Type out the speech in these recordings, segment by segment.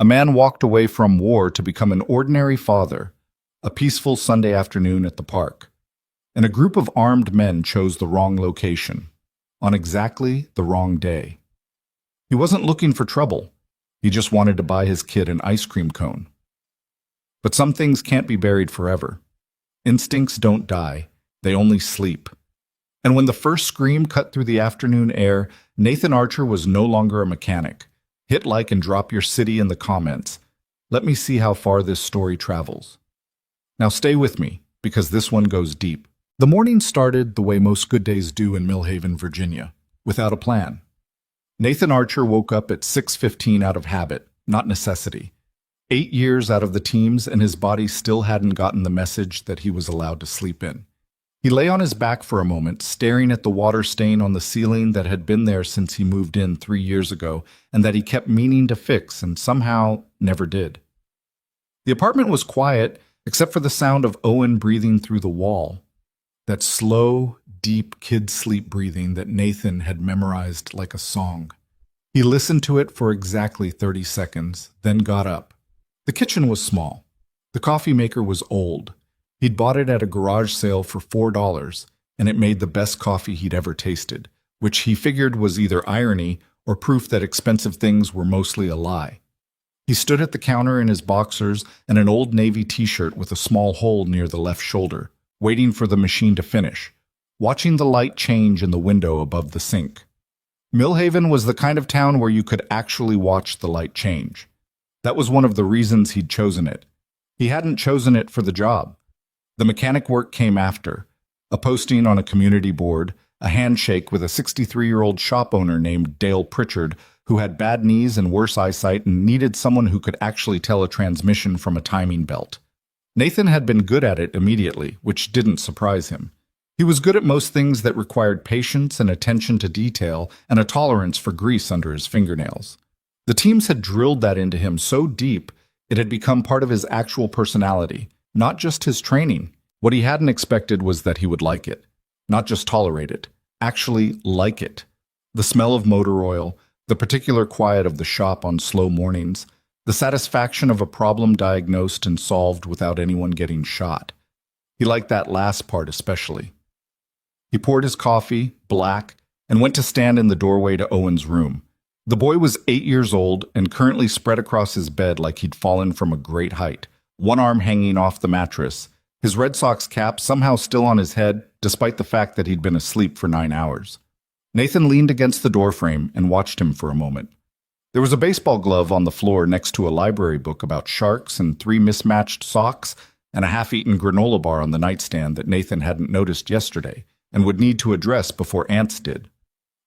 A man walked away from war to become an ordinary father, a peaceful Sunday afternoon at the park. And a group of armed men chose the wrong location, on exactly the wrong day. He wasn't looking for trouble. He just wanted to buy his kid an ice cream cone. But some things can't be buried forever. Instincts don't die, they only sleep. And when the first scream cut through the afternoon air, Nathan Archer was no longer a mechanic. Hit like and drop your city in the comments. Let me see how far this story travels. Now stay with me, because this one goes deep. The morning started the way most good days do in Millhaven, Virginia, without a plan. Nathan Archer woke up at 6:15 out of habit, not necessity. 8 years out of the teams, and his body still hadn't gotten the message that he was allowed to sleep in. He lay on his back for a moment, staring at the water stain on the ceiling that had been there since he moved in 3 years ago, and that he kept meaning to fix and somehow never did. The apartment was quiet, except for the sound of Owen breathing through the wall. That slow, deep kid sleep breathing that Nathan had memorized like a song. He listened to it for exactly 30 seconds, then got up. The kitchen was small. The coffee maker was old. He'd bought it at a garage sale for $4, and it made the best coffee he'd ever tasted, which he figured was either irony or proof that expensive things were mostly a lie. He stood at the counter in his boxers and an old navy t-shirt with a small hole near the left shoulder, waiting for the machine to finish, watching the light change in the window above the sink. Millhaven was the kind of town where you could actually watch the light change. That was one of the reasons he'd chosen it. He hadn't chosen it for the job. The mechanic work came after. A posting on a community board, a handshake with a 63-year-old shop owner named Dale Pritchard, who had bad knees and worse eyesight and needed someone who could actually tell a transmission from a timing belt. Nathan had been good at it immediately, which didn't surprise him. He was good at most things that required patience and attention to detail and a tolerance for grease under his fingernails. The teams had drilled that into him so deep, it had become part of his actual personality, not just his training. What he hadn't expected was that he would like it. Not just tolerate it, actually like it. The smell of motor oil, the particular quiet of the shop on slow mornings, the satisfaction of a problem diagnosed and solved without anyone getting shot. He liked that last part especially. He poured his coffee, black, and went to stand in the doorway to Owen's room. The boy was 8 years old and currently spread across his bed like he'd fallen from a great height, one arm hanging off the mattress, his Red Sox cap somehow still on his head, despite the fact that he'd been asleep for 9 hours. Nathan leaned against the doorframe and watched him for a moment. There was a baseball glove on the floor next to a library book about sharks and 3 mismatched socks and a half-eaten granola bar on the nightstand that Nathan hadn't noticed yesterday and would need to address before ants did.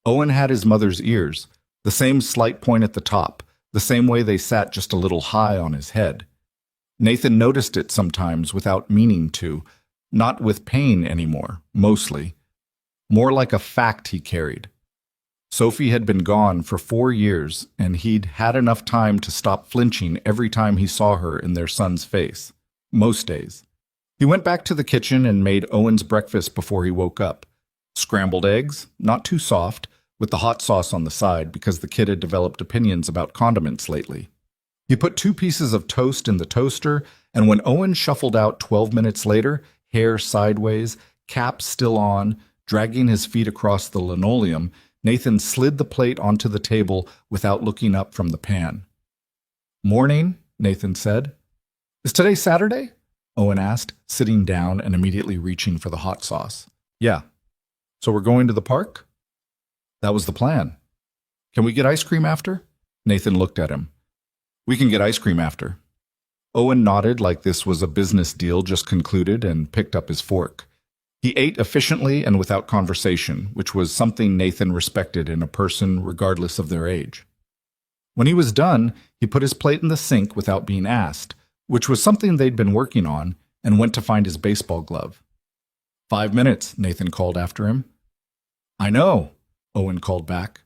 Owen had his mother's ears, the same slight point at the top, the same way they sat just a little high on his head. Nathan noticed it sometimes without meaning to, not with pain anymore, mostly. More like a fact he carried. Sophie had been gone for 4 years, and he'd had enough time to stop flinching every time he saw her in their son's face. Most days. He went back to the kitchen and made Owen's breakfast before he woke up. Scrambled eggs, not too soft, with the hot sauce on the side because the kid had developed opinions about condiments lately. He put 2 pieces of toast in the toaster, and when Owen shuffled out 12 minutes later, hair sideways, cap still on, dragging his feet across the linoleum, Nathan slid the plate onto the table without looking up from the pan. "Morning," Nathan said. "Is today Saturday?" Owen asked, sitting down and immediately reaching for the hot sauce. "Yeah. So we're going to the park?" "That was the plan." "Can we get ice cream after?" Nathan looked at him. "We can get ice cream after." Owen nodded like this was a business deal just concluded and picked up his fork. He ate efficiently and without conversation, which was something Nathan respected in a person regardless of their age. When he was done, he put his plate in the sink without being asked, which was something they'd been working on, and went to find his baseball glove. 5 minutes, Nathan called after him. "I know," Owen called back.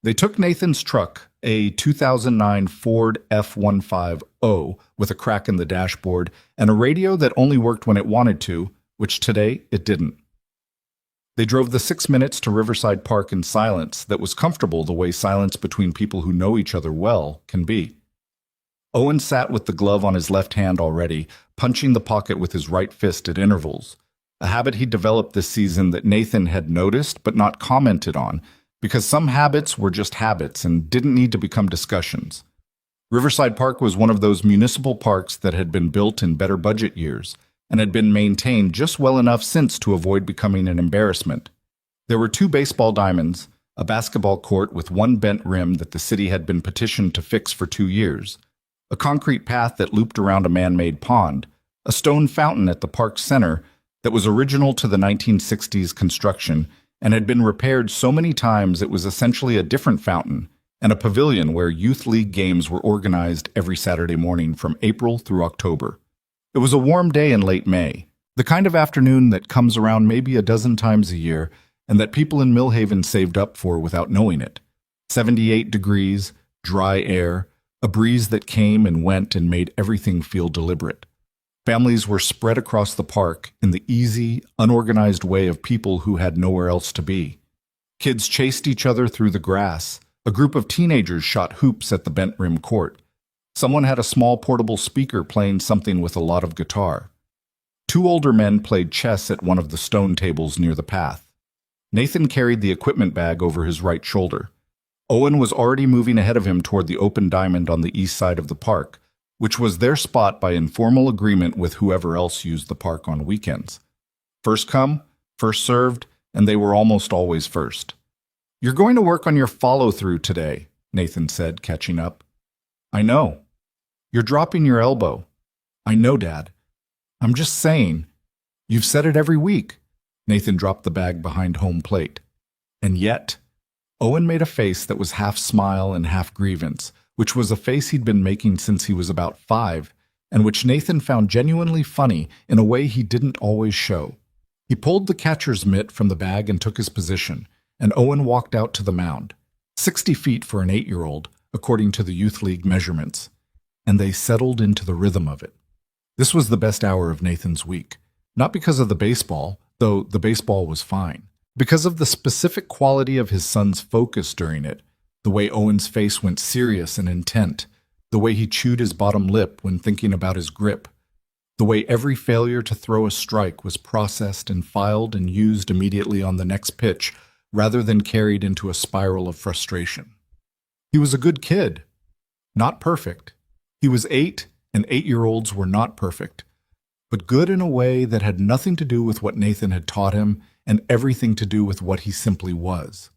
They took Nathan's truck, a 2009 Ford F-150 with a crack in the dashboard and a radio that only worked when it wanted to, which today it didn't. They drove the 6 minutes to Riverside Park in silence that was comfortable the way silence between people who know each other well can be. Owen sat with the glove on his left hand already, punching the pocket with his right fist at intervals, a habit he developed this season that Nathan had noticed but not commented on, because some habits were just habits and didn't need to become discussions. Riverside Park was one of those municipal parks that had been built in better budget years and had been maintained just well enough since to avoid becoming an embarrassment. There were 2 baseball diamonds, a basketball court with one bent rim that the city had been petitioned to fix for 2 years, a concrete path that looped around a man-made pond, a stone fountain at the park's center that was original to the 1960s construction and had been repaired so many times it was essentially a different fountain, and a pavilion where youth league games were organized every Saturday morning from April through October. It was a warm day in late May, the kind of afternoon that comes around maybe a dozen times a year and that people in Millhaven saved up for without knowing it. 78 degrees, dry air, a breeze that came and went and made everything feel deliberate. Families were spread across the park in the easy, unorganized way of people who had nowhere else to be. Kids chased each other through the grass. A group of teenagers shot hoops at the bent rim court. Someone had a small portable speaker playing something with a lot of guitar. 2 older men played chess at one of the stone tables near the path. Nathan carried the equipment bag over his right shoulder. Owen was already moving ahead of him toward the open diamond on the east side of the park, which was their spot by informal agreement with whoever else used the park on weekends. First come, first served, and they were almost always first. "You're going to work on your follow-through today," Nathan said, catching up. "I know. You're dropping your elbow." "I know, Dad. I'm just saying. You've said it every week." Nathan dropped the bag behind home plate. And yet, Owen made a face that was half smile and half grievance, which was a face he'd been making since he was about 5, and which Nathan found genuinely funny in a way he didn't always show. He pulled the catcher's mitt from the bag and took his position, and Owen walked out to the mound, 60 feet for an 8-year-old, according to the Youth League measurements, and they settled into the rhythm of it. This was the best hour of Nathan's week, not because of the baseball, though the baseball was fine, because of the specific quality of his son's focus during it, the way Owen's face went serious and intent, the way he chewed his bottom lip when thinking about his grip, the way every failure to throw a strike was processed and filed and used immediately on the next pitch, rather than carried into a spiral of frustration. He was a good kid. Not perfect. He was 8, and 8-year-olds were not perfect, but good in a way that had nothing to do with what Nathan had taught him and everything to do with what he simply was.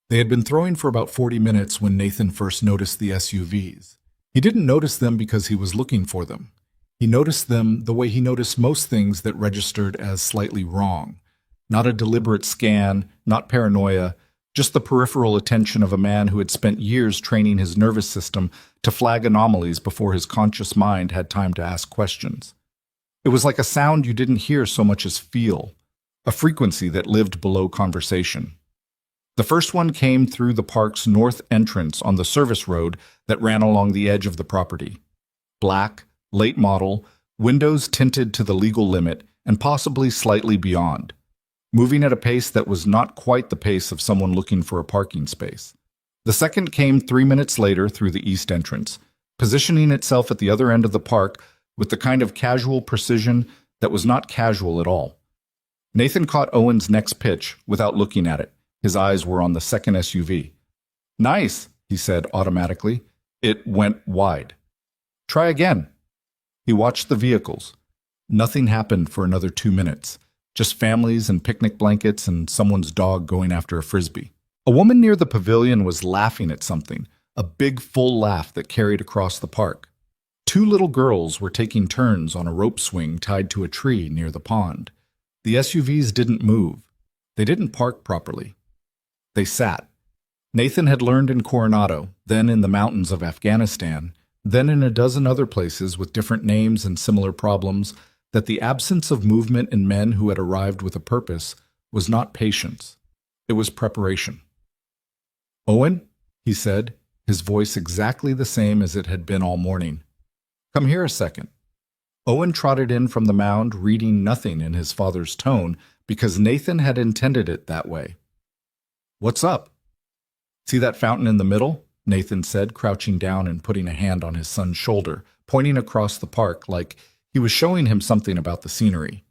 They had been throwing for about 40 minutes when Nathan first noticed the SUVs. He didn't notice them because he was looking for them. He noticed them the way he noticed most things that registered as slightly wrong. Not a deliberate scan, not paranoia, just the peripheral attention of a man who had spent years training his nervous system to flag anomalies before his conscious mind had time to ask questions. It was like a sound you didn't hear so much as feel, a frequency that lived below conversation. The first one came through the park's north entrance on the service road that ran along the edge of the property. Black, late model, windows tinted to the legal limit and possibly slightly beyond, moving at a pace that was not quite the pace of someone looking for a parking space. The second came 3 minutes later through the east entrance, positioning itself at the other end of the park with the kind of casual precision that was not casual at all. Nathan caught Owen's next pitch without looking at it. His eyes were on the second SUV. "Nice," he said automatically. It went wide. "Try again." He watched the vehicles. Nothing happened for another 2 minutes. Just families and picnic blankets and someone's dog going after a frisbee. A woman near the pavilion was laughing at something, a big full laugh that carried across the park. 2 little girls were taking turns on a rope swing tied to a tree near the pond. The SUVs didn't move. They didn't park properly. They sat. Nathan had learned in Coronado, then in the mountains of Afghanistan, then in a dozen other places with different names and similar problems, that the absence of movement in men who had arrived with a purpose was not patience. It was preparation. "Owen," he said, his voice exactly the same as it had been all morning. "Come here a second." Owen trotted in from the mound, reading nothing in his father's tone because Nathan had intended it that way. "What's up? See that fountain in the middle? Nathan said, crouching down and putting a hand on his son's shoulder, pointing across the park like he was showing him something about the scenery.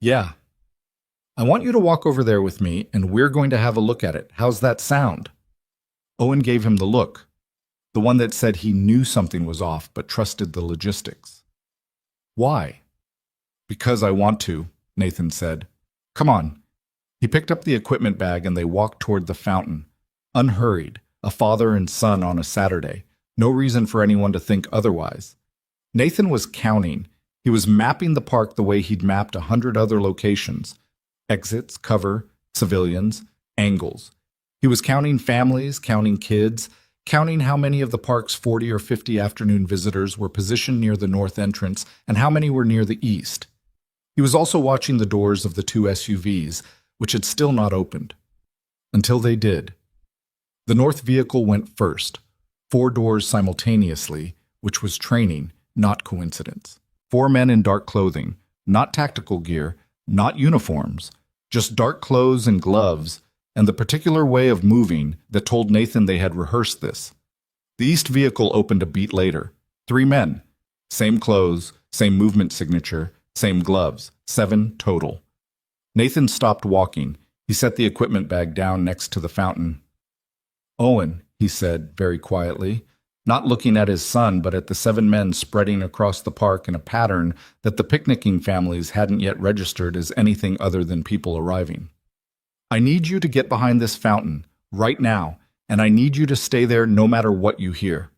Yeah. I want you to walk over there with me, and we're going to have a look at it. How's that sound? Owen gave him the look, the one that said he knew something was off but trusted the logistics. Why? Because I want to, Nathan said. Come on. He picked up the equipment bag and they walked toward the fountain, unhurried, a father and son on a Saturday. No reason for anyone to think otherwise. Nathan was counting. He was mapping the park the way he'd mapped 100 other locations. Exits, cover, civilians, angles. He was counting families, counting kids, counting how many of the park's 40 or 50 afternoon visitors were positioned near the north entrance and how many were near the east. He was also watching the doors of the two SUVs, which had still not opened. Until they did. The north vehicle went first, 4 doors simultaneously, which was training, not coincidence. 4 men in dark clothing, not tactical gear, not uniforms, just dark clothes and gloves, and the particular way of moving that told Nathan they had rehearsed this. The east vehicle opened a beat later. 3 men. Same clothes, same movement signature, same gloves. 7 total. Nathan stopped walking. He set the equipment bag down next to the fountain. Owen, he said very quietly, not looking at his son but at the 7 men spreading across the park in a pattern that the picnicking families hadn't yet registered as anything other than people arriving. I need you to get behind this fountain, right now, and I need you to stay there no matter what you hear.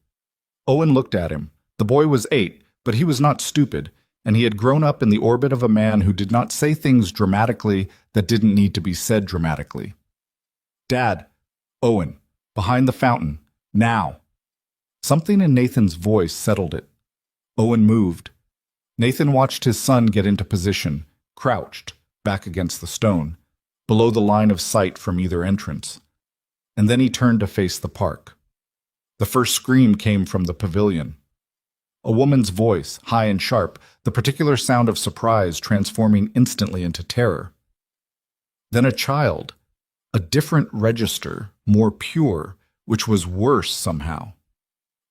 Owen looked at him. The boy was 8, but he was not stupid, and he had grown up in the orbit of a man who did not say things dramatically that didn't need to be said dramatically. Dad, Owen, behind the fountain, now. Something in Nathan's voice settled it. Owen moved. Nathan watched his son get into position, crouched, back against the stone, below the line of sight from either entrance. And then he turned to face the park. The first scream came from the pavilion. A woman's voice, high and sharp, the particular sound of surprise transforming instantly into terror. Then a child, a different register, more pure, which was worse somehow.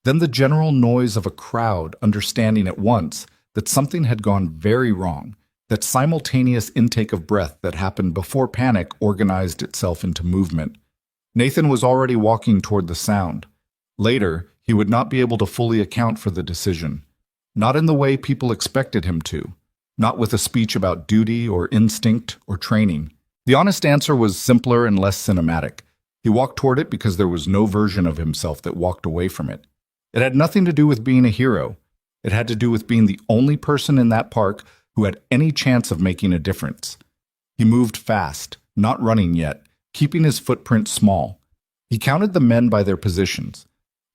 Then the general noise of a crowd understanding at once that something had gone very wrong, that simultaneous intake of breath that happened before panic organized itself into movement. Nathan was already walking toward the sound. Later, he would not be able to fully account for the decision. Not in the way people expected him to. Not with a speech about duty or instinct or training. The honest answer was simpler and less cinematic. He walked toward it because there was no version of himself that walked away from it. It had nothing to do with being a hero. It had to do with being the only person in that park who had any chance of making a difference. He moved fast, not running yet, keeping his footprint small. He counted the men by their positions.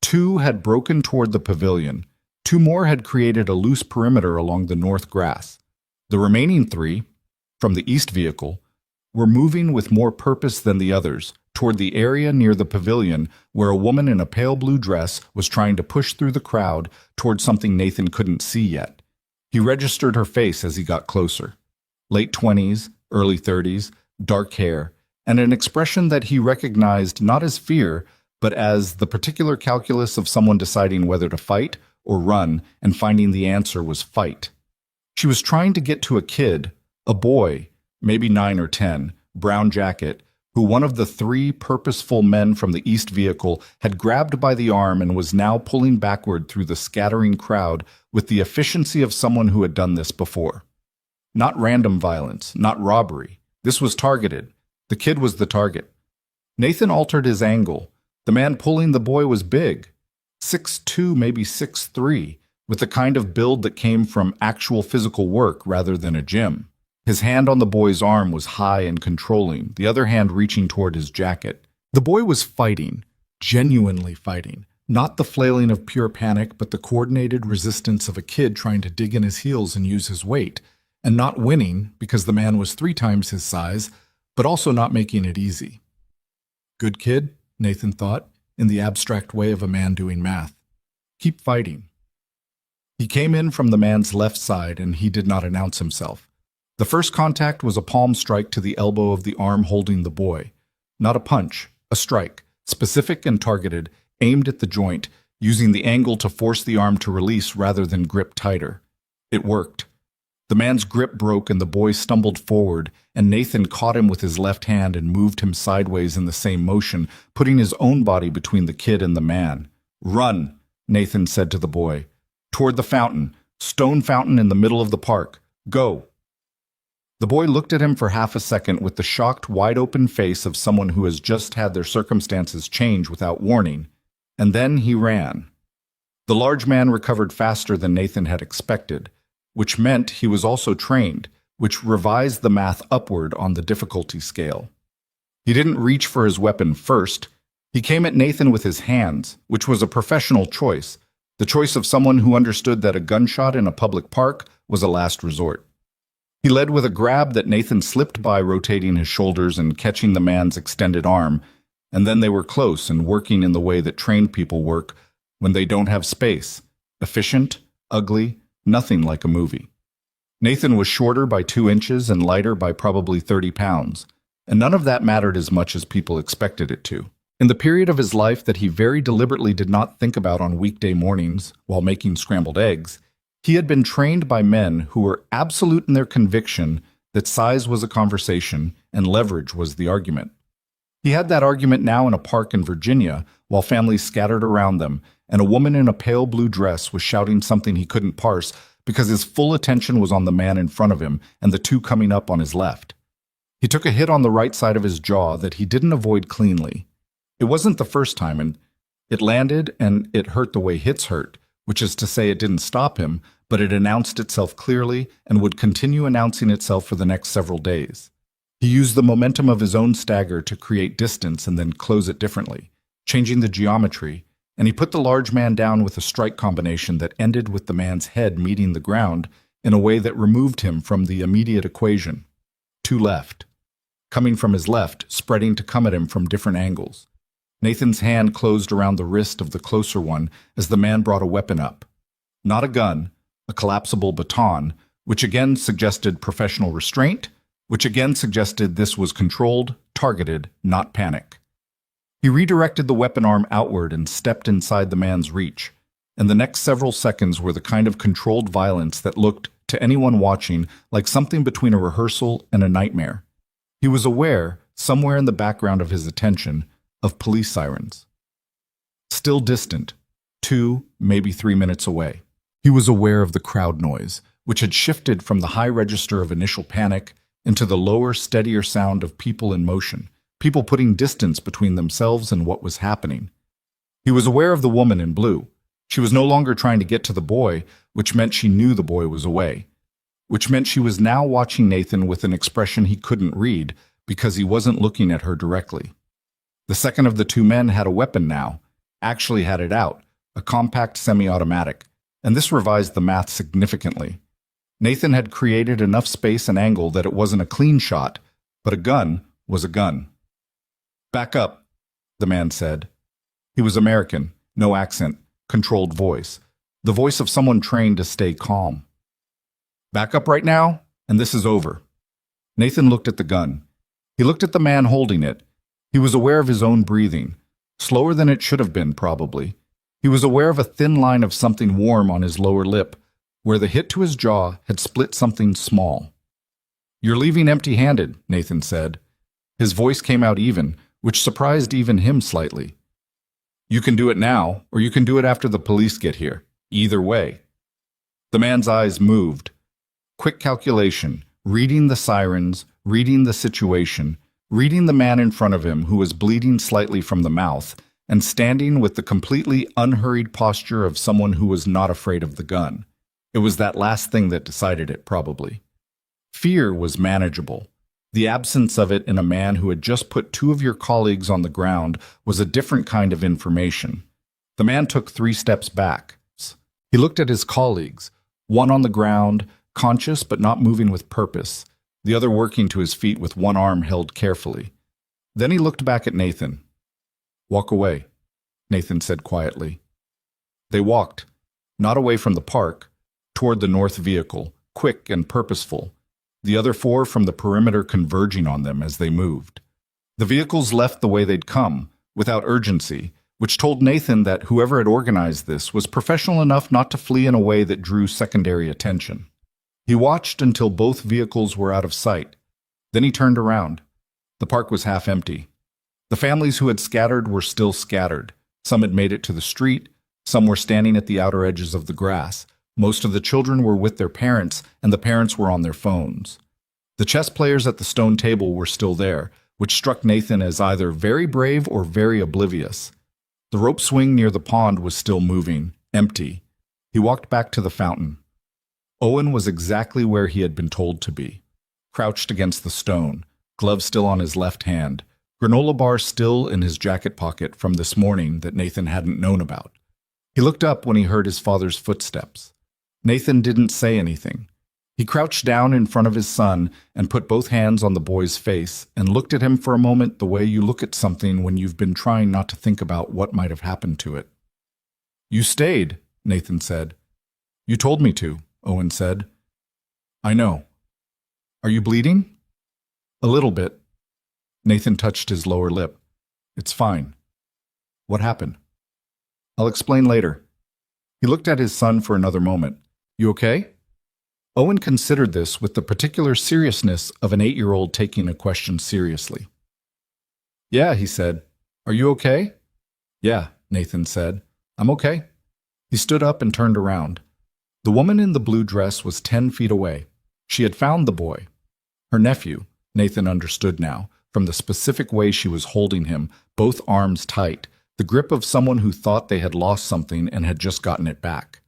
2 had broken toward the pavilion. 2 more had created a loose perimeter along the north grass. The remaining 3, from the east vehicle, were moving with more purpose than the others, toward the area near the pavilion where a woman in a pale blue dress was trying to push through the crowd toward something Nathan couldn't see yet. He registered her face as he got closer. Late 20s, early 30s, dark hair, and an expression that he recognized not as fear, but as the particular calculus of someone deciding whether to fight or run and finding the answer was fight. She was trying to get to a kid, a boy, maybe 9 or 10, brown jacket, who one of the 3 purposeful men from the east vehicle had grabbed by the arm and was now pulling backward through the scattering crowd with the efficiency of someone who had done this before. Not random violence, not robbery. This was targeted. The kid was the target. Nathan altered his angle. The man pulling the boy was big, 6'2", maybe 6'3", with the kind of build that came from actual physical work rather than a gym. His hand on the boy's arm was high and controlling, the other hand reaching toward his jacket. The boy was fighting, genuinely fighting, not the flailing of pure panic, but the coordinated resistance of a kid trying to dig in his heels and use his weight, and not winning because the man was 3 times his size, but also not making it easy. Good kid, Nathan thought, in the abstract way of a man doing math. Keep fighting. He came in from the man's left side, and he did not announce himself. The first contact was a palm strike to the elbow of the arm holding the boy. Not a punch, a strike, specific and targeted, aimed at the joint, using the angle to force the arm to release rather than grip tighter. It worked. The man's grip broke and the boy stumbled forward, and Nathan caught him with his left hand and moved him sideways in the same motion, putting his own body between the kid and the man. "Run," Nathan said to the boy. "Toward the fountain, stone fountain in the middle of the park. Go." The boy looked at him for half a second with the shocked, wide-open face of someone who has just had their circumstances change without warning, and then he ran. The large man recovered faster than Nathan had expected, which meant he was also trained, which revised the math upward on the difficulty scale. He didn't reach for his weapon first. He came at Nathan with his hands, which was a professional choice, the choice of someone who understood that a gunshot in a public park was a last resort. He led with a grab that Nathan slipped by, rotating his shoulders and catching the man's extended arm, and then they were close and working in the way that trained people work when they don't have space. Efficient, ugly, nothing like a movie. Nathan was shorter by 2 inches and lighter by probably 30 pounds, and none of that mattered as much as people expected it to. In the period of his life that he very deliberately did not think about on weekday mornings while making scrambled eggs, he had been trained by men who were absolute in their conviction that size was a conversation and leverage was the argument. He had that argument now in a park in Virginia while families scattered around them, and a woman in a pale blue dress was shouting something he couldn't parse because his full attention was on the man in front of him and the two coming up on his left. He took a hit on the right side of his jaw that he didn't avoid cleanly. It wasn't the first time, and it landed and it hurt the way hits hurt, which is to say it didn't stop him, but it announced itself clearly and would continue announcing itself for the next several days. He used the momentum of his own stagger to create distance and then close it differently, changing the geometry, and he put the large man down with a strike combination that ended with the man's head meeting the ground in a way that removed him from the immediate equation. 2 left. Coming from his left, spreading to come at him from different angles. Nathan's hand closed around the wrist of the closer one as the man brought a weapon up. Not a gun, a collapsible baton, which again suggested professional restraint, which again suggested this was controlled, targeted, not panic. He redirected the weapon arm outward and stepped inside the man's reach, and the next several seconds were the kind of controlled violence that looked, to anyone watching, like something between a rehearsal and a nightmare. He was aware, somewhere in the background of his attention, of police sirens. Still distant, 2, maybe 3 minutes away. He was aware of the crowd noise, which had shifted from the high register of initial panic into the lower, steadier sound of people in motion, people putting distance between themselves and what was happening. He was aware of the woman in blue. She was no longer trying to get to the boy, which meant she knew the boy was away, which meant she was now watching Nathan with an expression he couldn't read because he wasn't looking at her directly. The second of the 2 men had a weapon now, actually had it out, a compact semi-automatic, and this revised the math significantly. Nathan had created enough space and angle that it wasn't a clean shot, but a gun was a gun. "Back up," the man said. He was American, no accent, controlled voice, the voice of someone trained to stay calm. "Back up right now, and this is over." Nathan looked at the gun. He looked at the man holding it. He was aware of his own breathing, slower than it should have been, probably. He was aware of a thin line of something warm on his lower lip, where the hit to his jaw had split something small. "You're leaving empty-handed," Nathan said. His voice came out even, which surprised even him slightly. "You can do it now, or you can do it after the police get here. Either way." The man's eyes moved. Quick calculation, reading the sirens, reading the situation, reading the man in front of him who was bleeding slightly from the mouth, and standing with the completely unhurried posture of someone who was not afraid of the gun. It was that last thing that decided it, probably. Fear was manageable. The absence of it in a man who had just put 2 of your colleagues on the ground was a different kind of information. The man took 3 steps back. He looked at his colleagues, one on the ground, conscious but not moving with purpose, the other working to his feet with one arm held carefully. Then he looked back at Nathan. "Walk away," Nathan said quietly. They walked, not away from the park, toward the north vehicle, quick and purposeful, the other 4 from the perimeter converging on them as they moved. The vehicles left the way they'd come, without urgency, which told Nathan that whoever had organized this was professional enough not to flee in a way that drew secondary attention. He watched until both vehicles were out of sight. Then he turned around. The park was half empty. The families who had scattered were still scattered. Some had made it to the street. Some were standing at the outer edges of the grass. Most of the children were with their parents, and the parents were on their phones. The chess players at the stone table were still there, which struck Nathan as either very brave or very oblivious. The rope swing near the pond was still moving, empty. He walked back to the fountain. Owen was exactly where he had been told to be, crouched against the stone, glove still on his left hand, granola bar still in his jacket pocket from this morning that Nathan hadn't known about. He looked up when he heard his father's footsteps. Nathan didn't say anything. He crouched down in front of his son and put both hands on the boy's face and looked at him for a moment the way you look at something when you've been trying not to think about what might have happened to it. "You stayed," Nathan said. "You told me to," Owen said. "I know. Are you bleeding?" "A little bit." Nathan touched his lower lip. "It's fine." "What happened?" "I'll explain later." He looked at his son for another moment. "You okay?" Owen considered this with the particular seriousness of an 8-year-old taking a question seriously. "Yeah," he said. "Are you okay?" "Yeah," Nathan said. "I'm okay." He stood up and turned around. The woman in the blue dress was 10 feet away. She had found the boy. Her nephew, Nathan understood now, from the specific way she was holding him, both arms tight, the grip of someone who thought they had lost something and had just gotten it back.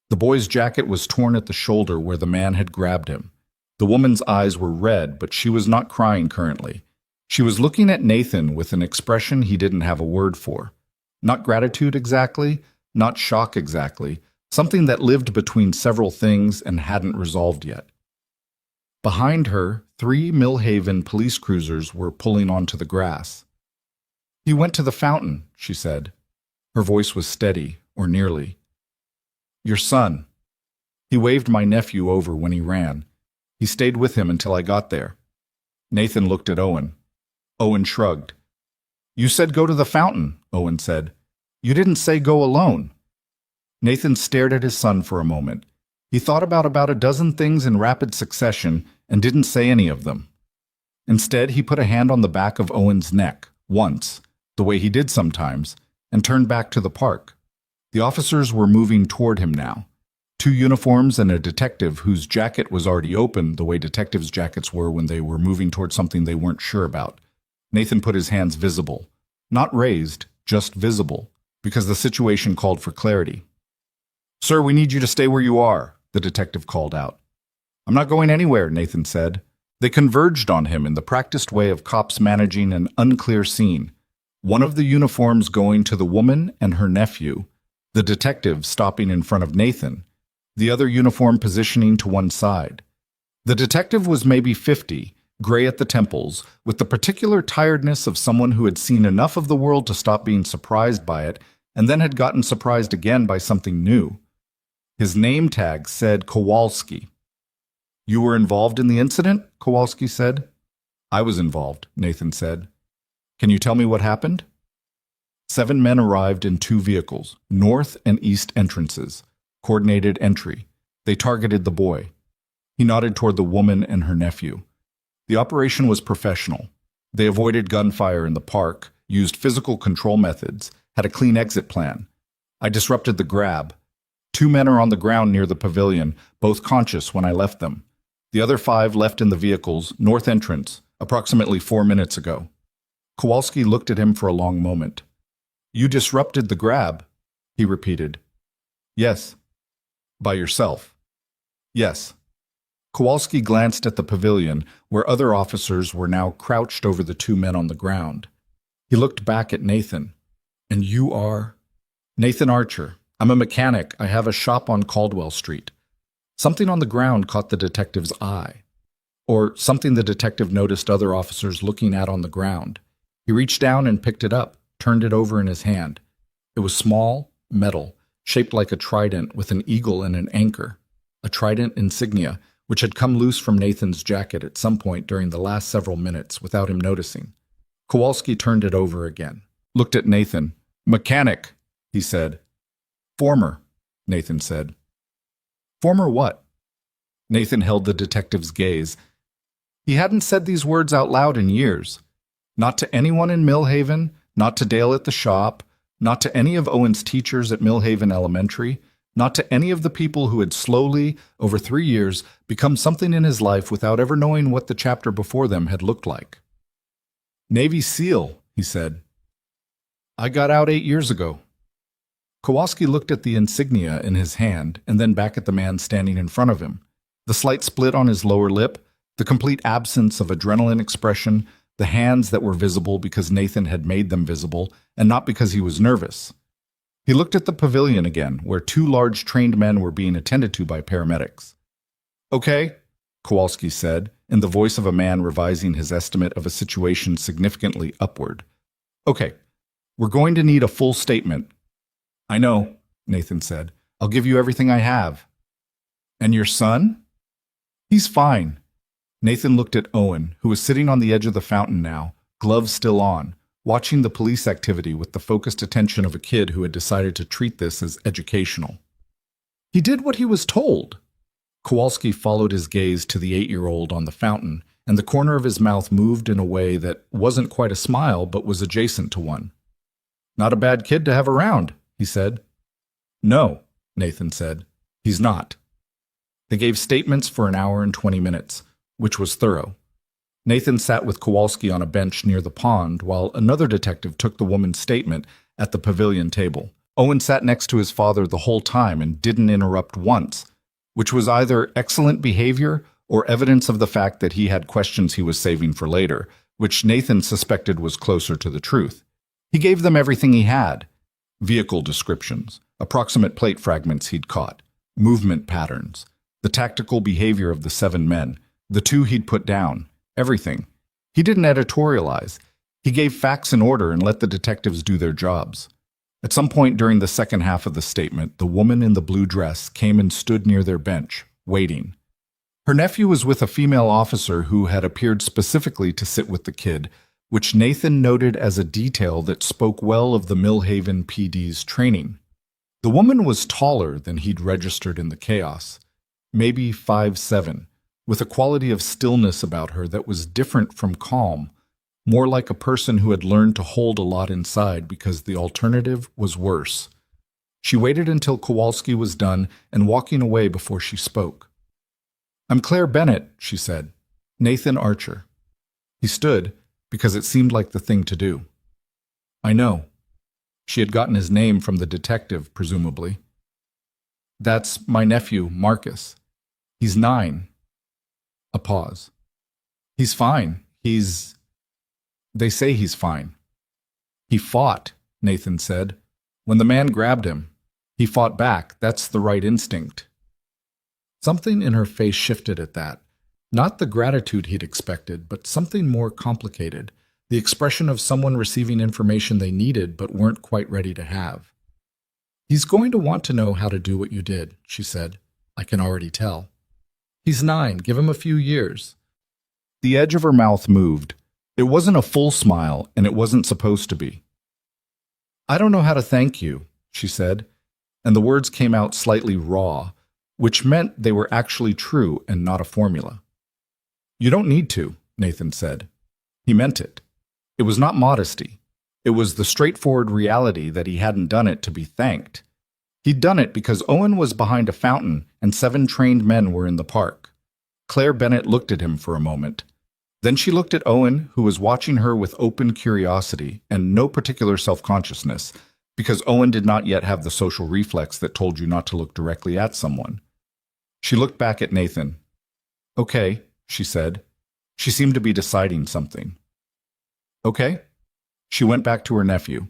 The boy's jacket was torn at the shoulder where the man had grabbed him. The woman's eyes were red, but she was not crying currently. She was looking at Nathan with an expression he didn't have a word for. Not gratitude exactly, not shock exactly, something that lived between several things and hadn't resolved yet. Behind her, 3 Millhaven police cruisers were pulling onto the grass. "He went to the fountain," she said. Her voice was steady, or nearly. "Your son. He waved my nephew over when he ran. He stayed with him until I got there." Nathan looked at Owen. Owen shrugged. "You said go to the fountain," Owen said. "You didn't say go alone." Nathan stared at his son for a moment. He thought about a dozen things in rapid succession and didn't say any of them. Instead, he put a hand on the back of Owen's neck, once, the way he did sometimes, and turned back to the park. The officers were moving toward him now. 2 uniforms and a detective whose jacket was already open, the way detectives' jackets were when they were moving toward something they weren't sure about. Nathan put his hands visible. Not raised, just visible, because the situation called for clarity. "Sir, we need you to stay where you are," the detective called out. "I'm not going anywhere," Nathan said. They converged on him in the practiced way of cops managing an unclear scene. One of the uniforms going to the woman and her nephew, the detective stopping in front of Nathan, the other uniform positioning to one side. The detective was maybe 50, gray at the temples, with the particular tiredness of someone who had seen enough of the world to stop being surprised by it and then had gotten surprised again by something new. His name tag said Kowalski. "You were involved in the incident?" Kowalski said. "I was involved," Nathan said. "Can you tell me what happened?" 7 men arrived in 2 vehicles, north and east entrances, coordinated entry. They targeted the boy. He nodded toward the woman and her nephew. The operation was professional. They avoided gunfire in the park, used physical control methods, had a clean exit plan. I disrupted the grab. 2 men are on the ground near the pavilion, both conscious when I left them. The other 5 left in the vehicles, north entrance, approximately 4 minutes ago. Kowalski looked at him for a long moment. "You disrupted the grab," he repeated. "Yes." "By yourself?" "Yes." Kowalski glanced at the pavilion, where other officers were now crouched over the 2 men on the ground. He looked back at Nathan. "And you are?" "Nathan Archer. I'm a mechanic. I have a shop on Caldwell Street." Something on the ground caught the detective's eye. Or something the detective noticed other officers looking at on the ground. He reached down and picked it up, turned it over in his hand. It was small, metal, shaped like a trident with an eagle and an anchor. A trident insignia, which had come loose from Nathan's jacket at some point during the last several minutes without him noticing. Kowalski turned it over again, looked at Nathan, Mechanic, he said. Former, Nathan said. Former what? Nathan held the detective's gaze. He hadn't said these words out loud in years. Not to anyone in Millhaven, not to Dale at the shop, not to any of Owen's teachers at Millhaven Elementary, not to any of the people who had slowly, over 3 years, become something in his life without ever knowing what the chapter before them had looked like. Navy SEAL, he said. I got out 8 years ago. Kowalski looked at the insignia in his hand and then back at the man standing in front of him. The slight split on his lower lip, the complete absence of adrenaline expression, the hands that were visible because Nathan had made them visible and not because he was nervous. He looked at the pavilion again, where 2 large trained men were being attended to by paramedics. Okay, Kowalski said, in the voice of a man revising his estimate of a situation significantly upward. Okay, we're going to need a full statement. I know, Nathan said. I'll give you everything I have. And your son? He's fine. Nathan looked at Owen, who was sitting on the edge of the fountain now, gloves still on, watching the police activity with the focused attention of a kid who had decided to treat this as educational. He did what he was told. Kowalski followed his gaze to the 8-year-old on the fountain, and the corner of his mouth moved in a way that wasn't quite a smile but was adjacent to one. Not a bad kid to have around, he said. No, Nathan said. He's not. They gave statements for an hour and 20 minutes, which was thorough. Nathan sat with Kowalski on a bench near the pond while another detective took the woman's statement at the pavilion table. Owen sat next to his father the whole time and didn't interrupt once, which was either excellent behavior or evidence of the fact that he had questions he was saving for later, which Nathan suspected was closer to the truth. He gave them everything he had. Vehicle descriptions, approximate plate fragments he'd caught, movement patterns, the tactical behavior of the 7 men, the 2 he'd put down, everything. He didn't editorialize. He gave facts in order and let the detectives do their jobs. At some point during the second half of the statement, the woman in the blue dress came and stood near their bench, waiting. Her nephew was with a female officer who had appeared specifically to sit with the kid, which Nathan noted as a detail that spoke well of the Millhaven PD's training. The woman was taller than he'd registered in the chaos, maybe 5'7", with a quality of stillness about her that was different from calm, more like a person who had learned to hold a lot inside because the alternative was worse. She waited until Kowalski was done and walking away before she spoke. I'm Claire Bennett, she said. Nathan Archer. He stood, because it seemed like the thing to do. I know. She had gotten his name from the detective, presumably. That's my nephew, Marcus. He's 9. A pause. He's fine. They say he's fine. He fought, Nathan said. When the man grabbed him, he fought back. That's the right instinct. Something in her face shifted at that. Not the gratitude he'd expected, but something more complicated. The expression of someone receiving information they needed but weren't quite ready to have. He's going to want to know how to do what you did, she said. I can already tell. He's 9. Give him a few years. The edge of her mouth moved. It wasn't a full smile, and it wasn't supposed to be. I don't know how to thank you, she said, and the words came out slightly raw, which meant they were actually true and not a formula. You don't need to, Nathan said. He meant it. It was not modesty. It was the straightforward reality that he hadn't done it to be thanked. He'd done it because Owen was behind a fountain and 7 trained men were in the park. Claire Bennett looked at him for a moment. Then she looked at Owen, who was watching her with open curiosity and no particular self-consciousness, because Owen did not yet have the social reflex that told you not to look directly at someone. She looked back at Nathan. Okay, she said. She seemed to be deciding something. Okay? She went back to her nephew.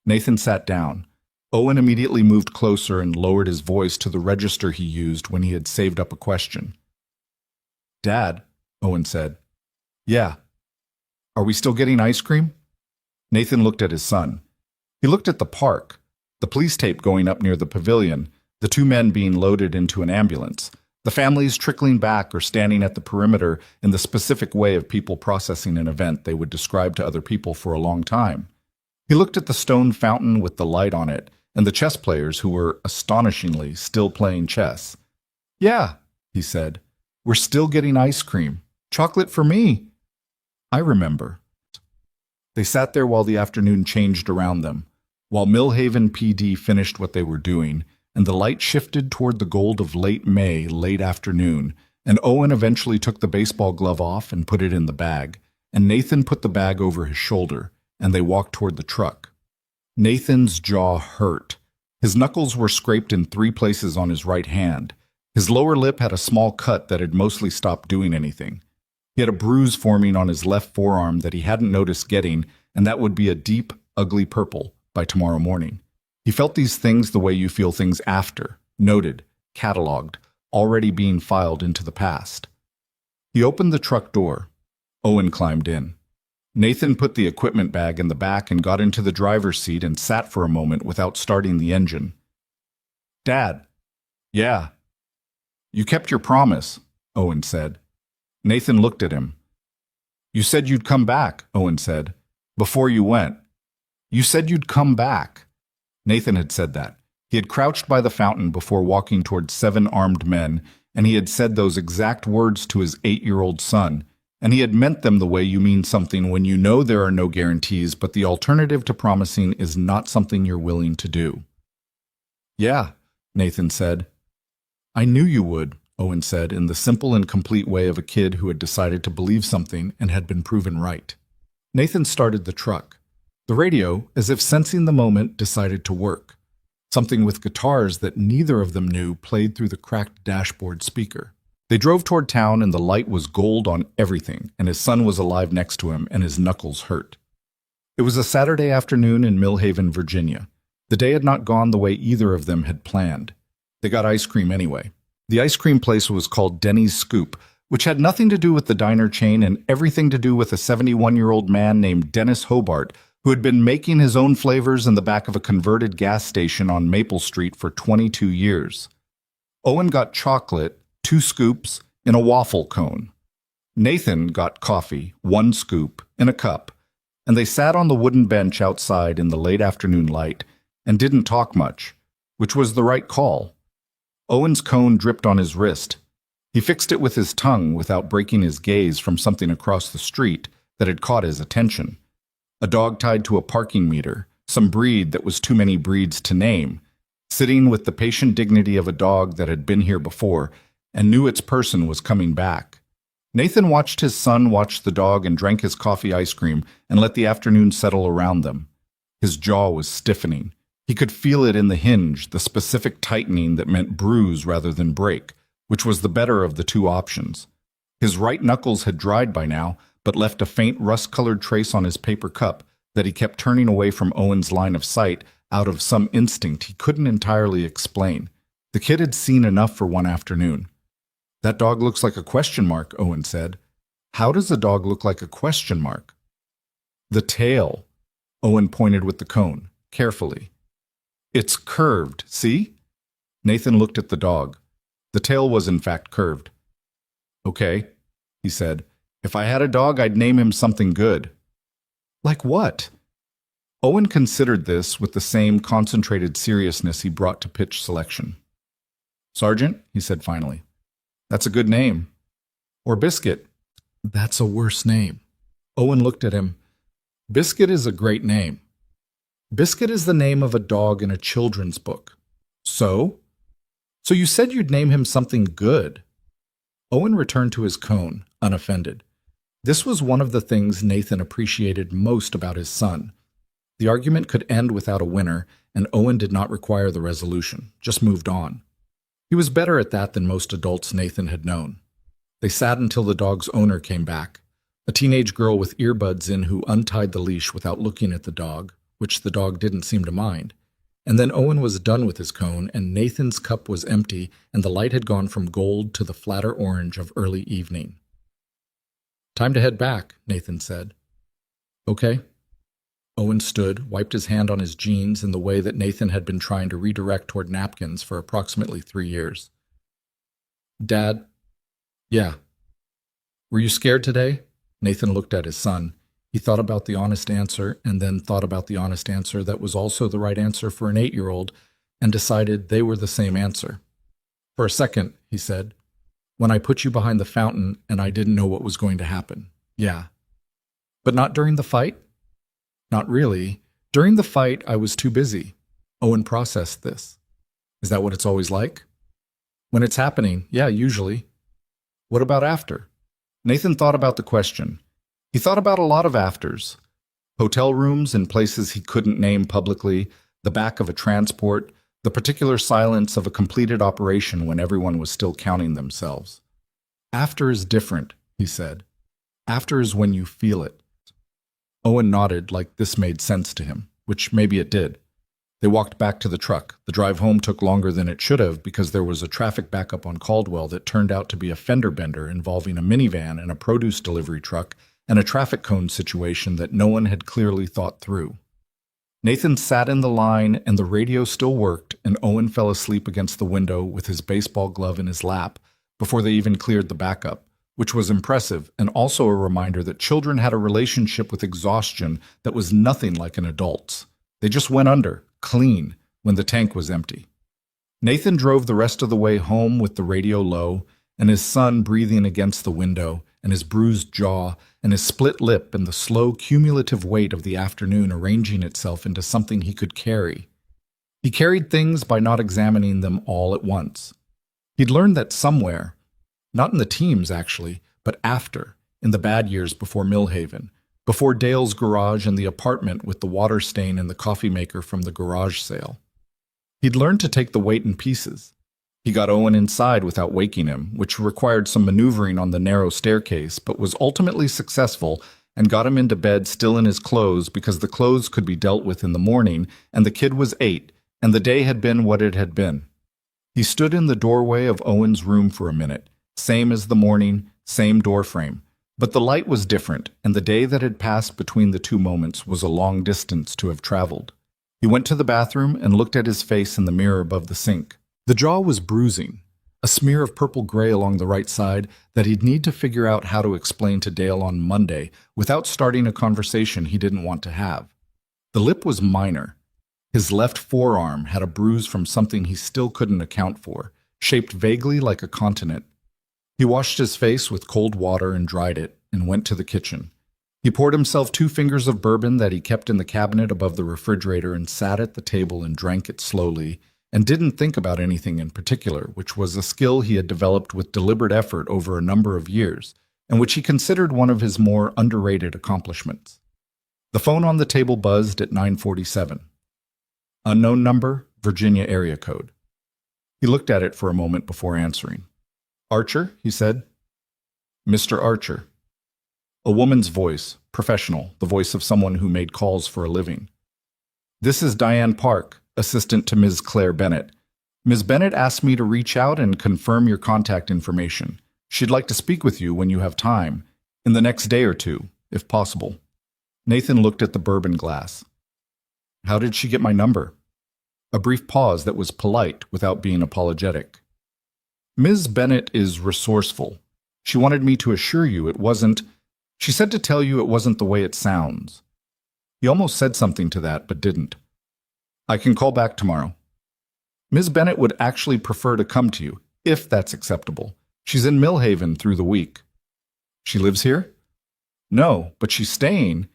Nathan sat down. Owen immediately moved closer and lowered his voice to the register he used when he had saved up a question. Dad, Owen said. Yeah. Are we still getting ice cream? Nathan looked at his son. He looked at the park, the police tape going up near the pavilion, the 2 men being loaded into an ambulance, the families trickling back or standing at the perimeter in the specific way of people processing an event they would describe to other people for a long time. He looked at the stone fountain with the light on it, and the chess players who were, astonishingly, still playing chess. "Yeah," he said, "we're still getting ice cream. Chocolate for me." "I remember." They sat there while the afternoon changed around them, while Millhaven PD finished what they were doing, and the light shifted toward the gold of late May, late afternoon, and Owen eventually took the baseball glove off and put it in the bag, and Nathan put the bag over his shoulder, and they walked toward the truck. Nathan's jaw hurt. His knuckles were scraped in 3 places on his right hand. His lower lip had a small cut that had mostly stopped doing anything. He had a bruise forming on his left forearm that he hadn't noticed getting, and that would be a deep, ugly purple by tomorrow morning. He felt these things the way you feel things after, noted, cataloged, already being filed into the past. He opened the truck door. Owen climbed in. Nathan put the equipment bag in the back and got into the driver's seat and sat for a moment without starting the engine. "Dad." "Yeah." "You kept your promise," Owen said. Nathan looked at him. "You said you'd come back," Owen said, "before you went. You said you'd come back." Nathan had said that. He had crouched by the fountain before walking towards 7 armed men, and he had said those exact words to his 8-year-old son, and he had meant them the way you mean something when you know there are no guarantees, but the alternative to promising is not something you're willing to do. "Yeah," Nathan said. "I knew you would," Owen said, in the simple and complete way of a kid who had decided to believe something and had been proven right. Nathan started the truck. The radio, as if sensing the moment, decided to work. Something with guitars that neither of them knew played through the cracked dashboard speaker. They drove toward town, and the light was gold on everything, and his son was alive next to him, and his knuckles hurt. It was a Saturday afternoon in Millhaven, Virginia. The day had not gone the way either of them had planned. They got ice cream anyway. The ice cream place was called Denny's Scoop, which had nothing to do with the diner chain and everything to do with a 71-year-old man named Dennis Hobart, who had been making his own flavors in the back of a converted gas station on Maple Street for 22 years. Owen got chocolate, 2 scoops, in a waffle cone. Nathan got coffee, 1 scoop, in a cup, and they sat on the wooden bench outside in the late afternoon light and didn't talk much, which was the right call. Owen's cone dripped on his wrist. He fixed it with his tongue without breaking his gaze from something across the street that had caught his attention. A dog tied to a parking meter, some breed that was too many breeds to name, sitting with the patient dignity of a dog that had been here before and knew its person was coming back. Nathan watched his son watch the dog and drank his coffee ice cream and let the afternoon settle around them. His jaw was stiffening. He could feel it in the hinge, the specific tightening that meant bruise rather than break, which was the better of the 2 options. His right knuckles had dried by now, but left a faint rust-colored trace on his paper cup that he kept turning away from Owen's line of sight out of some instinct he couldn't entirely explain. The kid had seen enough for one afternoon. "That dog looks like a question mark," Owen said. "How does a dog look like a question mark?" "The tail," Owen pointed with the cone, carefully. "It's curved, see?" Nathan looked at the dog. The tail was in fact curved. "Okay," he said. "If I had a dog, I'd name him something good." "Like what?" Owen considered this with the same concentrated seriousness he brought to pitch selection. "Sergeant," he said finally. "That's a good name." "Or Biscuit." "That's a worse name." Owen looked at him. "Biscuit is a great name." "Biscuit is the name of a dog in a children's book." "So?" "So you said you'd name him something good." Owen returned to his cone, unoffended. This was one of the things Nathan appreciated most about his son. The argument could end without a winner, and Owen did not require the resolution, just moved on. He was better at that than most adults Nathan had known. They sat until the dog's owner came back, a teenage girl with earbuds in who untied the leash without looking at the dog, which the dog didn't seem to mind. And then Owen was done with his cone, and Nathan's cup was empty, and the light had gone from gold to the flatter orange of early evening. "Time to head back," Nathan said. "Okay." Owen stood, wiped his hand on his jeans in the way that Nathan had been trying to redirect toward napkins for approximately 3 years. "Dad?" "Yeah." "Were you scared today?" Nathan looked at his son. He thought about the honest answer and then thought about the honest answer that was also the right answer for an 8-year-old and decided they were the same answer. For a second, he said, when I put you behind the fountain and I didn't know what was going to happen. Yeah. But not during the fight? Not really. During the fight, I was too busy. Owen processed this. Is that what it's always like? When it's happening, yeah, usually. What about after? Nathan thought about the question. He thought about a lot of afters. Hotel rooms in places he couldn't name publicly, the back of a transport, the particular silence of a completed operation when everyone was still counting themselves. After is different, he said. After is when you feel it. Owen nodded like this made sense to him, which maybe it did. They walked back to the truck. The drive home took longer than it should have because there was a traffic backup on Caldwell that turned out to be a fender bender involving a minivan and a produce delivery truck and a traffic cone situation that no one had clearly thought through. Nathan sat in the line and the radio still worked, and Owen fell asleep against the window with his baseball glove in his lap before they even cleared the backup, which was impressive and also a reminder that children had a relationship with exhaustion that was nothing like an adult's. They just went under, clean, when the tank was empty. Nathan drove the rest of the way home with the radio low and his son breathing against the window and his bruised jaw and his split lip and the slow cumulative weight of the afternoon arranging itself into something he could carry. He carried things by not examining them all at once. He'd learned that somewhere, not in the teams actually, but after, in the bad years before Millhaven, before Dale's garage and the apartment with the water stain and the coffee maker from the garage sale. He'd learned to take the weight in pieces. He got Owen inside without waking him, which required some maneuvering on the narrow staircase, but was ultimately successful and got him into bed still in his clothes because the clothes could be dealt with in the morning, and the kid was 8, and the day had been what it had been. He stood in the doorway of Owen's room for a minute, same as the morning, same doorframe. But the light was different, and the day that had passed between the two moments was a long distance to have traveled. He went to the bathroom and looked at his face in the mirror above the sink. The jaw was bruising, a smear of purple-gray along the right side that he'd need to figure out how to explain to Dale on Monday without starting a conversation he didn't want to have. The lip was minor. His left forearm had a bruise from something he still couldn't account for, shaped vaguely like a continent. He washed his face with cold water and dried it, and went to the kitchen. He poured himself 2 fingers of bourbon that he kept in the cabinet above the refrigerator and sat at the table and drank it slowly, and didn't think about anything in particular, which was a skill he had developed with deliberate effort over a number of years, and which he considered one of his more underrated accomplishments. The phone on the table buzzed at 9:47. Unknown number, Virginia area code. He looked at it for a moment before answering. Archer, he said. Mr. Archer. A woman's voice, professional, the voice of someone who made calls for a living. This is Diane Park, assistant to Ms. Claire Bennett. Ms. Bennett asked me to reach out and confirm your contact information. She'd like to speak with you when you have time, in the next day or two, if possible. Nathan looked at the bourbon glass. How did she get my number? A brief pause that was polite without being apologetic. Ms. Bennett is resourceful. She wanted me to assure you it wasn't... She said to tell you it wasn't the way it sounds. He almost said something to that, but didn't. I can call back tomorrow. Ms. Bennett would actually prefer to come to you, if that's acceptable. She's in Millhaven through the week. She lives here? No, but she's staying.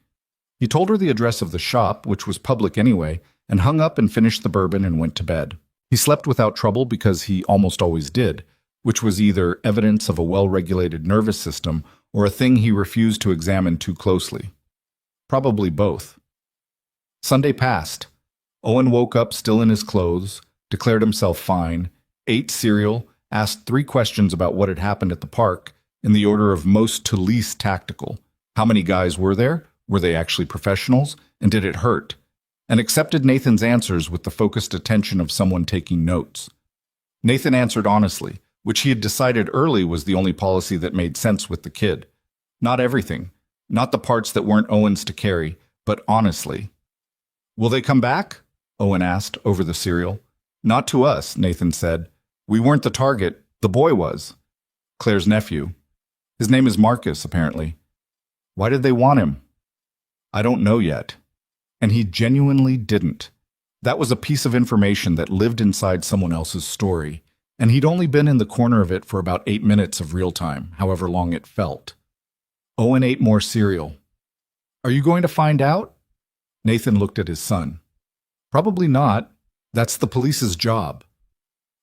He told her the address of the shop, which was public anyway, and hung up and finished the bourbon and went to bed. He slept without trouble because he almost always did, which was either evidence of a well-regulated nervous system or a thing he refused to examine too closely. Probably both. Sunday passed. Owen woke up still in his clothes, declared himself fine, ate cereal, asked 3 questions about what had happened at the park, in the order of most to least tactical. How many guys were there? Were they actually professionals? And did it hurt? And accepted Nathan's answers with the focused attention of someone taking notes. Nathan answered honestly, which he had decided early was the only policy that made sense with the kid. Not everything, not the parts that weren't Owen's to carry, but honestly. Will they come back? Owen asked over the cereal. Not to us, Nathan said. We weren't the target, the boy was. Claire's nephew. His name is Marcus, apparently. Why did they want him? I don't know yet. And he genuinely didn't. That was a piece of information that lived inside someone else's story, and he'd only been in the corner of it for about 8 minutes of real time, however long it felt. Owen ate more cereal. Are you going to find out? Nathan looked at his son. Probably not. That's the police's job.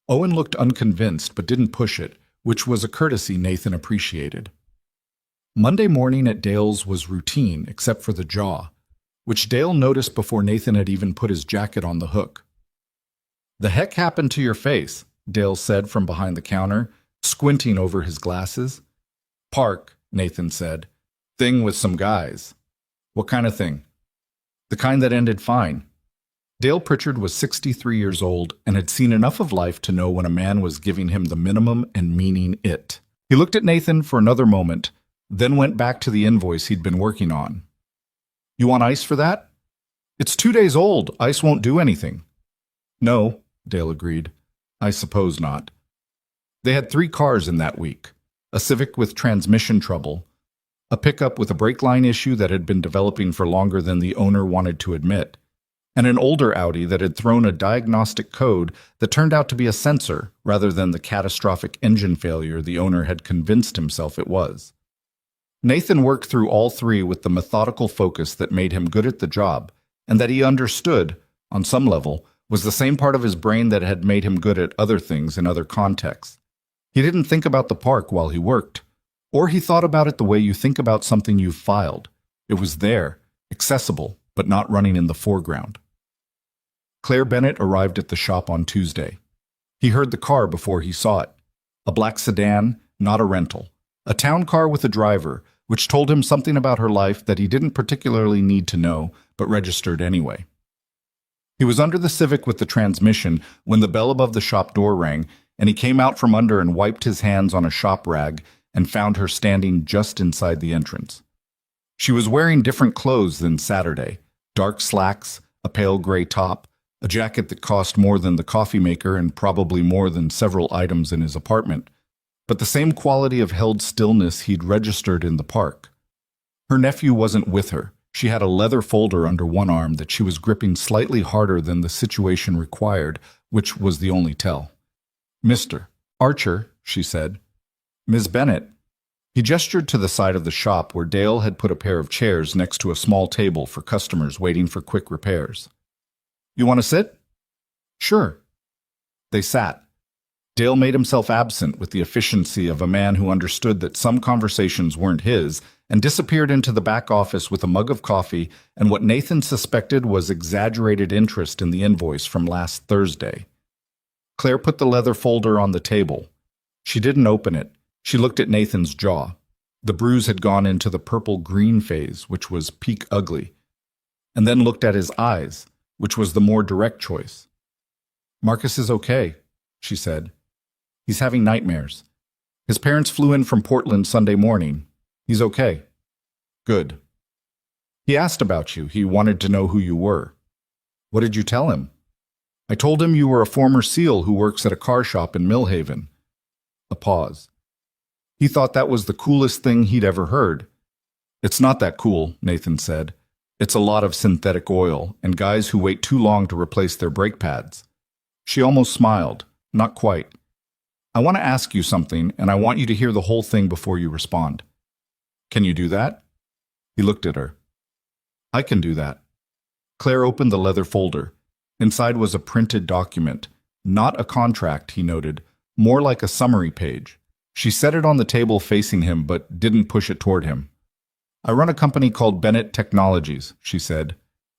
Owen looked unconvinced but didn't push it, which was a courtesy Nathan appreciated. Monday morning at Dale's was routine except for the jaw, which Dale noticed before Nathan had even put his jacket on the hook. The heck happened to your face? Dale said from behind the counter, squinting over his glasses. Park, Nathan said. Thing with some guys. What kind of thing? The kind that ended fine. Dale Pritchard was 63 years old and had seen enough of life to know when a man was giving him the minimum and meaning it. He looked at Nathan for another moment, then went back to the invoice he'd been working on. You want ice for that? It's 2 days old. Ice won't do anything. No, Dale agreed. I suppose not. They had 3 cars in that week. A Civic with transmission trouble, a pickup with a brake line issue that had been developing for longer than the owner wanted to admit, and an older Audi that had thrown a diagnostic code that turned out to be a sensor rather than the catastrophic engine failure the owner had convinced himself it was. Nathan worked through all 3 with the methodical focus that made him good at the job, and that he understood, on some level, was the same part of his brain that had made him good at other things in other contexts. He didn't think about the park while he worked, or he thought about it the way you think about something you've filed. It was there, accessible, but not running in the foreground. Claire Bennett arrived at the shop on Tuesday. He heard the car before he saw it. A black sedan, not a rental. A town car with a driver, which told him something about her life that he didn't particularly need to know, but registered anyway. He was under the Civic with the transmission when the bell above the shop door rang, and he came out from under and wiped his hands on a shop rag and found her standing just inside the entrance. She was wearing different clothes than Saturday, dark slacks, a pale gray top, a jacket that cost more than the coffee maker and probably more than several items in his apartment, but the same quality of held stillness he'd registered in the park. Her nephew wasn't with her. She had a leather folder under one arm that she was gripping slightly harder than the situation required, which was the only tell. Mr. Archer, she said. Ms. Bennett. He gestured to the side of the shop where Dale had put a pair of chairs next to a small table for customers waiting for quick repairs. You want to sit? Sure. They sat. Dale made himself absent with the efficiency of a man who understood that some conversations weren't his and disappeared into the back office with a mug of coffee and what Nathan suspected was exaggerated interest in the invoice from last Thursday. Claire put the leather folder on the table. She didn't open it. She looked at Nathan's jaw. The bruise had gone into the purple-green phase, which was peak ugly, and then looked at his eyes, which was the more direct choice. Marcus is okay, she said. He's having nightmares. His parents flew in from Portland Sunday morning. He's okay. Good. He asked about you. He wanted to know who you were. What did you tell him? I told him you were a former SEAL who works at a car shop in Millhaven. A pause. He thought that was the coolest thing he'd ever heard. It's not that cool, Nathan said. It's a lot of synthetic oil and guys who wait too long to replace their brake pads. She almost smiled. Not quite. I want to ask you something, and I want you to hear the whole thing before you respond. Can you do that? He looked at her. I can do that. Claire opened the leather folder. Inside was a printed document. Not a contract, he noted, more like a summary page. She set it on the table facing him, but didn't push it toward him. I run a company called Bennett Technologies, she said.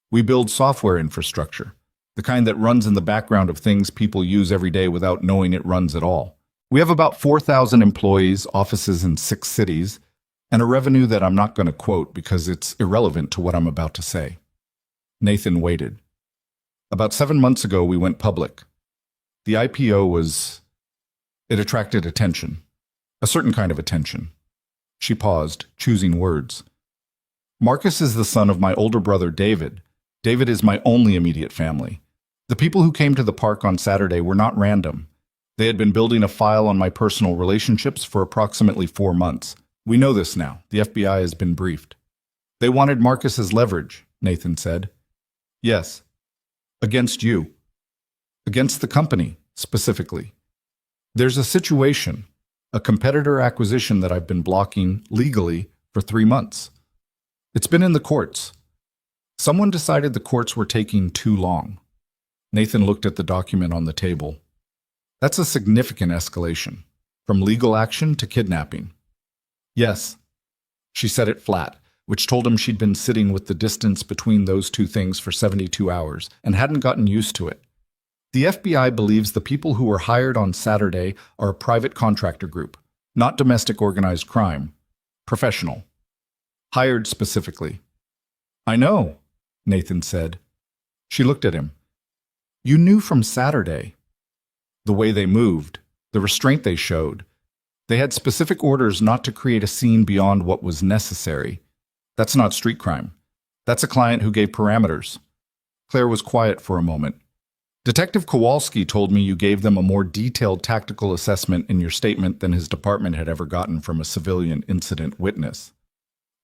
We build software infrastructure, the kind that runs in the background of things people use every day without knowing it runs at all. We have about 4,000 employees, offices in 6 cities, and a revenue that I'm not going to quote because it's irrelevant to what I'm about to say. Nathan waited. About 7 months ago, we went public. The IPO it attracted attention. A certain kind of attention. She paused, choosing words. Marcus is the son of my older brother, David. David is my only immediate family. The people who came to the park on Saturday were not random. They had been building a file on my personal relationships for approximately 4 months. We know this now. The FBI has been briefed. They wanted Marcus as leverage, Nathan said. Yes. Against you. Against the company, specifically. There's a situation, a competitor acquisition that I've been blocking legally for 3 months. It's been in the courts. Someone decided the courts were taking too long. Nathan looked at the document on the table. That's a significant escalation, from legal action to kidnapping. Yes. She said it flat, which told him she'd been sitting with the distance between those two things for 72 hours and hadn't gotten used to it. The FBI believes the people who were hired on Saturday are a private contractor group, not domestic organized crime. Professional. Hired specifically. I know, Nathan said. She looked at him. You knew from Saturday. The way they moved, the restraint they showed. They had specific orders not to create a scene beyond what was necessary. That's not street crime. That's a client who gave parameters. Claire was quiet for a moment. Detective Kowalski told me you gave them a more detailed tactical assessment in your statement than his department had ever gotten from a civilian incident witness.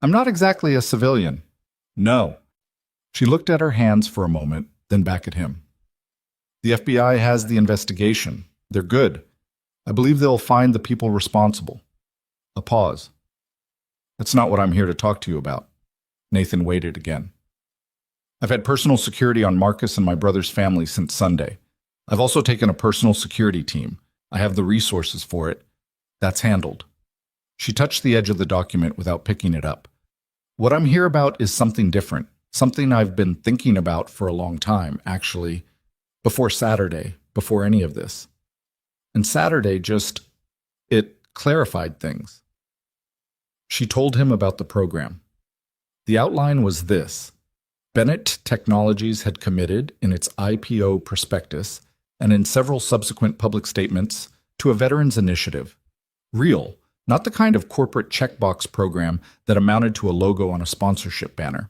I'm not exactly a civilian. No. She looked at her hands for a moment, then back at him. The FBI has the investigation. They're good. I believe they'll find the people responsible. A pause. That's not what I'm here to talk to you about. Nathan waited again. I've had personal security on Marcus and my brother's family since Sunday. I've also taken a personal security team. I have the resources for it. That's handled. She touched the edge of the document without picking it up. What I'm here about is something different, something I've been thinking about for a long time, actually, before Saturday, before any of this. And Saturday it clarified things. She told him about the program. The outline was this. Bennett Technologies had committed, in its IPO prospectus and in several subsequent public statements, to a veterans initiative. Real, not the kind of corporate checkbox program that amounted to a logo on a sponsorship banner.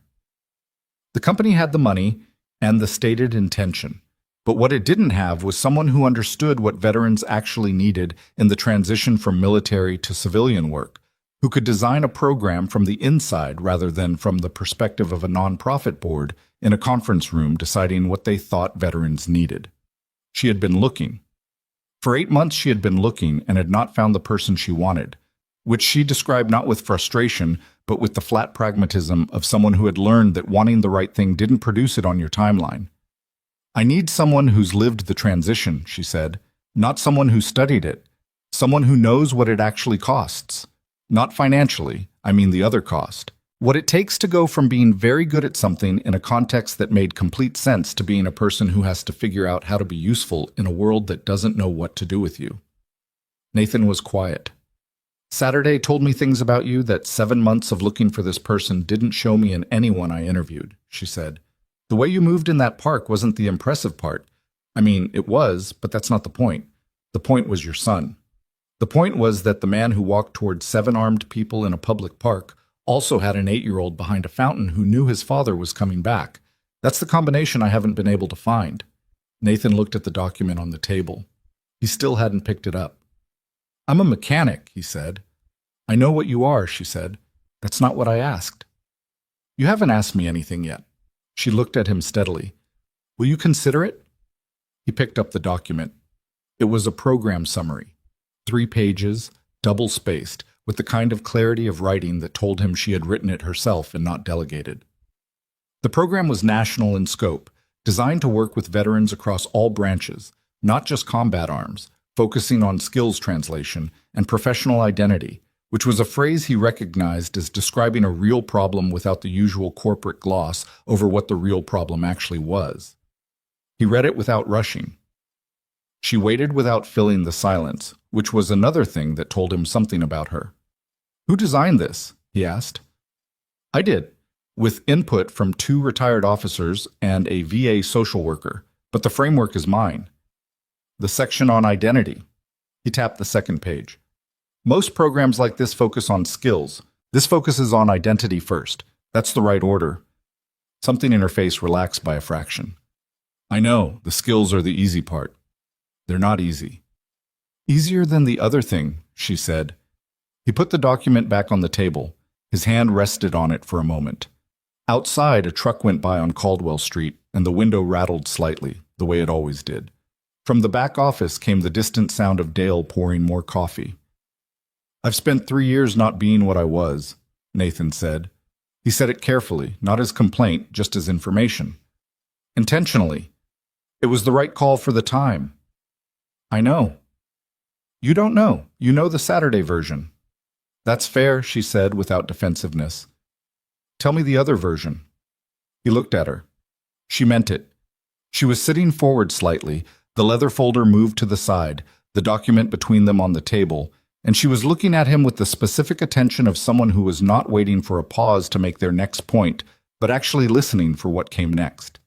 The company had the money and the stated intention, but what it didn't have was someone who understood what veterans actually needed in the transition from military to civilian work, who could design a program from the inside rather than from the perspective of a nonprofit board in a conference room deciding what they thought veterans needed. She had been looking. For 8 months she had been looking and had not found the person she wanted, which she described not with frustration, but with the flat pragmatism of someone who had learned that wanting the right thing didn't produce it on your timeline. I need someone who's lived the transition, she said, not someone who studied it, someone who knows what it actually costs. Not financially, I mean the other cost. What it takes to go from being very good at something in a context that made complete sense to being a person who has to figure out how to be useful in a world that doesn't know what to do with you. Nathan was quiet. Saturday told me things about you that 7 months of looking for this person didn't show me in anyone I interviewed, she said. The way you moved in that park wasn't the impressive part. I mean, it was, but that's not the point. The point was your son. The point was that the man who walked toward 7 armed people in a public park also had an 8-year-old behind a fountain who knew his father was coming back. That's the combination I haven't been able to find. Nathan looked at the document on the table. He still hadn't picked it up. I'm a mechanic, he said. I know what you are, she said. That's not what I asked. You haven't asked me anything yet. She looked at him steadily. Will you consider it? He picked up the document. It was a program summary. 3 pages, double-spaced, with the kind of clarity of writing that told him she had written it herself and not delegated. The program was national in scope, designed to work with veterans across all branches, not just combat arms, focusing on skills translation and professional identity, which was a phrase he recognized as describing a real problem without the usual corporate gloss over what the real problem actually was. He read it without rushing. She waited without filling the silence, which was another thing that told him something about her. Who designed this? He asked. I did, with input from 2 retired officers and a VA social worker, but the framework is mine. The section on identity. He tapped the 2nd page. Most programs like this focus on skills. This focuses on identity first. That's the right order. Something in her face relaxed by a fraction. I know, the skills are the easy part. They're not easy. Easier than the other thing, she said. He put the document back on the table. His hand rested on it for a moment. Outside, a truck went by on Caldwell Street, and the window rattled slightly, the way it always did. From the back office came the distant sound of Dale pouring more coffee. "I've spent 3 years not being what I was," Nathan said. He said it carefully, not as complaint, just as information. Intentionally. It was the right call for the time. "I know." "You don't know. You know the Saturday version." "That's fair," she said without defensiveness. "Tell me the other version." He looked at her. She meant it. She was sitting forward slightly, the leather folder moved to the side, the document between them on the table, and she was looking at him with the specific attention of someone who was not waiting for a pause to make their next point, but actually listening for what came next.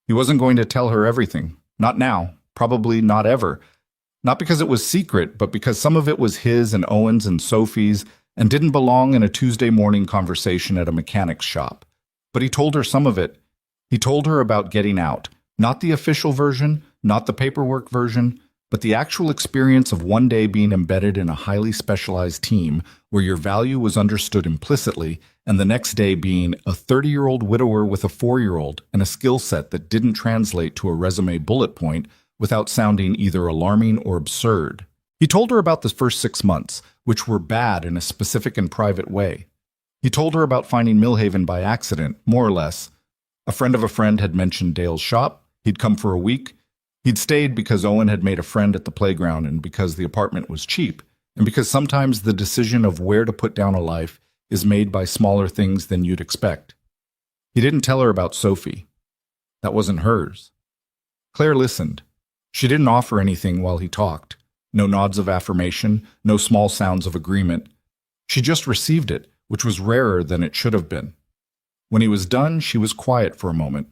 He wasn't going to tell her everything. Not now. Probably not ever. Not because it was secret, but because some of it was his and Owen's and Sophie's and didn't belong in a Tuesday morning conversation at a mechanic's shop. But he told her some of it. He told her about getting out. Not the official version, not the paperwork version, but the actual experience of one day being embedded in a highly specialized team where your value was understood implicitly, and the next day being a 30-year-old widower with a 4-year-old and a skill set that didn't translate to a resume bullet point without sounding either alarming or absurd. He told her about the first 6 months, which were bad in a specific and private way. He told her about finding Millhaven by accident, more or less. A friend of a friend had mentioned Dale's shop. He'd come for a week. He'd stayed because Owen had made a friend at the playground and because the apartment was cheap, and because sometimes the decision of where to put down a life is made by smaller things than you'd expect. He didn't tell her about Sophie. That wasn't hers. Claire listened. She didn't offer anything while he talked. No nods of affirmation, no small sounds of agreement. She just received it, which was rarer than it should have been. When he was done, she was quiet for a moment.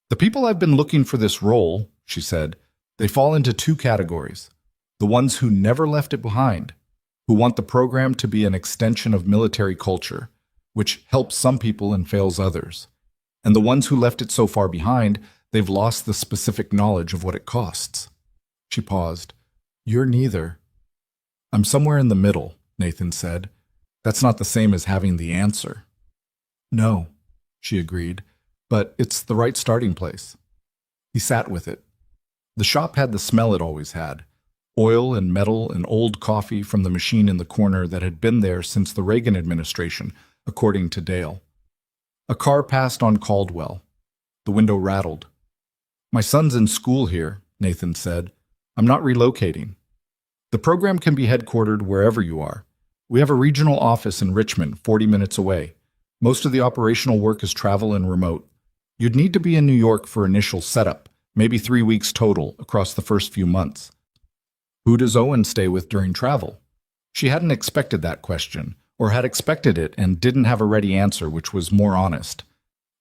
"The people I've been looking for this role," she said, "they fall into 2 categories. The ones who never left it behind, who want the program to be an extension of military culture, which helps some people and fails others. And the ones who left it so far behind, they've lost the specific knowledge of what it costs." She paused. "You're neither." "I'm somewhere in the middle," Nathan said. "That's not the same as having the answer." "No," she agreed, "but it's the right starting place." He sat with it. The shop had the smell it always had. Oil and metal and old coffee from the machine in the corner that had been there since the Reagan administration, according to Dale. A car passed on Caldwell. The window rattled. "My son's in school here," Nathan said. "I'm not relocating. The program can be headquartered wherever you are. We have a regional office in Richmond, 40 minutes away. Most of the operational work is travel and remote. You'd need to be in New York for initial setup, maybe 3 weeks total across the first few months." "Who does Owen stay with during travel?" She hadn't expected that question, or had expected it and didn't have a ready answer, which was more honest.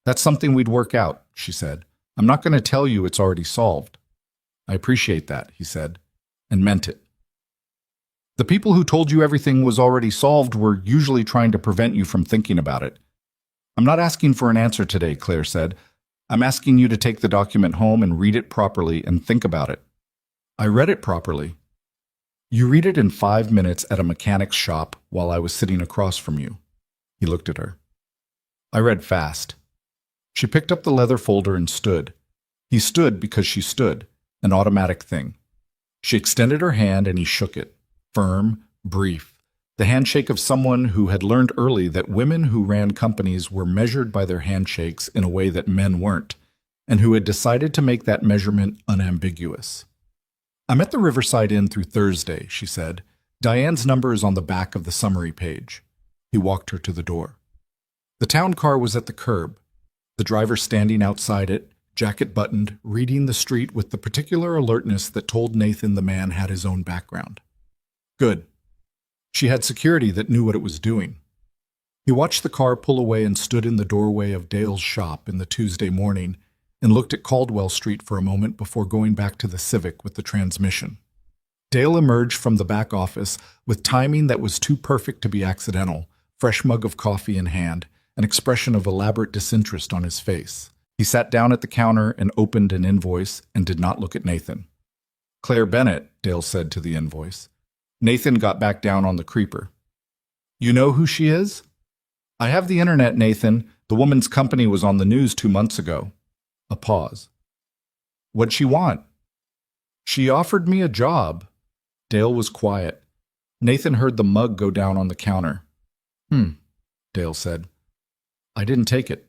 "That's something we'd work out," she said. "I'm not going to tell you it's already solved." "I appreciate that," he said, and meant it. "The people who told you everything was already solved were usually trying to prevent you from thinking about it." "I'm not asking for an answer today," Claire said. "I'm asking you to take the document home and read it properly and think about it." "I read it properly." "You read it in 5 minutes at a mechanic's shop while I was sitting across from you." He looked at her. "I read fast." She picked up the leather folder and stood. He stood because she stood, an automatic thing. She extended her hand and he shook it, firm, brief, the handshake of someone who had learned early that women who ran companies were measured by their handshakes in a way that men weren't, and who had decided to make that measurement unambiguous. "I'm at the Riverside Inn through Thursday," she said. "Diane's number is on the back of the summary page." He walked her to the door. The town car was at the curb, the driver standing outside it, jacket buttoned, reading the street with the particular alertness that told Nathan the man had his own background. Good. She had security that knew what it was doing. He watched the car pull away and stood in the doorway of Dale's shop in the Tuesday morning and looked at Caldwell Street for a moment before going back to the Civic with the transmission. Dale emerged from the back office with timing that was too perfect to be accidental, fresh mug of coffee in hand, an expression of elaborate disinterest on his face. He sat down at the counter and opened an invoice and did not look at Nathan. "Claire Bennett," Dale said to the invoice. Nathan got back down on the creeper. "You know who she is?" I have the internet, Nathan. The woman's company was on the news 2 months ago. A pause. What'd she want? She offered me a job. Dale was quiet. Nathan heard the mug go down on the counter. Dale said. I didn't take it.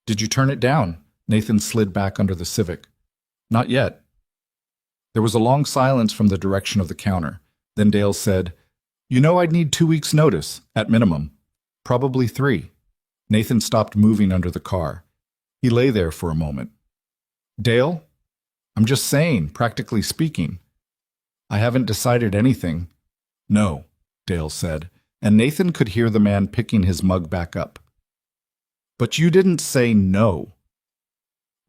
Did you turn it down? Nathan slid back under the Civic. Not yet. There was a long silence from the direction of the counter. Then Dale said, You know I'd need 2 weeks' notice, at minimum. Probably 3. Nathan stopped moving under the car. He lay there for a moment. Dale? I'm just saying, practically speaking. I haven't decided anything. No, Dale said, and Nathan could hear the man picking his mug back up. But you didn't say no.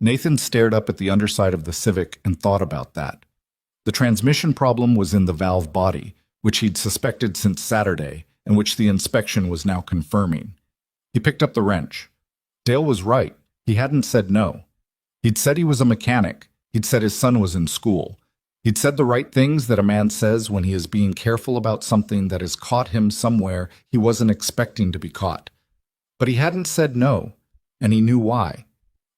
Nathan stared up at the underside of the Civic and thought about that. The transmission problem was in the valve body, which he'd suspected since Saturday, and which the inspection was now confirming. He picked up the wrench. Dale was right. He hadn't said no. He'd said he was a mechanic. He'd said his son was in school. He'd said the right things that a man says when he is being careful about something that has caught him somewhere he wasn't expecting to be caught. But he hadn't said no, and he knew why.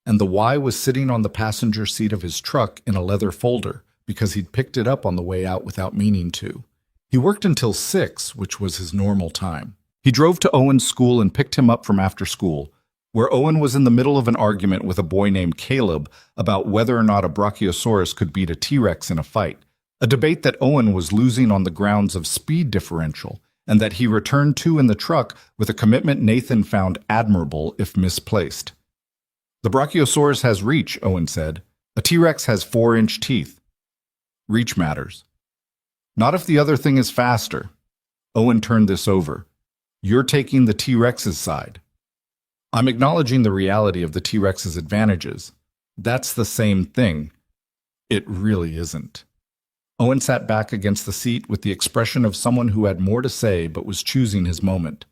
And the why was sitting on the passenger seat of his truck in a leather folder, because he'd picked it up on the way out without meaning to. He worked until 6, which was his normal time. He drove to Owen's school and picked him up from after school, where Owen was in the middle of an argument with a boy named Caleb about whether or not a Brachiosaurus could beat a T-Rex in a fight, a debate that Owen was losing on the grounds of speed differential, and that he returned to in the truck with a commitment Nathan found admirable if misplaced. The Brachiosaurus has reach, Owen said. A T-Rex has 4-inch teeth. Reach matters. Not if the other thing is faster. Owen turned this over. You're taking the T-Rex's side. I'm acknowledging the reality of the T-Rex's advantages. That's the same thing. It really isn't. Owen sat back against the seat with the expression of someone who had more to say but was choosing his moment.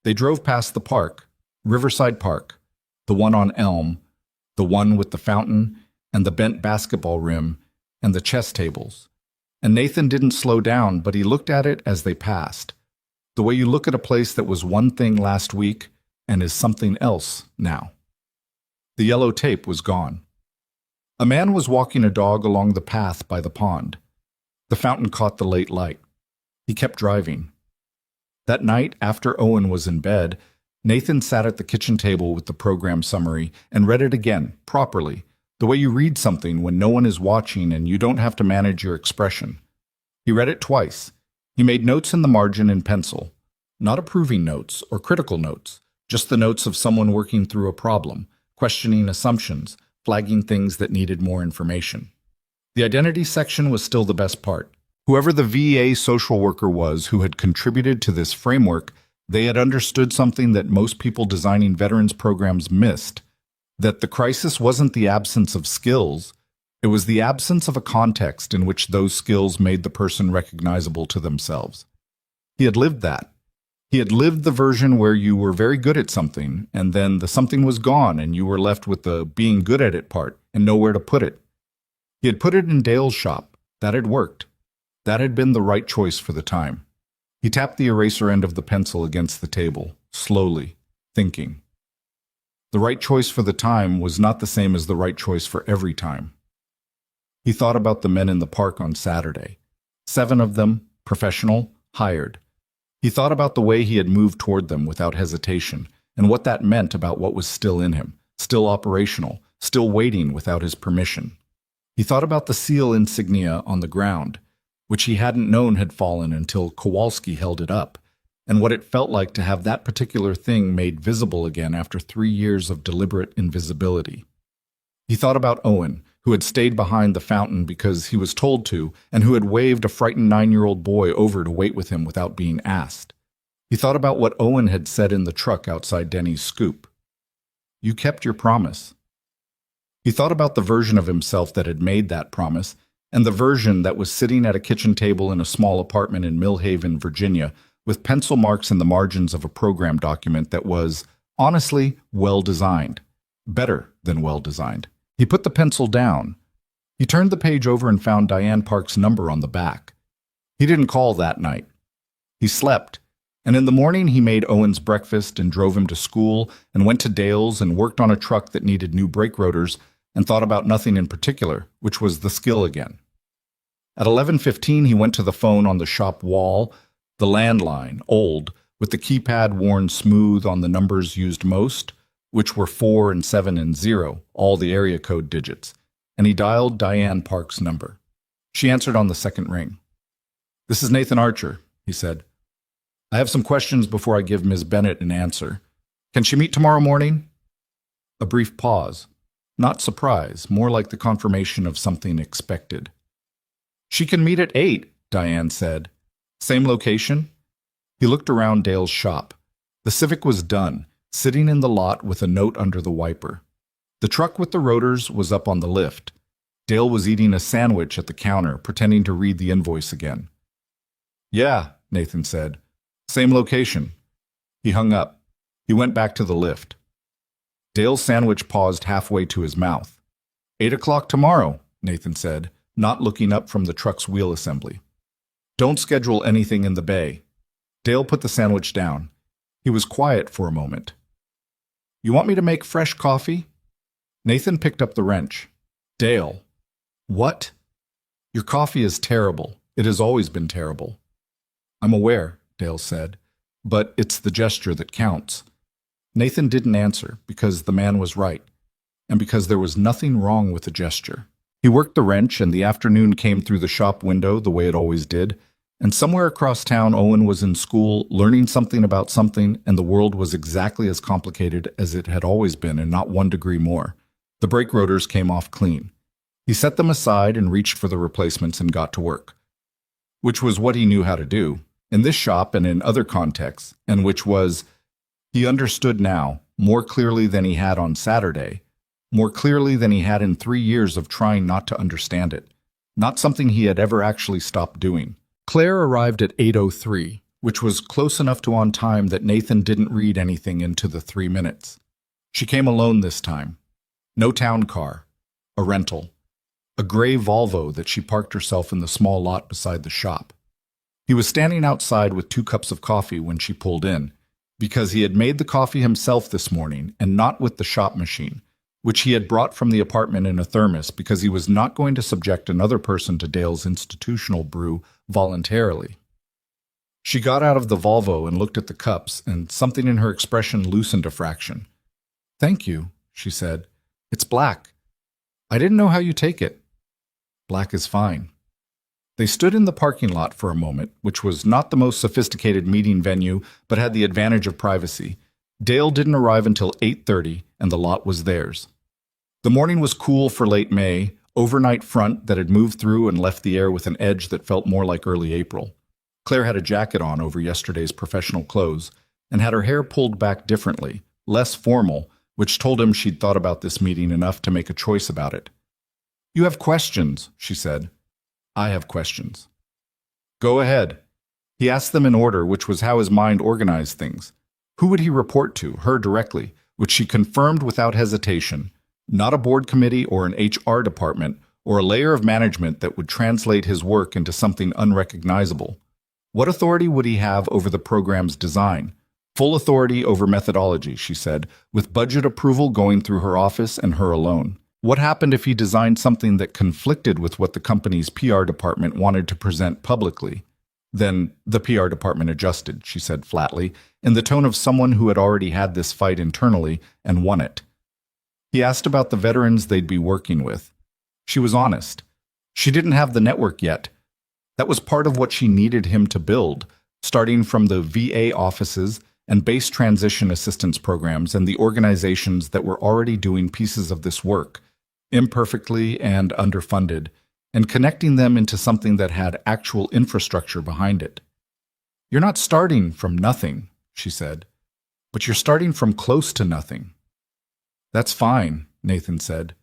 They drove past the park, Riverside Park, the one on Elm, the one with the fountain and the bent basketball rim and the chess tables. And Nathan didn't slow down, but he looked at it as they passed. The way you look at a place that was one thing last week and is something else now. The yellow tape was gone. A man was walking a dog along the path by the pond. The fountain caught the late light. He kept driving. That night, after Owen was in bed, Nathan sat at the kitchen table with the program summary and read it again, properly, the way you read something when no one is watching and you don't have to manage your expression. He read it twice. He made notes in the margin in pencil. Not approving notes or critical notes, just the notes of someone working through a problem, questioning assumptions, flagging things that needed more information. The identity section was still the best part. Whoever the VA social worker was who had contributed to this framework, they had understood something that most people designing veterans programs missed, that the crisis wasn't the absence of skills, it was the absence of a context in which those skills made the person recognizable to themselves. He had lived that. He had lived the version where you were very good at something, and then the something was gone and you were left with the being good at it part and nowhere to put it. He had put it in Dale's shop. That had worked. That had been the right choice for the time. He tapped the eraser end of the pencil against the table, slowly, thinking. The right choice for the time was not the same as the right choice for every time. He thought about the men in the park on Saturday. 7 of them, professional, hired. He thought about the way he had moved toward them without hesitation, and what that meant about what was still in him, still operational, still waiting without his permission. He thought about the seal insignia on the ground, which he hadn't known had fallen until Kowalski held it up, and what it felt like to have that particular thing made visible again after 3 years of deliberate invisibility. He thought about Owen, who had stayed behind the fountain because he was told to, and who had waved a frightened 9-year-old boy over to wait with him without being asked. He thought about what Owen had said in the truck outside Denny's Scoop. You kept your promise. He thought about the version of himself that had made that promise, and the version that was sitting at a kitchen table in a small apartment in Millhaven, Virginia, with pencil marks in the margins of a program document that was, honestly, well-designed. Better than well-designed. He put the pencil down. He turned the page over and found Diane Park's number on the back. He didn't call that night. He slept. And in the morning, he made Owen's breakfast and drove him to school and went to Dale's and worked on a truck that needed new brake rotors and thought about nothing in particular, which was the skill again. At 11:15, he went to the phone on the shop wall, the landline, old, with the keypad worn smooth on the numbers used most, which were 4 and 7 and 0, all the area code digits, and he dialed Diane Park's number. She answered on the second ring. "This is Nathan Archer," he said. "I have some questions before I give Ms. Bennett an answer. Can she meet tomorrow morning?" A brief pause. Not surprise, more like the confirmation of something expected. "She can meet at 8, Diane said. "Same location?" He looked around Dale's shop. The Civic was done, sitting in the lot with a note under the wiper. The truck with the rotors was up on the lift. Dale was eating a sandwich at the counter, pretending to read the invoice again. "Yeah," Nathan said. "Same location." He hung up. He went back to the lift. Dale's sandwich paused halfway to his mouth. 8 o'clock tomorrow, Nathan said, not looking up from the truck's wheel assembly. "Don't schedule anything in the bay." Dale put the sandwich down. He was quiet for a moment. "You want me to make fresh coffee?" Nathan picked up the wrench. "Dale." "What?" "Your coffee is terrible. It has always been terrible." "I'm aware," Dale said, "but it's the gesture that counts." Nathan didn't answer because the man was right, and because there was nothing wrong with the gesture. He worked the wrench, and the afternoon came through the shop window the way it always did, and somewhere across town Owen was in school, learning something about something, and the world was exactly as complicated as it had always been and not 1 degree more. The brake rotors came off clean. He set them aside and reached for the replacements and got to work, which was what he knew how to do, in this shop and in other contexts, and which was, he understood now, more clearly than he had on Saturday, more clearly than he had in 3 years of trying not to understand it, not something he had ever actually stopped doing. Claire arrived at 8:03, which was close enough to on time that Nathan didn't read anything into the 3 minutes. She came alone this time. No town car. A rental. A gray Volvo that she parked herself in the small lot beside the shop. He was standing outside with 2 cups of coffee when she pulled in, because he had made the coffee himself this morning and not with the shop machine, which he had brought from the apartment in a thermos because he was not going to subject another person to Dale's institutional brew voluntarily. She got out of the Volvo and looked at the cups, and something in her expression loosened a fraction. "Thank you," she said. "It's black. I didn't know how you take it." "Black is fine." They stood in the parking lot for a moment, which was not the most sophisticated meeting venue, but had the advantage of privacy. Dale didn't arrive until 8:30, and the lot was theirs. The morning was cool for late May, overnight front that had moved through and left the air with an edge that felt more like early April. Claire had a jacket on over yesterday's professional clothes, and had her hair pulled back differently, less formal, which told him she'd thought about this meeting enough to make a choice about it. "You have questions," she said. "I have questions." "Go ahead." He asked them in order, which was how his mind organized things. Who would he report to? Her directly, which she confirmed without hesitation. Not a board committee or an HR department or a layer of management that would translate his work into something unrecognizable. What authority would he have over the program's design? Full authority over methodology, she said, with budget approval going through her office and her alone. What happened if he designed something that conflicted with what the company's PR department wanted to present publicly? Then the PR department adjusted, she said flatly, in the tone of someone who had already had this fight internally and won it. He asked about the veterans they'd be working with. She was honest. She didn't have the network yet. That was part of what she needed him to build, starting from the VA offices and base transition assistance programs and the organizations that were already doing pieces of this work, imperfectly and underfunded, and connecting them into something that had actual infrastructure behind it. "You're not starting from nothing," she said, "but you're starting from close to nothing." "That's fine," Nathan said.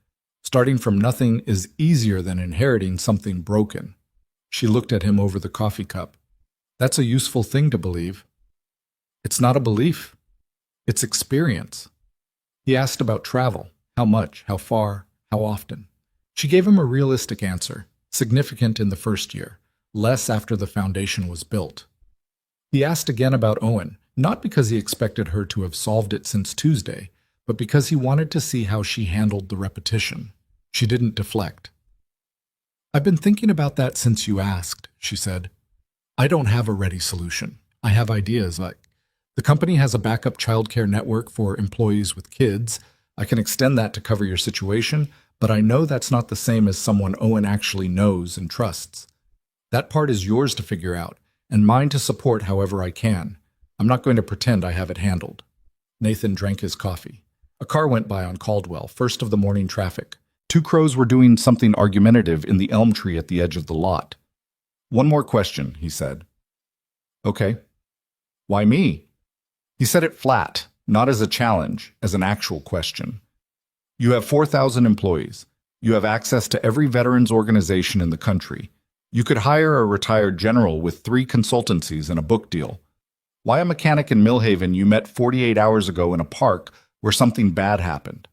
"Starting from nothing is easier than inheriting something broken." She looked at him over the coffee cup. "That's a useful thing to believe." "It's not a belief. It's experience." He asked about travel. How much, how far, how often. She gave him a realistic answer, significant in the first year, less after the foundation was built. He asked again about Owen, not because he expected her to have solved it since Tuesday, but because he wanted to see how she handled the repetition. She didn't deflect. "I've been thinking about that since you asked," she said. "I don't have a ready solution. I have ideas like the company has a backup childcare network for employees with kids. I can extend that to cover your situation, but I know that's not the same as someone Owen actually knows and trusts. That part is yours to figure out, and mine to support however I can. I'm not going to pretend I have it handled." Nathan drank his coffee. A car went by on Caldwell, first of the morning traffic. Two crows were doing something argumentative in the elm tree at the edge of the lot. "One more question," he said. "Okay." "Why me?" He said it flat, not as a challenge, as an actual question. "You have 4,000 employees. You have access to every veterans organization in the country. You could hire a retired general with 3 consultancies and a book deal. Why a mechanic in Millhaven you met 48 hours ago in a park where something bad happened?"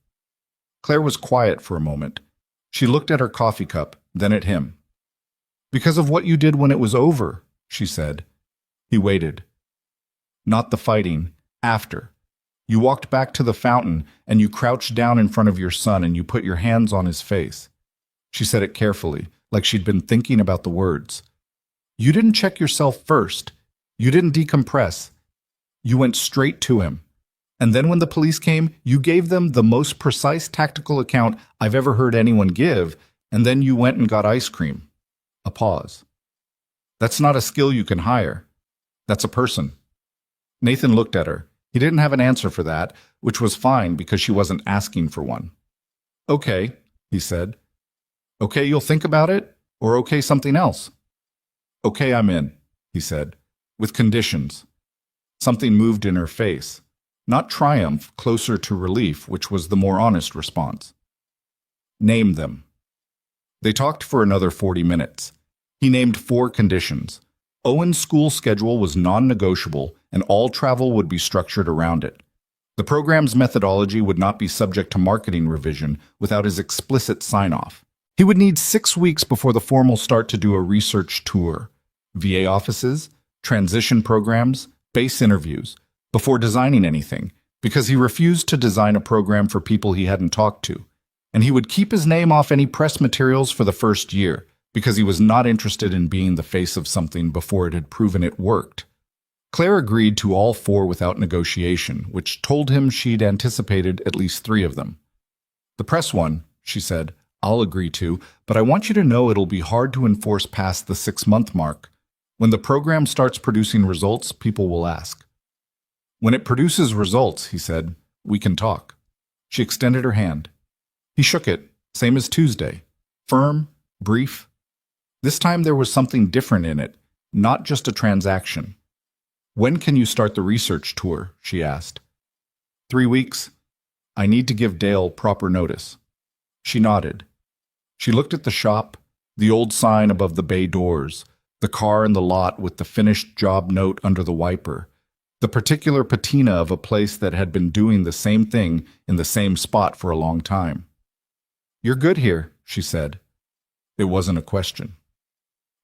Claire was quiet for a moment. She looked at her coffee cup, then at him. "Because of what you did when it was over," she said. He waited. "Not the fighting. After. You walked back to the fountain, and you crouched down in front of your son, and you put your hands on his face." She said it carefully, like she'd been thinking about the words. "You didn't check yourself first. You didn't decompress. You went straight to him. And then when the police came, you gave them the most precise tactical account I've ever heard anyone give, and then you went and got ice cream." A pause. "That's not a skill you can hire. That's a person." Nathan looked at her. He didn't have an answer for that, which was fine because she wasn't asking for one. "Okay," he said. "Okay, you'll think about it? Or okay, something else?" "Okay, I'm in," he said, with conditions. Something moved in her face. Not triumph, closer to relief, which was the more honest response. "Name them." They talked for another 40 minutes. He named 4 conditions. Owen's school schedule was non-negotiable, and all travel would be structured around it. The program's methodology would not be subject to marketing revision without his explicit sign-off. He would need 6 weeks before the formal start to do a research tour, VA offices, transition programs, base interviews, before designing anything, because he refused to design a program for people he hadn't talked to. And he would keep his name off any press materials for the first year, because he was not interested in being the face of something before it had proven it worked. Claire agreed to all 4 without negotiation, which told him she'd anticipated at least 3 of them. "The press one," she said, "I'll agree to, but I want you to know it'll be hard to enforce past the 6-month mark. When the program starts producing results, people will ask." "When it produces results," he said, "we can talk." She extended her hand. He shook it, same as Tuesday. Firm, brief. This time there was something different in it, not just a transaction. "When can you start the research tour?" she asked. 3 weeks. I need to give Dale proper notice." She nodded. She looked at the shop, the old sign above the bay doors, the car in the lot with the finished job note under the wiper, the particular patina of a place that had been doing the same thing in the same spot for a long time. "You're good here," she said. It wasn't a question.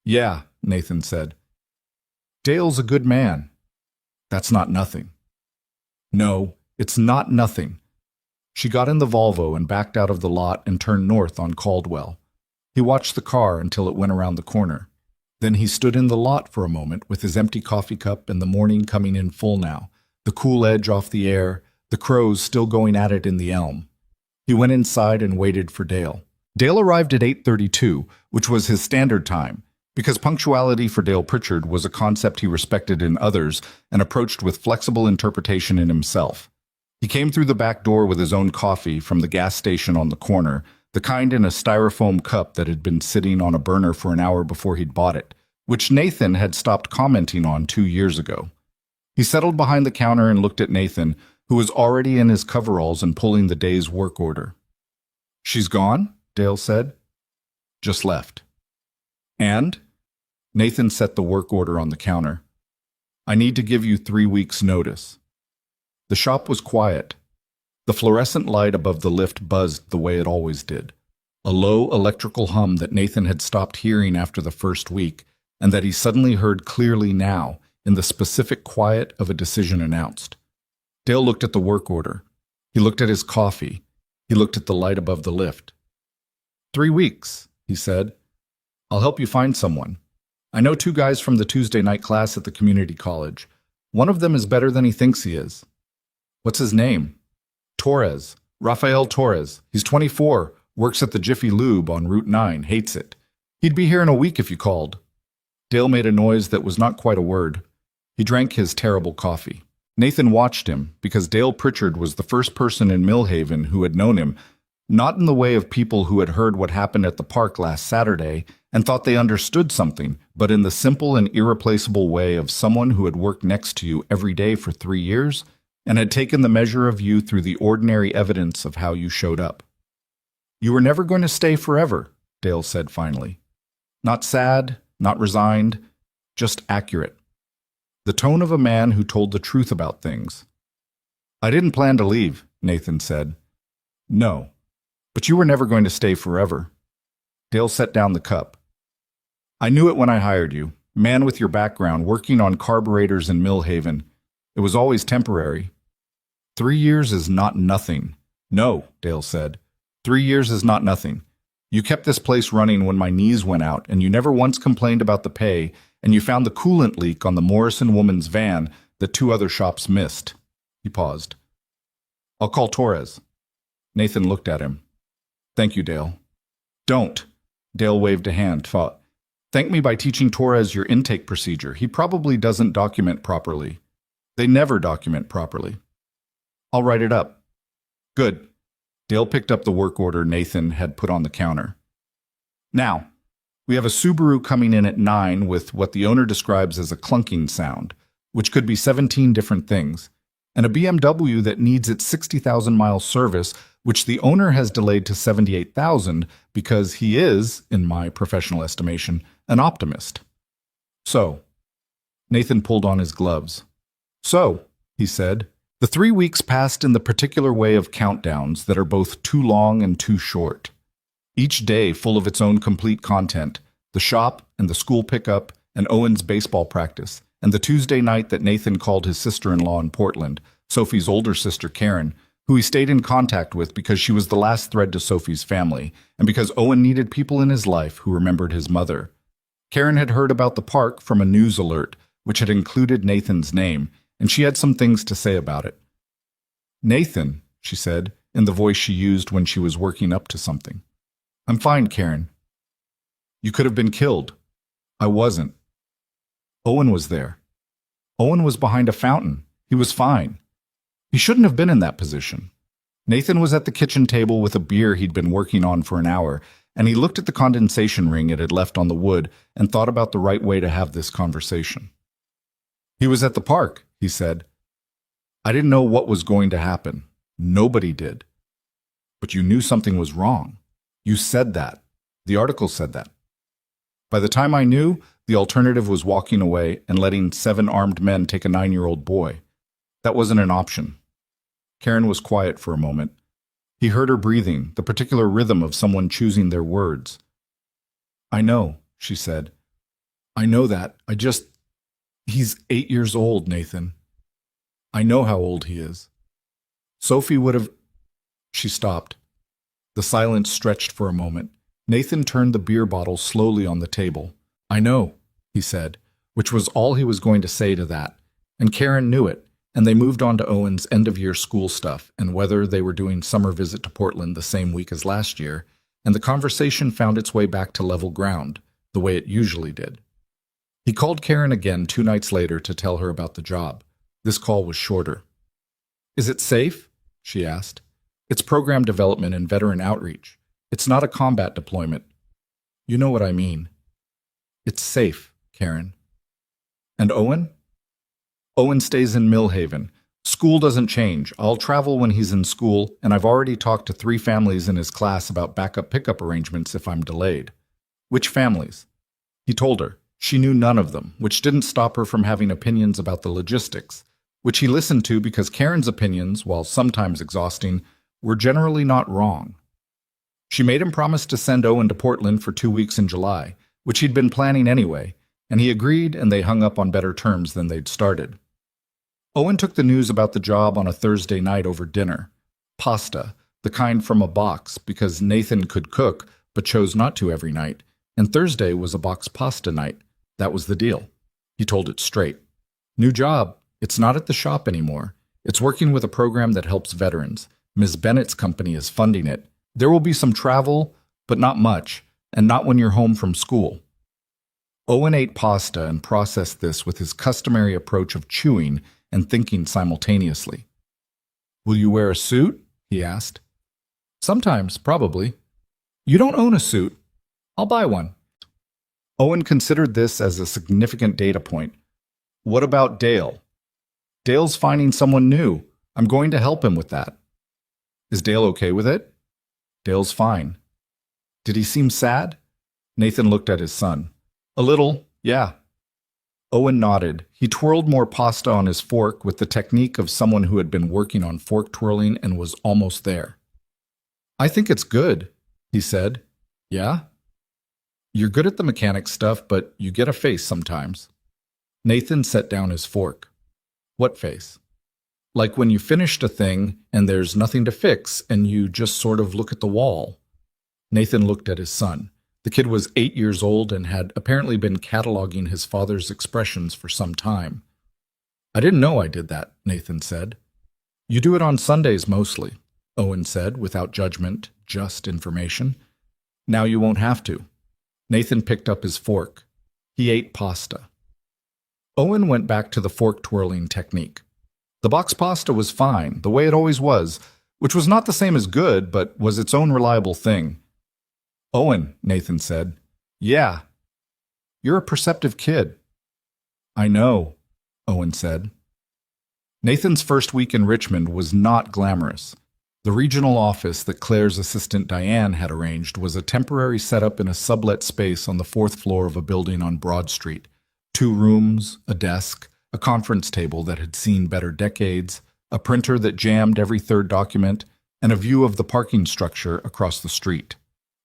"Yeah," Nathan said. "Dale's a good man." "That's not nothing." "No, it's not nothing." She got in the Volvo and backed out of the lot and turned north on Caldwell. He watched the car until it went around the corner. Then he stood in the lot for a moment with his empty coffee cup and the morning coming in full now, the cool edge off the air, the crows still going at it in the elm. He went inside and waited for Dale. Dale arrived at 8:32, which was his standard time, because punctuality for Dale Pritchard was a concept he respected in others and approached with flexible interpretation in himself. He came through the back door with his own coffee from the gas station on the corner, the kind in a styrofoam cup that had been sitting on a burner for an hour before he'd bought it, which Nathan had stopped commenting on 2 years ago. He settled behind the counter and looked at Nathan, who was already in his coveralls and pulling the day's work order. "She's gone?" Dale said. "Just left." "And?" Nathan set the work order on the counter. "I need to give you 3 weeks' notice." The shop was quiet. The fluorescent light above the lift buzzed the way it always did, a low electrical hum that Nathan had stopped hearing after the first week, and that he suddenly heard clearly now, in the specific quiet of a decision announced. Dale looked at the work order. He looked at his coffee. He looked at the light above the lift. 3 weeks, he said. I'll help you find someone. I know 2 guys from the Tuesday night class at the community college. One of them is better than he thinks he is. What's his name? Torres. Rafael Torres. He's 24, works at the Jiffy Lube on Route 9, hates it. He'd be here in a week if you called. Dale made a noise that was not quite a word. He drank his terrible coffee. Nathan watched him because Dale Pritchard was the first person in Millhaven who had known him, not in the way of people who had heard what happened at the park last Saturday and thought they understood something, but in the simple and irreplaceable way of someone who had worked next to you every day for 3 years and had taken the measure of you through the ordinary evidence of how you showed up. You were never going to stay forever, Dale said finally. Not sad, not resigned, just accurate. The tone of a man who told the truth about things. I didn't plan to leave, Nathan said. No, but you were never going to stay forever. Dale set down the cup. I knew it when I hired you. Man with your background, working on carburetors in Millhaven. It was always temporary. 3 years is not nothing. No, Dale said. 3 years is not nothing. You kept this place running when my knees went out, and you never once complained about the pay, and you found the coolant leak on the Morrison woman's van that 2 other shops missed. He paused. I'll call Torres. Nathan looked at him. Thank you, Dale. Don't. Dale waved a hand. Thank me by teaching Torres your intake procedure. He probably doesn't document properly. They never document properly. I'll write it up. Good. Dale picked up the work order Nathan had put on the counter. Now, we have a Subaru coming in at 9 with what the owner describes as a clunking sound, which could be 17 different things, and a BMW that needs its 60,000-mile service, which the owner has delayed to 78,000 because he is, in my professional estimation, an optimist. So, Nathan pulled on his gloves. So, he said, the 3 weeks passed in the particular way of countdowns that are both too long and too short. Each day full of its own complete content, the shop and the school pickup and Owen's baseball practice, and the Tuesday night that Nathan called his sister-in-law in Portland, Sophie's older sister Karen, who he stayed in contact with because she was the last thread to Sophie's family, and because Owen needed people in his life who remembered his mother. Karen had heard about the park from a news alert, which had included Nathan's name, and she had some things to say about it. Nathan, she said, in the voice she used when she was working up to something. I'm fine, Karen. You could have been killed. I wasn't. Owen was there. Owen was behind a fountain. He was fine. He shouldn't have been in that position. Nathan was at the kitchen table with a beer he'd been working on for an hour, and he looked at the condensation ring it had left on the wood and thought about the right way to have this conversation. He was at the park, he said. I didn't know what was going to happen. Nobody did. But you knew something was wrong. You said that. The article said that. By the time I knew, the alternative was walking away and letting 7 armed men take a 9-year-old boy. That wasn't an option. Karen was quiet for a moment. He heard her breathing, the particular rhythm of someone choosing their words. I know, she said. I know that. He's 8 years old, Nathan. I know how old he is. Sophie would have... She stopped. The silence stretched for a moment. Nathan turned the beer bottle slowly on the table. I know, he said, which was all he was going to say to that. And Karen knew it, and they moved on to Owen's end-of-year school stuff and whether they were doing summer visit to Portland the same week as last year, and the conversation found its way back to level ground, the way it usually did. He called Karen again 2 nights later to tell her about the job. This call was shorter. Is it safe? She asked. It's program development and veteran outreach. It's not a combat deployment. You know what I mean. It's safe, Karen. And Owen? Owen stays in Millhaven. School doesn't change. I'll travel when he's in school, and I've already talked to 3 families in his class about backup pickup arrangements if I'm delayed. Which families? He told her. She knew none of them, which didn't stop her from having opinions about the logistics, which he listened to because Karen's opinions, while sometimes exhausting, were generally not wrong. She made him promise to send Owen to Portland for 2 weeks in July, which he'd been planning anyway, and he agreed, and they hung up on better terms than they'd started. Owen took the news about the job on a Thursday night over dinner. Pasta, the kind from a box, because Nathan could cook, but chose not to every night, and Thursday was a box pasta night. That was the deal. He told it straight. New job. It's not at the shop anymore. It's working with a program that helps veterans. Ms. Bennett's company is funding it. There will be some travel, but not much, and not when you're home from school. Owen ate pasta and processed this with his customary approach of chewing and thinking simultaneously. Will you wear a suit? He asked. Sometimes, probably. You don't own a suit. I'll buy one. Owen considered this as a significant data point. What about Dale? Dale's finding someone new. I'm going to help him with that. Is Dale okay with it? Dale's fine. Did he seem sad? Nathan looked at his son. A little, yeah. Owen nodded. He twirled more pasta on his fork with the technique of someone who had been working on fork twirling and was almost there. I think it's good, he said. Yeah? You're good at the mechanics stuff, but you get a face sometimes. Nathan set down his fork. What face? Like when you finished a thing and there's nothing to fix and you just sort of look at the wall. Nathan looked at his son. The kid was 8 years old and had apparently been cataloging his father's expressions for some time. I didn't know I did that, Nathan said. You do it on Sundays mostly, Owen said, without judgment, just information. Now you won't have to. Nathan picked up his fork. He ate pasta. Owen went back to the fork twirling technique. The box pasta was fine, the way it always was, which was not the same as good, but was its own reliable thing. Owen, Nathan said. Yeah. You're a perceptive kid. I know, Owen said. Nathan's first week in Richmond was not glamorous. The regional office that Claire's assistant Diane had arranged was a temporary setup in a sublet space on the 4th floor of a building on Broad Street. 2 rooms, a desk, a conference table that had seen better decades, a printer that jammed every 3rd document, and a view of the parking structure across the street.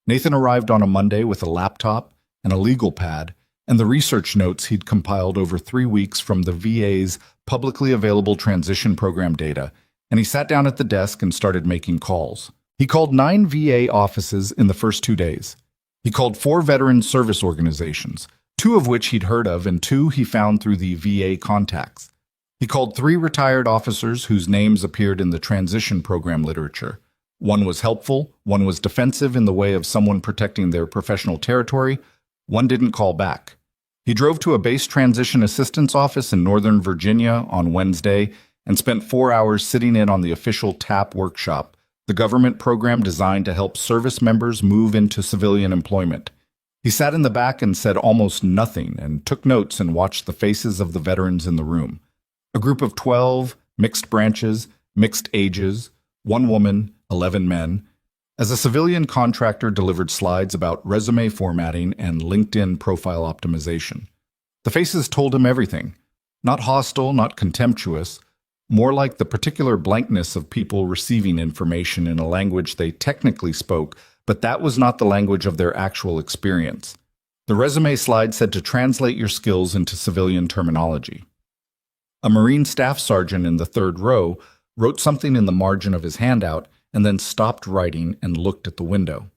Nathan arrived on a Monday with a laptop and a legal pad and the research notes he'd compiled over 3 weeks from the VA's publicly available transition program data, and he sat down at the desk and started making calls. He called 9 VA offices in the first 2 days. He called 4 veteran service organizations, 2 of which he'd heard of and 2 he found through the VA contacts. He called 3 retired officers whose names appeared in the transition program literature. One was helpful, one was defensive in the way of someone protecting their professional territory, one didn't call back. He drove to a base transition assistance office in Northern Virginia on Wednesday and spent 4 hours sitting in on the official TAP workshop, the government program designed to help service members move into civilian employment. He sat in the back and said almost nothing and took notes and watched the faces of the veterans in the room. A group of 12, mixed branches, mixed ages, 1 woman, 11 men. As a civilian contractor delivered slides about resume formatting and LinkedIn profile optimization. The faces told him everything. Not hostile, not contemptuous, more like the particular blankness of people receiving information in a language they technically spoke, but that was not the language of their actual experience. The resume slide said to translate your skills into civilian terminology. A Marine staff sergeant in the 3rd row wrote something in the margin of his handout and then stopped writing and looked at the window.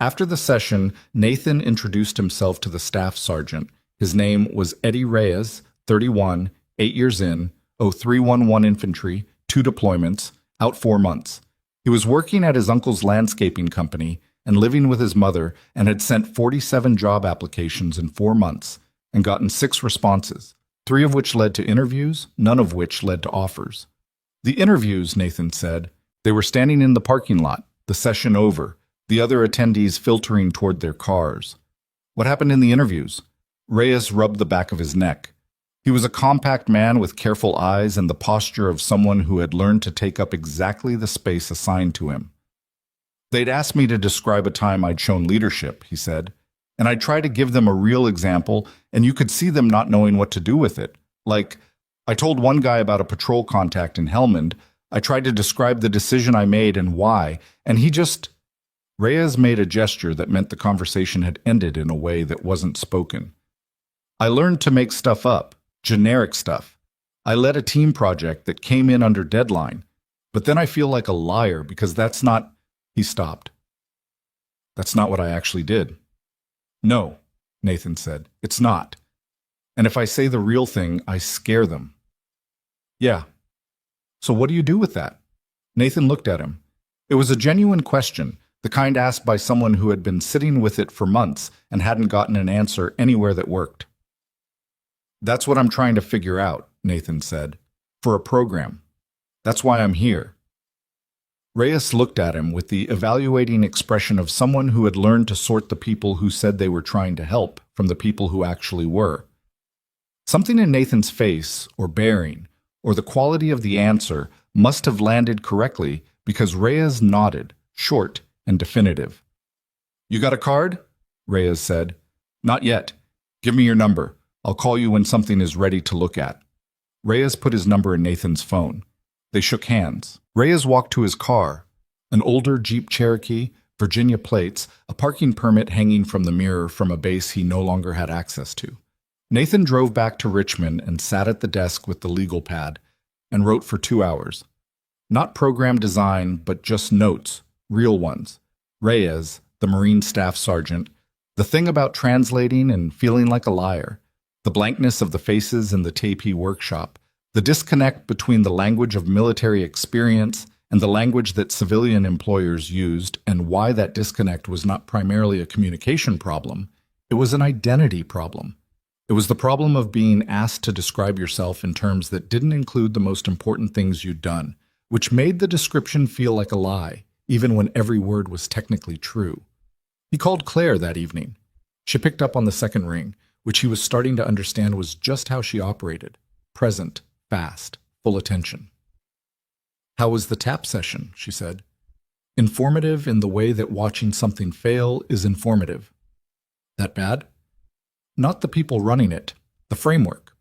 After the session, Nathan introduced himself to the staff sergeant. His name was Eddie Reyes, 31, 8 years in, 0311 infantry, 2 deployments, out 4 months. He was working at his uncle's landscaping company and living with his mother and had sent 47 job applications in 4 months and gotten 6 responses, 3 of which led to interviews, none of which led to offers. The interviews, Nathan said, they were standing in the parking lot, the session over, the other attendees filtering toward their cars. What happened in the interviews? Reyes rubbed the back of his neck. He was a compact man with careful eyes and the posture of someone who had learned to take up exactly the space assigned to him. They'd asked me to describe a time I'd shown leadership, he said, and I'd try to give them a real example, and you could see them not knowing what to do with it. Like, I told one guy about a patrol contact in Helmand. I tried to describe the decision I made and why, and he just... Reyes made a gesture that meant the conversation had ended in a way that wasn't spoken. I learned to make stuff up, generic stuff. I led a team project that came in under deadline, but then I feel like a liar because that's not. He stopped. That's not what I actually did. No, Nathan said, it's not. And if I say the real thing, I scare them. Yeah. So what do you do with that? Nathan looked at him. It was a genuine question, the kind asked by someone who had been sitting with it for months and hadn't gotten an answer anywhere that worked. That's what I'm trying to figure out, Nathan said, for a program. That's why I'm here. Reyes looked at him with the evaluating expression of someone who had learned to sort the people who said they were trying to help from the people who actually were. Something in Nathan's face, or bearing, or the quality of the answer must have landed correctly because Reyes nodded, short and definitive. You got a card? Reyes said. Not yet. Give me your number. I'll call you when something is ready to look at. Reyes put his number in Nathan's phone. They shook hands. Reyes walked to his car, an older Jeep Cherokee, Virginia plates, a parking permit hanging from the mirror from a base he no longer had access to. Nathan drove back to Richmond and sat at the desk with the legal pad and wrote for 2 hours. Not program design, but just notes, real ones. Reyes, the Marine Staff Sergeant, the thing about translating and feeling like a liar, the blankness of the faces in the Tapey workshop, the disconnect between the language of military experience and the language that civilian employers used, and why that disconnect was not primarily a communication problem, it was an identity problem. It was the problem of being asked to describe yourself in terms that didn't include the most important things you'd done, which made the description feel like a lie, even when every word was technically true. He called Claire that evening. She picked up on the second ring, which he was starting to understand was just how she operated. Present, fast, full attention. How was the tap session? She said. Informative in the way that watching something fail is informative. That bad? Not the people running it, the framework.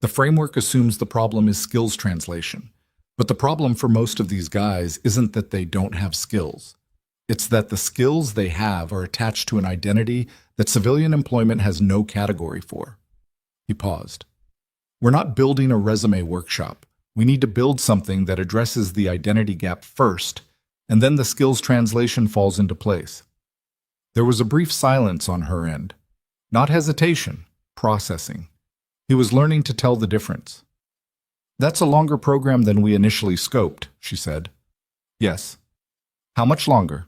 The framework assumes the problem is skills translation. But the problem for most of these guys isn't that they don't have skills. It's that the skills they have are attached to an identity that civilian employment has no category for. He paused. We're not building a resume workshop. We need to build something that addresses the identity gap first, and then the skills translation falls into place. There was a brief silence on her end. Not hesitation, processing. He was learning to tell the difference. That's a longer program than we initially scoped, she said. Yes. How much longer?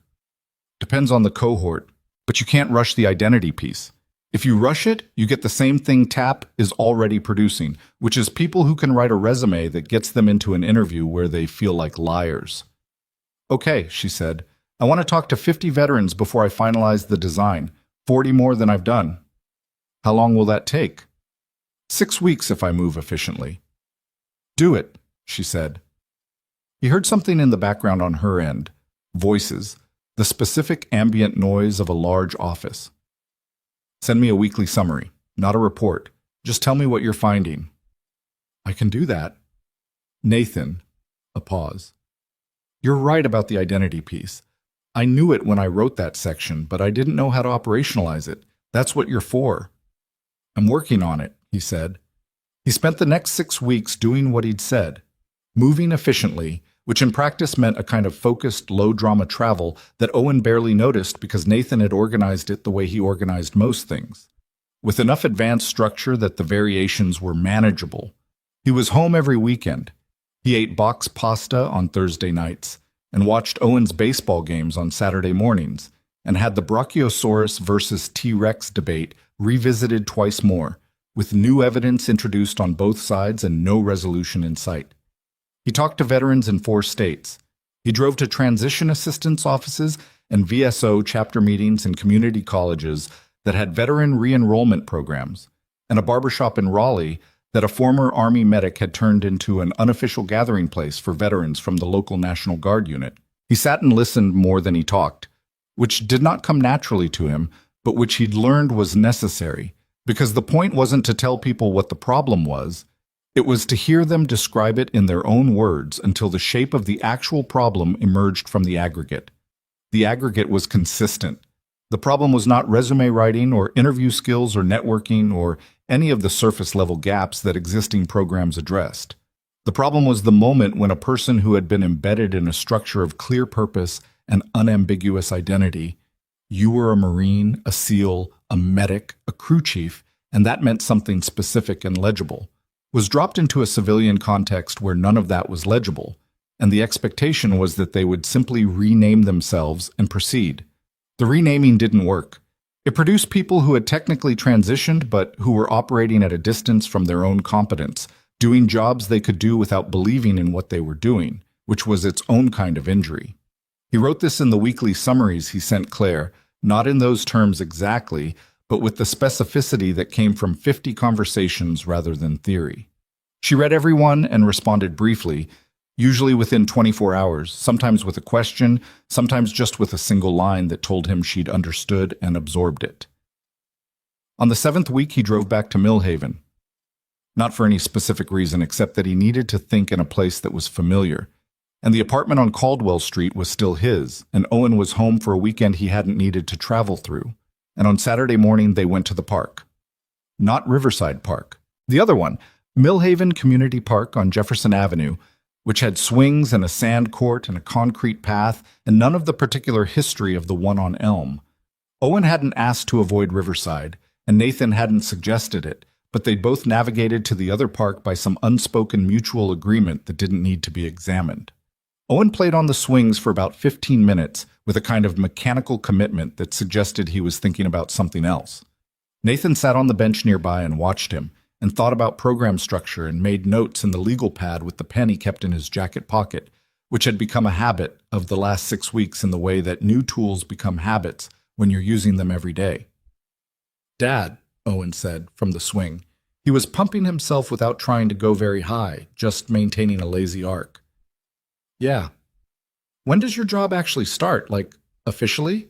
Depends on the cohort, but you can't rush the identity piece. If you rush it, you get the same thing TAP is already producing, which is people who can write a resume that gets them into an interview where they feel like liars. Okay, she said. I want to talk to 50 veterans before I finalize the design, 40 more than I've done. How long will that take? 6 weeks if I move efficiently. Do it, she said. He heard something in the background on her end, voices, the specific ambient noise of a large office. Send me a weekly summary, not a report. Just tell me what you're finding. I can do that. Nathan, a pause. You're right about the identity piece. I knew it when I wrote that section, but I didn't know how to operationalize it. That's what you're for. I'm working on it, he said. He spent the next 6 weeks doing what he'd said, moving efficiently, which in practice meant a kind of focused, low-drama travel that Owen barely noticed because Nathan had organized it the way he organized most things, with enough advanced structure that the variations were manageable. He was home every weekend. He ate box pasta on Thursday nights and watched Owen's baseball games on Saturday mornings and had the Brachiosaurus versus T-Rex debate revisited twice more, with new evidence introduced on both sides and no resolution in sight. He talked to veterans in 4 states. He drove to transition assistance offices and VSO chapter meetings in community colleges that had veteran re-enrollment programs, and a barbershop in Raleigh that a former Army medic had turned into an unofficial gathering place for veterans from the local National Guard unit. He sat and listened more than he talked, which did not come naturally to him, but which he'd learned was necessary, because the point wasn't to tell people what the problem was. It was to hear them describe it in their own words until the shape of the actual problem emerged from the aggregate. The aggregate was consistent. The problem was not resume writing or interview skills or networking or any of the surface level gaps that existing programs addressed. The problem was the moment when a person who had been embedded in a structure of clear purpose and unambiguous identity — you were a Marine, a SEAL, a medic, a crew chief, and that meant something specific and legible — was dropped into a civilian context where none of that was legible, and the expectation was that they would simply rename themselves and proceed. The renaming didn't work. It produced people who had technically transitioned but who were operating at a distance from their own competence, doing jobs they could do without believing in what they were doing, which was its own kind of injury. He wrote this in the weekly summaries he sent Claire, not in those terms exactly, but with the specificity that came from 50 conversations rather than theory. She read every one and responded briefly, usually within 24 hours, sometimes with a question, sometimes just with a single line that told him she'd understood and absorbed it. On the 7th week, he drove back to Millhaven. Not for any specific reason except that he needed to think in a place that was familiar. And the apartment on Caldwell Street was still his, and Owen was home for a weekend he hadn't needed to travel through. And on Saturday morning, they went to the park. Not Riverside Park. The other one, Millhaven Community Park on Jefferson Avenue, which had swings and a sand court and a concrete path and none of the particular history of the one on Elm. Owen hadn't asked to avoid Riverside, and Nathan hadn't suggested it, but they'd both navigated to the other park by some unspoken mutual agreement that didn't need to be examined. Owen played on the swings for about 15 minutes with a kind of mechanical commitment that suggested he was thinking about something else. Nathan sat on the bench nearby and watched him, and thought about program structure and made notes in the legal pad with the pen he kept in his jacket pocket, which had become a habit of the last 6 weeks in the way that new tools become habits when you're using them every day. "Dad," Owen said from the swing. He was pumping himself without trying to go very high, just maintaining a lazy arc. "Yeah. When does your job actually start, like, officially?"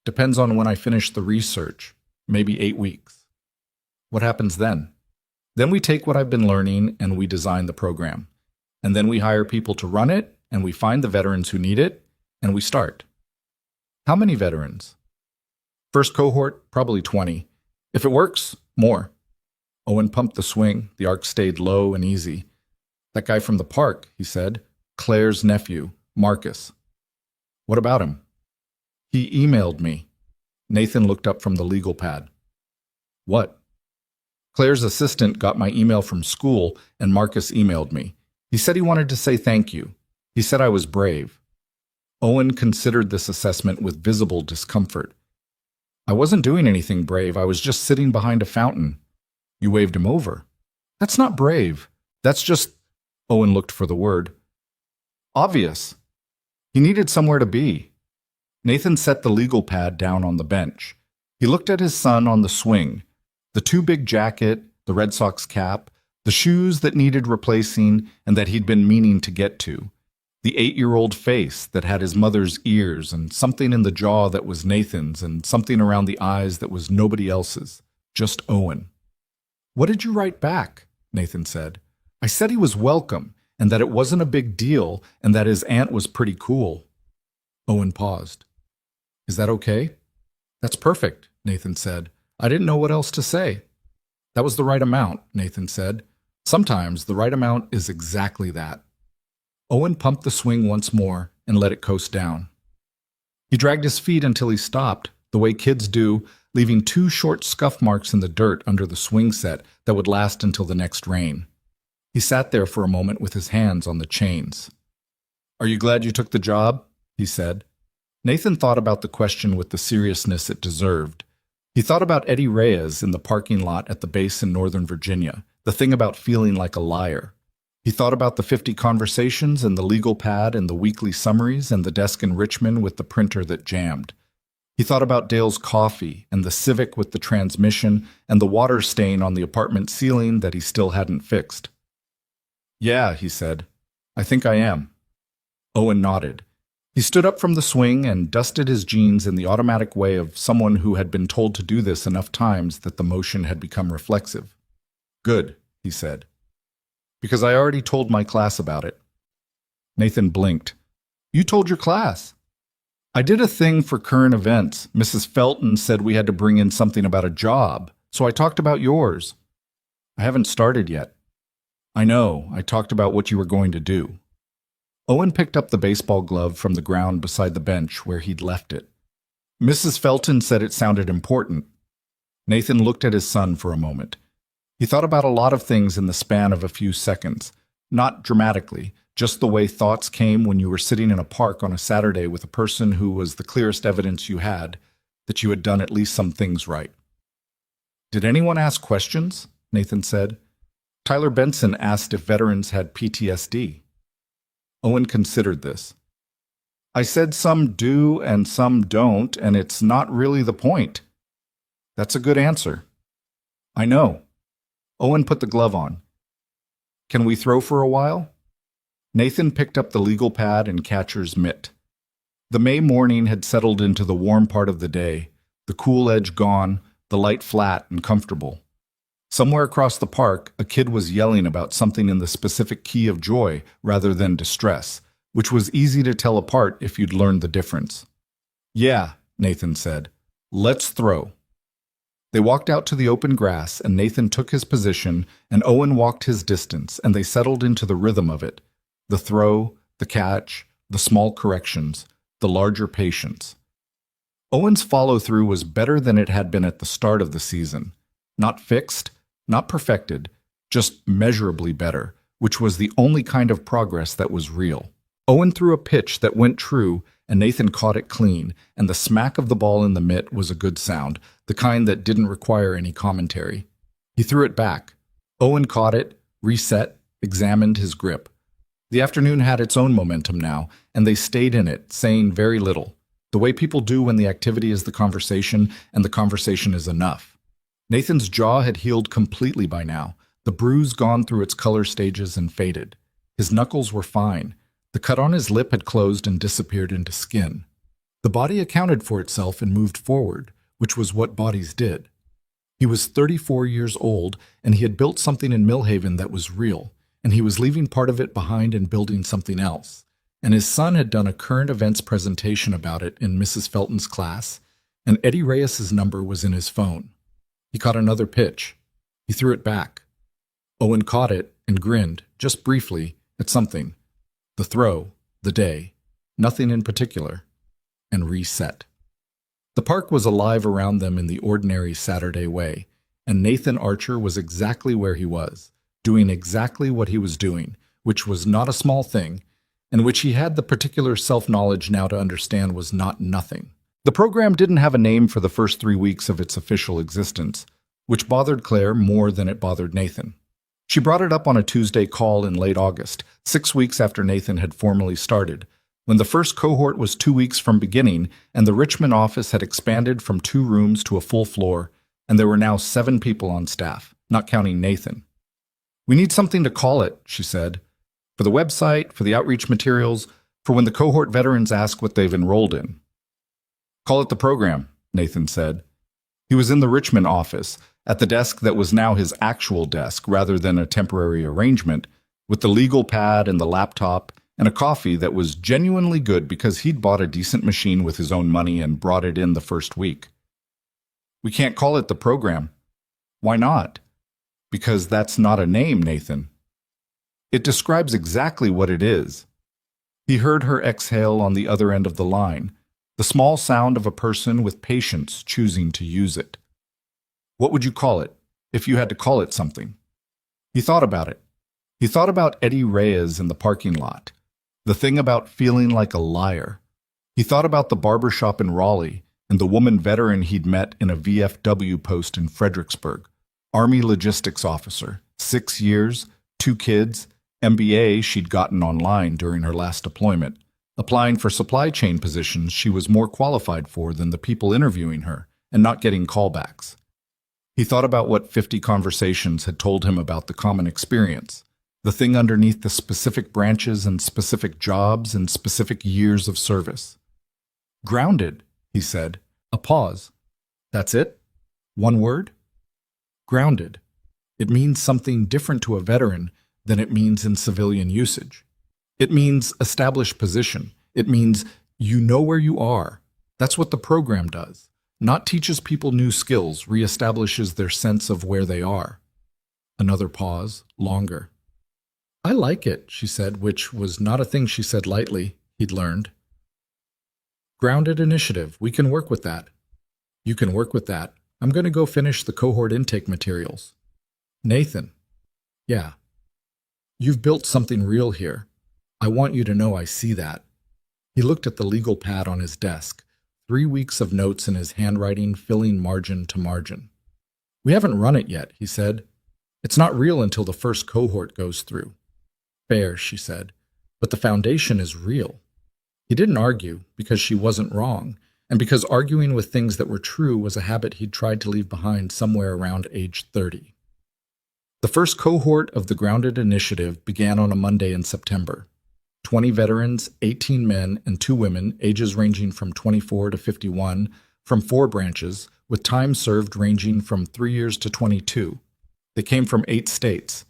"Depends on when I finish the research. Maybe 8 weeks. "What happens then?" "Then we take what I've been learning and we design the program. And then we hire people to run it, and we find the veterans who need it, and we start." "How many veterans?" "First cohort, probably 20. If it works, more." Owen pumped the swing. The arc stayed low and easy. "That guy from the park," he said. "Claire's nephew, Marcus." "What about him?" "He emailed me." Nathan looked up from the legal pad. "What?" "Claire's assistant got my email from school, and Marcus emailed me. He said he wanted to say thank you. He said I was brave." Owen considered this assessment with visible discomfort. "I wasn't doing anything brave. I was just sitting behind a fountain." "You waved him over." "That's not brave. That's just—" Owen looked for the word. "Obvious. He needed somewhere to be." Nathan set the legal pad down on the bench. He looked at his son on the swing. The too big jacket, the Red Sox cap, the shoes that needed replacing and that he'd been meaning to get to, the 8-year-old face that had his mother's ears and something in the jaw that was Nathan's and something around the eyes that was nobody else's, just Owen. "What did you write back?" Nathan said. "I said he was welcome and that it wasn't a big deal and that his aunt was pretty cool." Owen paused. "Is that okay?" "That's perfect," Nathan said. "I didn't know what else to say." "That was the right amount," Nathan said. "Sometimes the right amount is exactly that." Owen pumped the swing once more and let it coast down. He dragged his feet until he stopped, the way kids do, leaving 2 short scuff marks in the dirt under the swing set that would last until the next rain. He sat there for a moment with his hands on the chains. "Are you glad you took the job?" he said. Nathan thought about the question with the seriousness it deserved. He thought about Eddie Reyes in the parking lot at the base in Northern Virginia, the thing about feeling like a liar. He thought about the 50 conversations and the legal pad and the weekly summaries and the desk in Richmond with the printer that jammed. He thought about Dale's coffee and the Civic with the transmission and the water stain on the apartment ceiling that he still hadn't fixed. "Yeah," he said. "I think I am." Owen nodded. He stood up from the swing and dusted his jeans in the automatic way of someone who had been told to do this enough times that the motion had become reflexive. "Good," he said. "Because I already told my class about it." Nathan blinked. "You told your class?" I did a thing for current events. Mrs. Felton said we had to bring in something about a job, so I talked about yours. I haven't started yet. I know, I talked about what you were going to do. Owen picked up the baseball glove from the ground beside the bench where he'd left it. Mrs. Felton said it sounded important. Nathan looked at his son for a moment. He thought about a lot of things in the span of a few seconds, not dramatically, just the way thoughts came when you were sitting in a park on a Saturday with a person who was the clearest evidence you had that you had done at least some things right. Did anyone ask questions? Nathan said. Tyler Benson asked if veterans had PTSD. Owen considered this. I said some do and some don't, and it's not really the point. That's a good answer. I know. Owen put the glove on. Can we throw for a while? Nathan picked up the legal pad and catcher's mitt. The May morning had settled into the warm part of the day, the cool edge gone, the light flat and comfortable. Somewhere across the park, a kid was yelling about something in the specific key of joy rather than distress, which was easy to tell apart if you'd learned the difference. Yeah, Nathan said. Let's throw. They walked out to the open grass, and Nathan took his position, and Owen walked his distance, and they settled into the rhythm of it. The throw, the catch, the small corrections, the larger patience. Owen's follow-through was better than it had been at the start of the season. Not fixed, not perfected, just measurably better, which was the only kind of progress that was real. Owen threw a pitch that went true, and Nathan caught it clean, and the smack of the ball in the mitt was a good sound, the kind that didn't require any commentary. He threw it back. Owen caught it, reset, examined his grip. The afternoon had its own momentum now, and they stayed in it, saying very little, the way people do when the activity is the conversation and the conversation is enough. Nathan's jaw had healed completely by now, the bruise gone through its color stages and faded. His knuckles were fine. The cut on his lip had closed and disappeared into skin. The body accounted for itself and moved forward, which was what bodies did. He was 34 years old, and he had built something in Millhaven that was real, and he was leaving part of it behind and building something else. And his son had done a current events presentation about it in Mrs. Felton's class, and Eddie Reyes's number was in his phone. He caught another pitch. He threw it back. Owen caught it and grinned, just briefly, at something. The throw, the day, nothing in particular, and reset. The park was alive around them in the ordinary Saturday way, and Nathan Archer was exactly where he was, doing exactly what he was doing, which was not a small thing, and which he had the particular self-knowledge now to understand was not nothing. The program didn't have a name for the first 3 weeks of its official existence, which bothered Claire more than it bothered Nathan. She brought it up on a Tuesday call in late August, 6 weeks after Nathan had formally started, when the first cohort was 2 weeks from beginning and the Richmond office had expanded from 2 rooms to a full floor, and there were now 7 people on staff, not counting Nathan. We need something to call it, she said, for the website, for the outreach materials, for when the cohort veterans ask what they've enrolled in. Call it the program, Nathan said. He was in the Richmond office, at the desk that was now his actual desk rather than a temporary arrangement, with the legal pad and the laptop and a coffee that was genuinely good because he'd bought a decent machine with his own money and brought it in the first week. We can't call it the program. Why not? Because that's not a name, Nathan. It describes exactly what it is. He heard her exhale on the other end of the line, the small sound of a person with patience choosing to use it. What would you call it, if you had to call it something? He thought about it. He thought about Eddie Reyes in the parking lot, the thing about feeling like a liar. He thought about the barbershop in Raleigh and the woman veteran he'd met in a VFW post in Fredericksburg, Army logistics officer, 6 years, 2 kids, MBA she'd gotten online during her last deployment, applying for supply chain positions she was more qualified for than the people interviewing her, and not getting callbacks. He thought about what 50 conversations had told him about the common experience, the thing underneath the specific branches and specific jobs and specific years of service. Grounded, he said. A pause. That's it? One word? Grounded. It means something different to a veteran than it means in civilian usage. It means established position. It means You know where you are. That's what the program does. Not teaches people new skills, reestablishes their sense of where they are. Another pause, longer. I like it, she said, which was not a thing she said lightly, he'd learned. Grounded initiative, we can work with that. You can work with that. I'm going to go finish the cohort intake materials. Nathan. Yeah. You've built something real here. I want you to know I see that. He looked at the legal pad on his desk, 3 weeks of notes in his handwriting filling margin to margin. We haven't run it yet, he said. It's not real until the first cohort goes through. Fair, she said, but the foundation is real. He didn't argue because she wasn't wrong, and because arguing with things that were true was a habit he'd tried to leave behind somewhere around age 30. The first cohort of the Grounded Initiative began on a Monday in September. 20 veterans, 18 men, and 2 women, ages ranging from 24 to 51, from 4 branches, with time served ranging from 3 years to 22. They came from 8 states.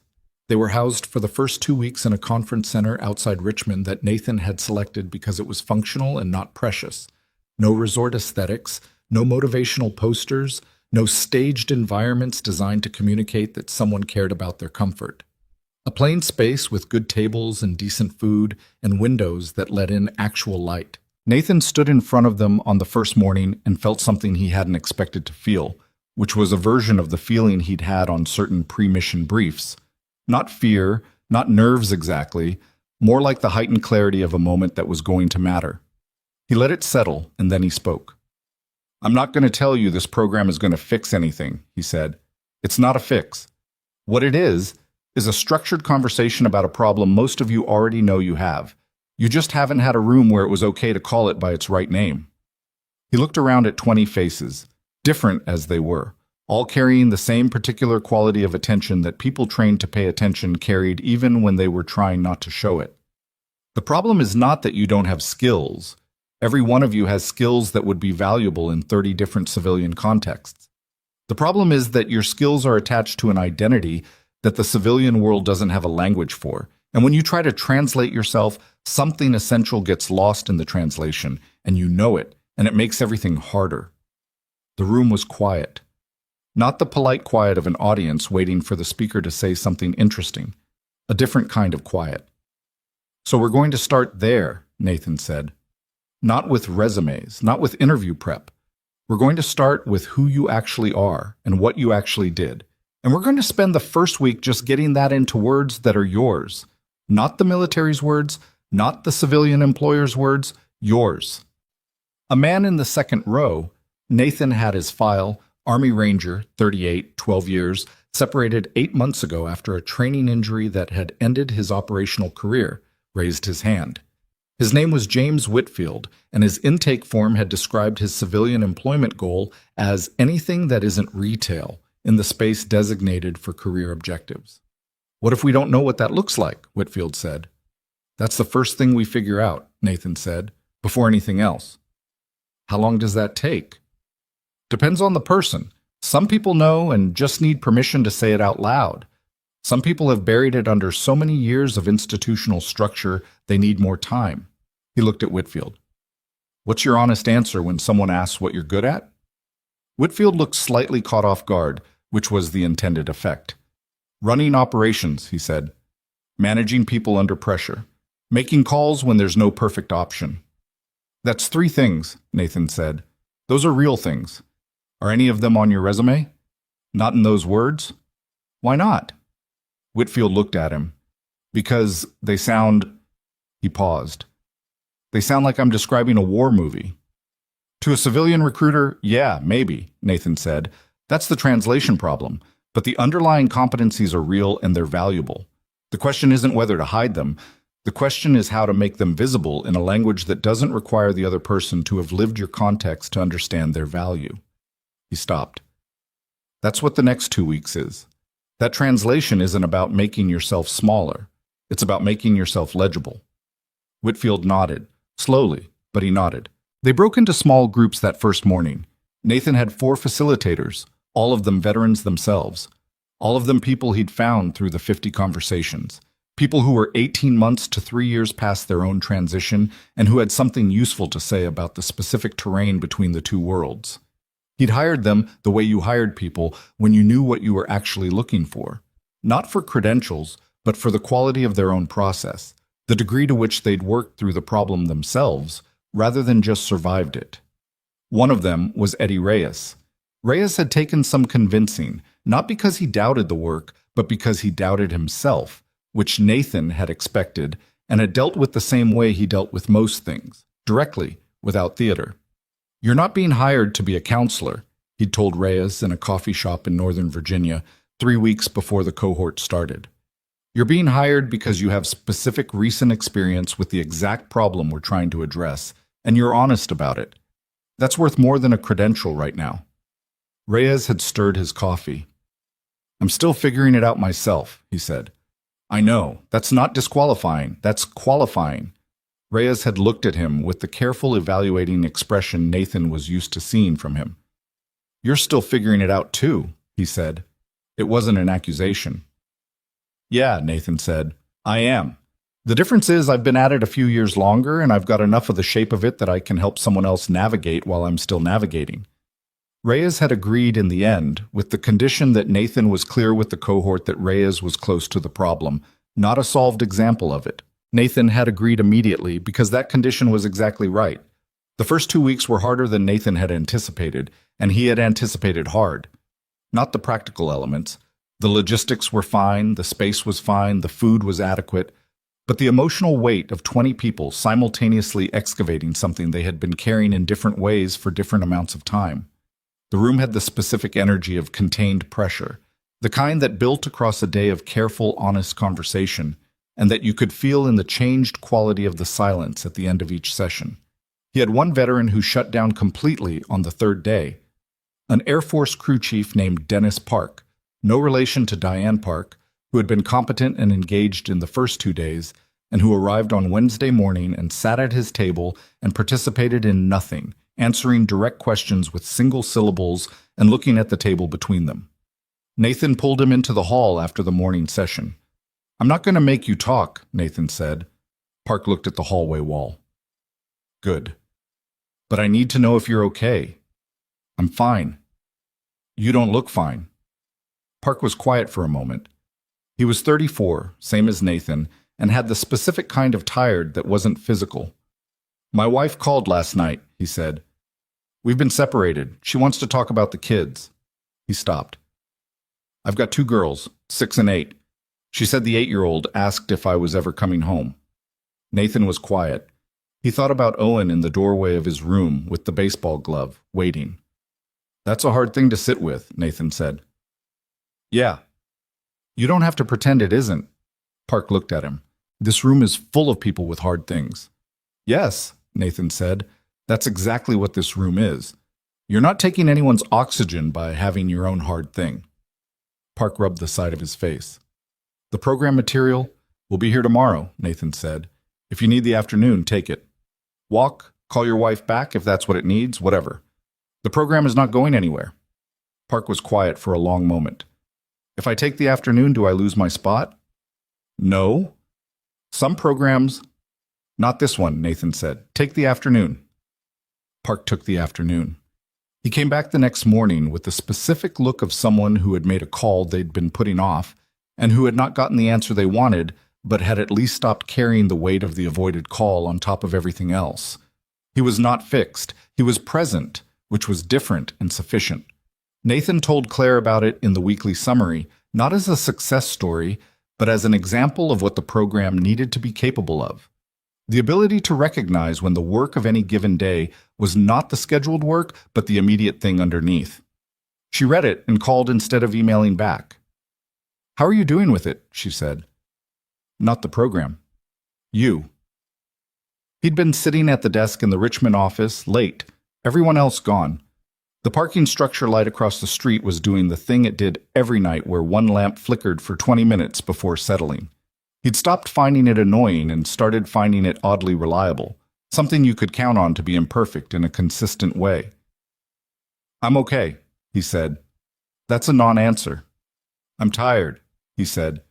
They were housed for the first 2 weeks in a conference center outside Richmond that Nathan had selected because it was functional and not precious. No resort aesthetics, no motivational posters, no staged environments designed to communicate that someone cared about their comfort. A plain space with good tables and decent food and windows that let in actual light. Nathan stood in front of them on the first morning and felt something he hadn't expected to feel, which was a version of the feeling he'd had on certain pre-mission briefs. Not fear, not nerves exactly, more like the heightened clarity of a moment that was going to matter. He let it settle, and then he spoke. I'm not going to tell you this program is going to fix anything, he said. It's not a fix. What it is a structured conversation about a problem most of you already know you have. You just haven't had a room where it was okay to call it by its right name. He looked around at 20 faces, different as they were, all carrying the same particular quality of attention that people trained to pay attention carried even when they were trying not to show it. The problem is not that you don't have skills. Every one of you has skills that would be valuable in 30 different civilian contexts. The problem is that your skills are attached to an identity that the civilian world doesn't have a language for. And when you try to translate yourself, something essential gets lost in the translation, and you know it, and it makes everything harder. The room was quiet. Not the polite quiet of an audience waiting for the speaker to say something interesting. A different kind of quiet. So we're going to start there, Nathan said. Not with resumes, not with interview prep. We're going to start with who you actually are and what you actually did. And we're going to spend the first week just getting that into words that are yours. Not the military's words, not the civilian employer's words, yours. A man in the second row, Nathan had his file, Army Ranger, 38, 12 years, separated 8 months ago after a training injury that had ended his operational career, raised his hand. His name was James Whitfield, and his intake form had described his civilian employment goal as anything that isn't retail, in the space designated for career objectives. What if we don't know what that looks like? Whitfield said. That's the first thing we figure out, Nathan said, before anything else. How long does that take? Depends on the person. Some people know and just need permission to say it out loud. Some people have buried it under so many years of institutional structure they need more time. He looked at Whitfield. What's your honest answer when someone asks what you're good at? Whitfield looked slightly caught off guard, which was the intended effect. Running operations, he said. Managing people under pressure. Making calls when there's no perfect option. That's 3 things, Nathan said. Those are real things. Are any of them on your resume? Not in those words? Why not? Whitfield looked at him. Because they sound... He paused. They sound like I'm describing a war movie. To a civilian recruiter, yeah, maybe, Nathan said. That's the translation problem. But the underlying competencies are real and they're valuable. The question isn't whether to hide them. The question is how to make them visible in a language that doesn't require the other person to have lived your context to understand their value. He stopped. That's what the next 2 weeks is. That translation isn't about making yourself smaller. It's about making yourself legible. Whitfield nodded, slowly, but he nodded. They broke into small groups that first morning. Nathan had 4 facilitators, all of them veterans themselves, all of them people he'd found through the 50 conversations. People who were 18 months to 3 years past their own transition and who had something useful to say about the specific terrain between the two worlds. He'd hired them the way you hired people when you knew what you were actually looking for. Not for credentials, but for the quality of their own process, the degree to which they'd worked through the problem themselves, rather than just survived it. One of them was Eddie Reyes. Reyes had taken some convincing, not because he doubted the work, but because he doubted himself, which Nathan had expected, and had dealt with the same way he dealt with most things, directly, without theater. "You're not being hired to be a counselor," he'd told Reyes in a coffee shop in Northern Virginia 3 weeks before the cohort started. "You're being hired because you have specific recent experience with the exact problem we're trying to address, and you're honest about it. That's worth more than a credential right now." Reyes had stirred his coffee. "I'm still figuring it out myself," he said. "I know. That's not disqualifying. That's qualifying." Reyes had looked at him with the careful evaluating expression Nathan was used to seeing from him. "You're still figuring it out too," he said. It wasn't an accusation. "Yeah," Nathan said. "I am. The difference is I've been at it a few years longer and I've got enough of the shape of it that I can help someone else navigate while I'm still navigating." Reyes had agreed in the end, with the condition that Nathan was clear with the cohort that Reyes was close to the problem, not a solved example of it. Nathan had agreed immediately because that condition was exactly right. The first 2 weeks were harder than Nathan had anticipated, and he had anticipated hard. Not the practical elements. The logistics were fine, the space was fine, the food was adequate, but the emotional weight of 20 people simultaneously excavating something they had been carrying in different ways for different amounts of time. The room had the specific energy of contained pressure, the kind that built across a day of careful, honest conversation, and that you could feel in the changed quality of the silence at the end of each session. He had one veteran who shut down completely on the third day, an Air Force crew chief named Dennis Park, no relation to Diane Park, who had been competent and engaged in the first 2 days, and who arrived on Wednesday morning and sat at his table and participated in nothing, answering direct questions with single syllables and looking at the table between them. Nathan pulled him into the hall after the morning session. "I'm not going to make you talk," Nathan said. Park looked at the hallway wall. "Good. But I need to know if you're okay." "I'm fine." "You don't look fine." Park was quiet for a moment. He was 34, same as Nathan, and had the specific kind of tired that wasn't physical. "My wife called last night," he said. "We've been separated. She wants to talk about the kids." He stopped. "I've got 2 girls, 6 and 8. She said the 8-year-old asked if I was ever coming home." Nathan was quiet. He thought about Owen in the doorway of his room with the baseball glove, waiting. "That's a hard thing to sit with," Nathan said. "Yeah. You don't have to pretend it isn't." Park looked at him. "This room is full of people with hard things." "Yes," Nathan said. "That's exactly what this room is. You're not taking anyone's oxygen by having your own hard thing." Park rubbed the side of his face. "The program material will be here tomorrow," Nathan said. "If you need the afternoon, take it. Walk, call your wife back if that's what it needs, whatever. The program is not going anywhere." Park was quiet for a long moment. "If I take the afternoon, do I lose my spot?" "No. Some programs—" "Not this one," Nathan said. "Take the afternoon." Park took the afternoon. He came back the next morning with the specific look of someone who had made a call they'd been putting off and who had not gotten the answer they wanted, but had at least stopped carrying the weight of the avoided call on top of everything else. He was not fixed. He was present, which was different and sufficient. Nathan told Claire about it in the weekly summary, not as a success story, but as an example of what the program needed to be capable of. The ability to recognize when the work of any given day was not the scheduled work, but the immediate thing underneath. She read it and called instead of emailing back. "How are you doing with it?" she said. "Not the program. You." He'd been sitting at the desk in the Richmond office, late, everyone else gone. The parking structure light across the street was doing the thing it did every night where one lamp flickered for 20 minutes before settling. He'd stopped finding it annoying and started finding it oddly reliable, something you could count on to be imperfect in a consistent way. "I'm okay," he said. That's a non-answer. "I'm tired," he said.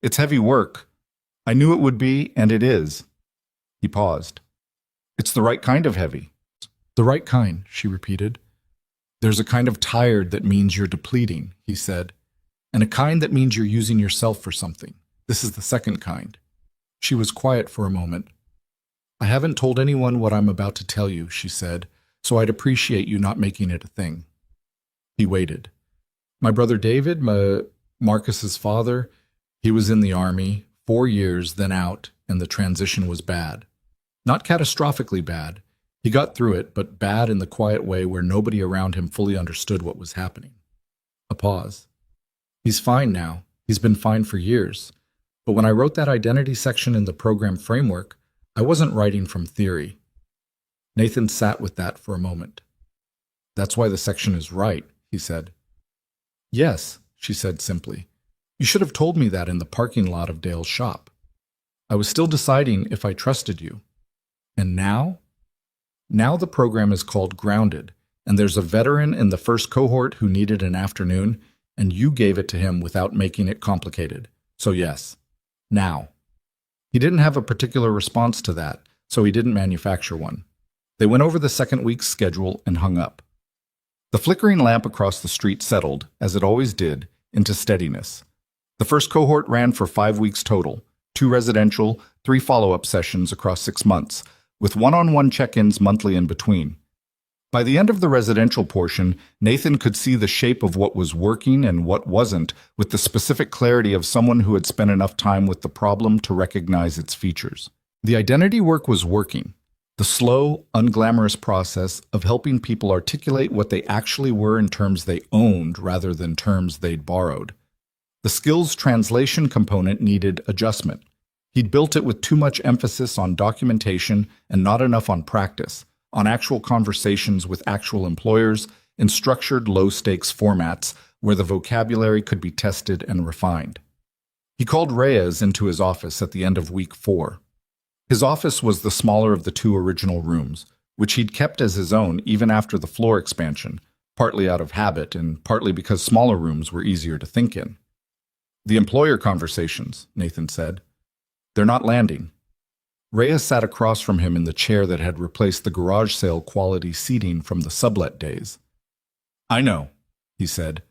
"It's heavy work, I knew it would be, and it is. He paused. It's the right kind of heavy. The right kind, she repeated. There's a kind of tired that means you're depleting, he said, and a kind that means you're using yourself for something. This is the second kind. She was quiet for a moment. I haven't told anyone what I'm about to tell you, she said, so I'd appreciate you not making it a thing. He waited. My brother David, Marcus's father, he was in the army, 4 years, then out, and the transition was bad. Not catastrophically bad. He got through it, but bad in the quiet way where nobody around him fully understood what was happening. A pause. He's fine now. He's been fine for years. But when I wrote that identity section in the program framework, I wasn't writing from theory. Nathan sat with that for a moment. That's why the section is right, he said. Yes, she said simply. You should have told me that in the parking lot of Dale's shop. I was still deciding if I trusted you. And now? Now the program is called Grounded, and there's a veteran in the first cohort who needed an afternoon, and you gave it to him without making it complicated. So yes, now. He didn't have a particular response to that, so he didn't manufacture one. They went over the second week's schedule and hung up. The flickering lamp across the street settled, as it always did, into steadiness. The first cohort ran for 5 weeks total, 2 residential, 3 follow-up sessions across 6 months, with one-on-one check-ins monthly in between. By the end of the residential portion, Nathan could see the shape of what was working and what wasn't with the specific clarity of someone who had spent enough time with the problem to recognize its features. The identity work was working. The slow, unglamorous process of helping people articulate what they actually were in terms they owned rather than terms they'd borrowed. The skills translation component needed adjustment. He'd built it with too much emphasis on documentation and not enough on practice, on actual conversations with actual employers, in structured low-stakes formats where the vocabulary could be tested and refined. He called Reyes into his office at the end of week 4. His office was the smaller of the 2 original rooms, which he'd kept as his own even after the floor expansion, partly out of habit and partly because smaller rooms were easier to think in. The employer conversations, Nathan said. They're not landing. Reyes sat across from him in the chair that had replaced the garage sale quality seating from the sublet days. I know, he said.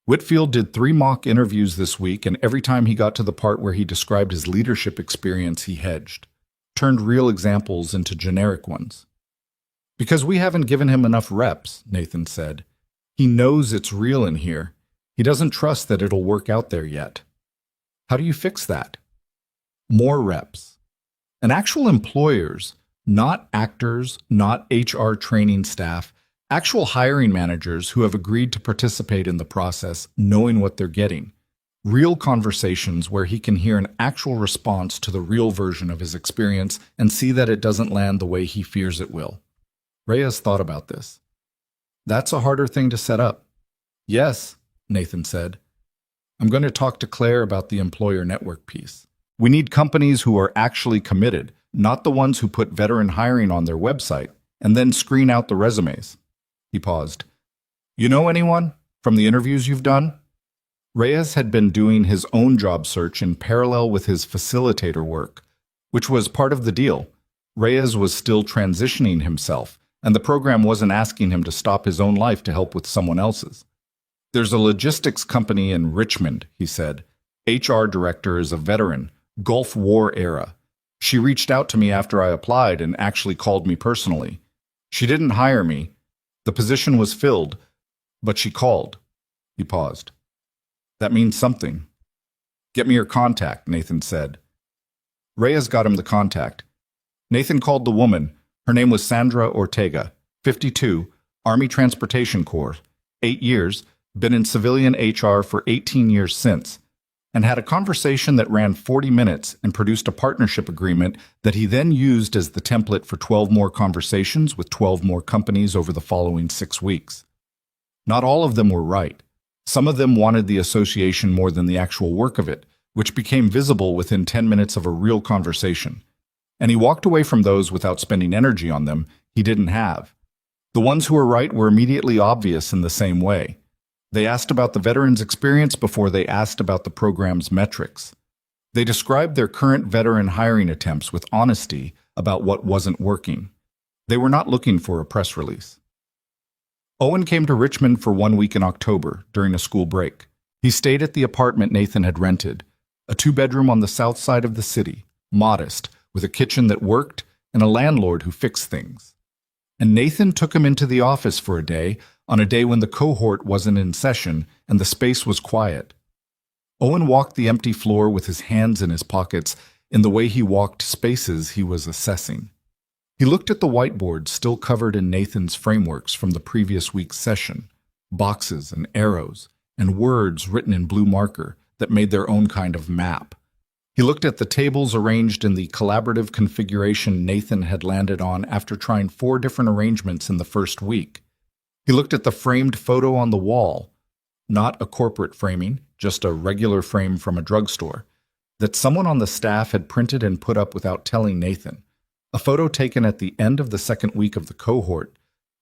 Whitfield did 3 mock interviews this week, and every time he got to the part where he described his leadership experience, he hedged, turned real examples into generic ones. Because we haven't given him enough reps, Nathan said. He knows it's real in here. He doesn't trust that it'll work out there yet. How do you fix that? More reps. And actual employers, not actors, not HR training staff, actual hiring managers who have agreed to participate in the process, knowing what they're getting. Real conversations where he can hear an actual response to the real version of his experience and see that it doesn't land the way he fears it will. Reyes thought about this. That's a harder thing to set up. Yes, Nathan said. I'm going to talk to Claire about the employer network piece. We need companies who are actually committed, not the ones who put veteran hiring on their website and then screen out the resumes. He paused. You know anyone from the interviews you've done? Reyes had been doing his own job search in parallel with his facilitator work, which was part of the deal. Reyes was still transitioning himself, and the program wasn't asking him to stop his own life to help with someone else's. There's a logistics company in Richmond, he said. HR director is a veteran, Gulf War era. She reached out to me after I applied and actually called me personally. She didn't hire me. The position was filled, but she called. He paused. That means something. Get me your contact, Nathan said. Reyes got him the contact. Nathan called the woman. Her name was Sandra Ortega, 52, Army Transportation Corps, 8 years, been in civilian HR for 18 years since, and had a conversation that ran 40 minutes and produced a partnership agreement that he then used as the template for 12 more conversations with 12 more companies over the following 6 weeks. Not all of them were right. Some of them wanted the association more than the actual work of it, which became visible within 10 minutes of a real conversation. And he walked away from those without spending energy on them he didn't have. The ones who were right were immediately obvious in the same way. They asked about the veteran's experience before they asked about the program's metrics. They described their current veteran hiring attempts with honesty about what wasn't working. They were not looking for a press release. Owen came to Richmond for 1 week in October during a school break. He stayed at the apartment Nathan had rented, a 2-bedroom on the south side of the city, modest, with a kitchen that worked and a landlord who fixed things. And Nathan took him into the office for a day, on a day when the cohort wasn't in session and the space was quiet. Owen walked the empty floor with his hands in his pockets in the way he walked spaces he was assessing. He looked at the whiteboard still covered in Nathan's frameworks from the previous week's session, boxes and arrows, and words written in blue marker that made their own kind of map. He looked at the tables arranged in the collaborative configuration Nathan had landed on after trying 4 different arrangements in the first week. He looked at the framed photo on the wall, not a corporate framing, just a regular frame from a drugstore, that someone on the staff had printed and put up without telling Nathan. A photo taken at the end of the second week of the cohort,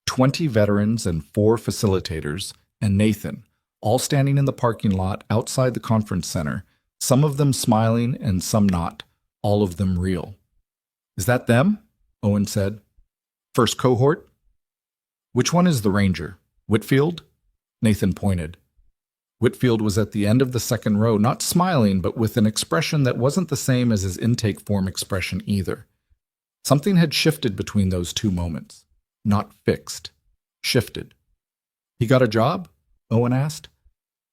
20 veterans and 4 facilitators, and Nathan, all standing in the parking lot outside the conference center, some of them smiling and some not, all of them real. "Is that them?" Owen said. "First cohort?" "Which one is the ranger? Whitfield?" Nathan pointed. Whitfield was at the end of the second row, not smiling, but with an expression that wasn't the same as his intake form expression either. Something had shifted between those 2 moments. Not fixed. Shifted. "He got a job?" Owen asked.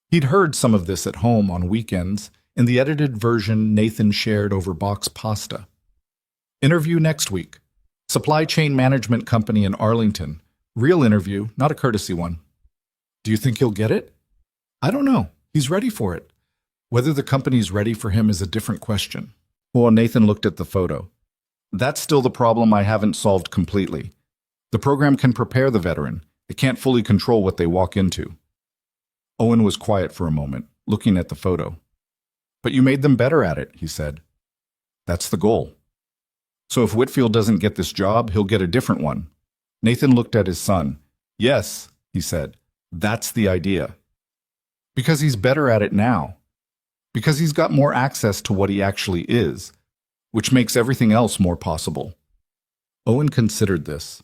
He'd heard some of this at home on weekends, in the edited version Nathan shared over box pasta. "Interview next week. Supply chain management company in Arlington. Real interview, not a courtesy one." "Do you think he'll get it?" "I don't know. He's ready for it. Whether the company's ready for him is a different question." Well, Nathan looked at the photo. "That's still the problem I haven't solved completely. The program can prepare the veteran. It can't fully control what they walk into." Owen was quiet for a moment, looking at the photo. "But you made them better at it," he said. "That's the goal. So if Whitfield doesn't get this job, he'll get a different one." Nathan looked at his son. "Yes," he said, "that's the idea. Because he's better at it now. Because he's got more access to what he actually is, which makes everything else more possible." Owen considered this.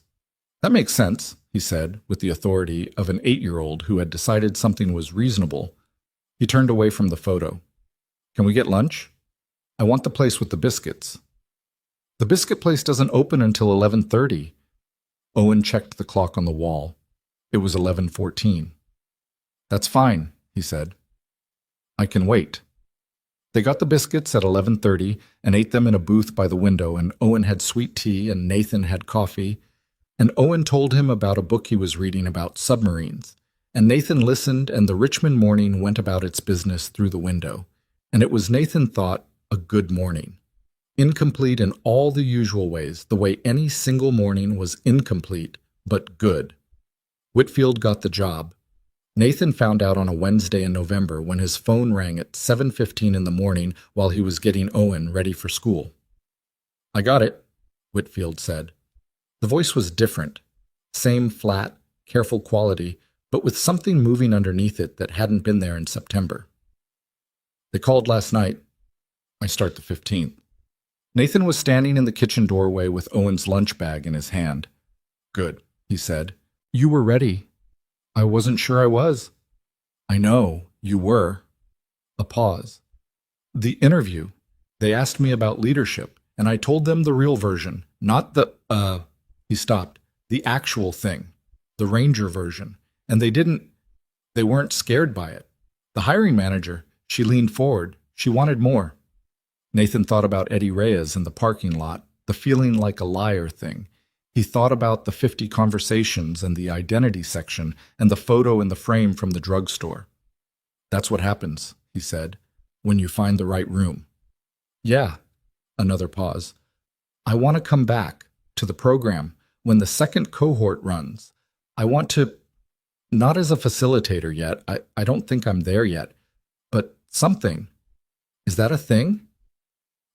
"That makes sense," he said, with the authority of an 8-year-old who had decided something was reasonable. He turned away from the photo. "Can we get lunch? I want the place with the biscuits." "The biscuit place doesn't open until 11:30. Owen checked the clock on the wall. It was 11:14. "That's fine," he said. "I can wait." They got the biscuits at 11:30 and ate them in a booth by the window, and Owen had sweet tea and Nathan had coffee, and Owen told him about a book he was reading about submarines, and Nathan listened, and the Richmond morning went about its business through the window, and it was, Nathan thought, a good morning. Incomplete in all the usual ways, the way any single morning was incomplete, but good. Whitfield got the job. Nathan found out on a Wednesday in November when his phone rang at 7:15 in the morning while he was getting Owen ready for school. "I got it," Whitfield said. The voice was different. Same flat, careful quality, but with something moving underneath it that hadn't been there in September. "They called last night. I start the 15th. Nathan was standing in the kitchen doorway with Owen's lunch bag in his hand. "Good," he said. "You were ready." "I wasn't sure I was." "I know, you were." A pause. "The interview. They asked me about leadership, and I told them the real version, not the, He stopped. "The actual thing. The Ranger version. And they weren't scared by it. The hiring manager, she leaned forward. She wanted more." Nathan thought about Eddie Reyes in the parking lot, the feeling like a liar thing. He thought about the 50 conversations and the identity section and the photo in the frame from the drugstore. "That's what happens," he said, "when you find the right room." "Yeah." Another pause. "I want to come back to the program when the second cohort runs. I want to, not as a facilitator yet, I don't think I'm there yet, but something. Is that a thing?"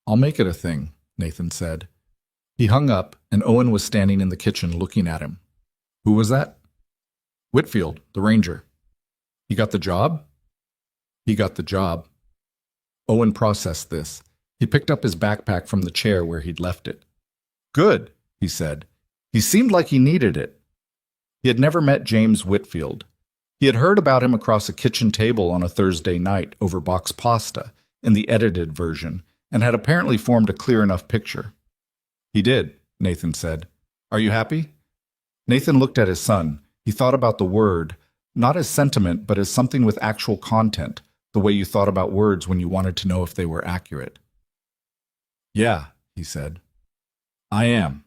"I'll make it a thing," Nathan said. He hung up, and Owen was standing in the kitchen looking at him. "Who was that?" "Whitfield, the ranger." "He got the job?" "He got the job." Owen processed this. He picked up his backpack from the chair where he'd left it. Good, he said. He seemed like he needed it. He had never met James Whitfield. He had heard about him across a kitchen table on a Thursday night over boxed pasta in the edited version, and had apparently formed a clear enough picture. He did, Nathan said. Are you happy? Nathan looked at his son. He thought about the word, not as sentiment, but as something with actual content, the way you thought about words when you wanted to know if they were accurate. Yeah, he said. I am.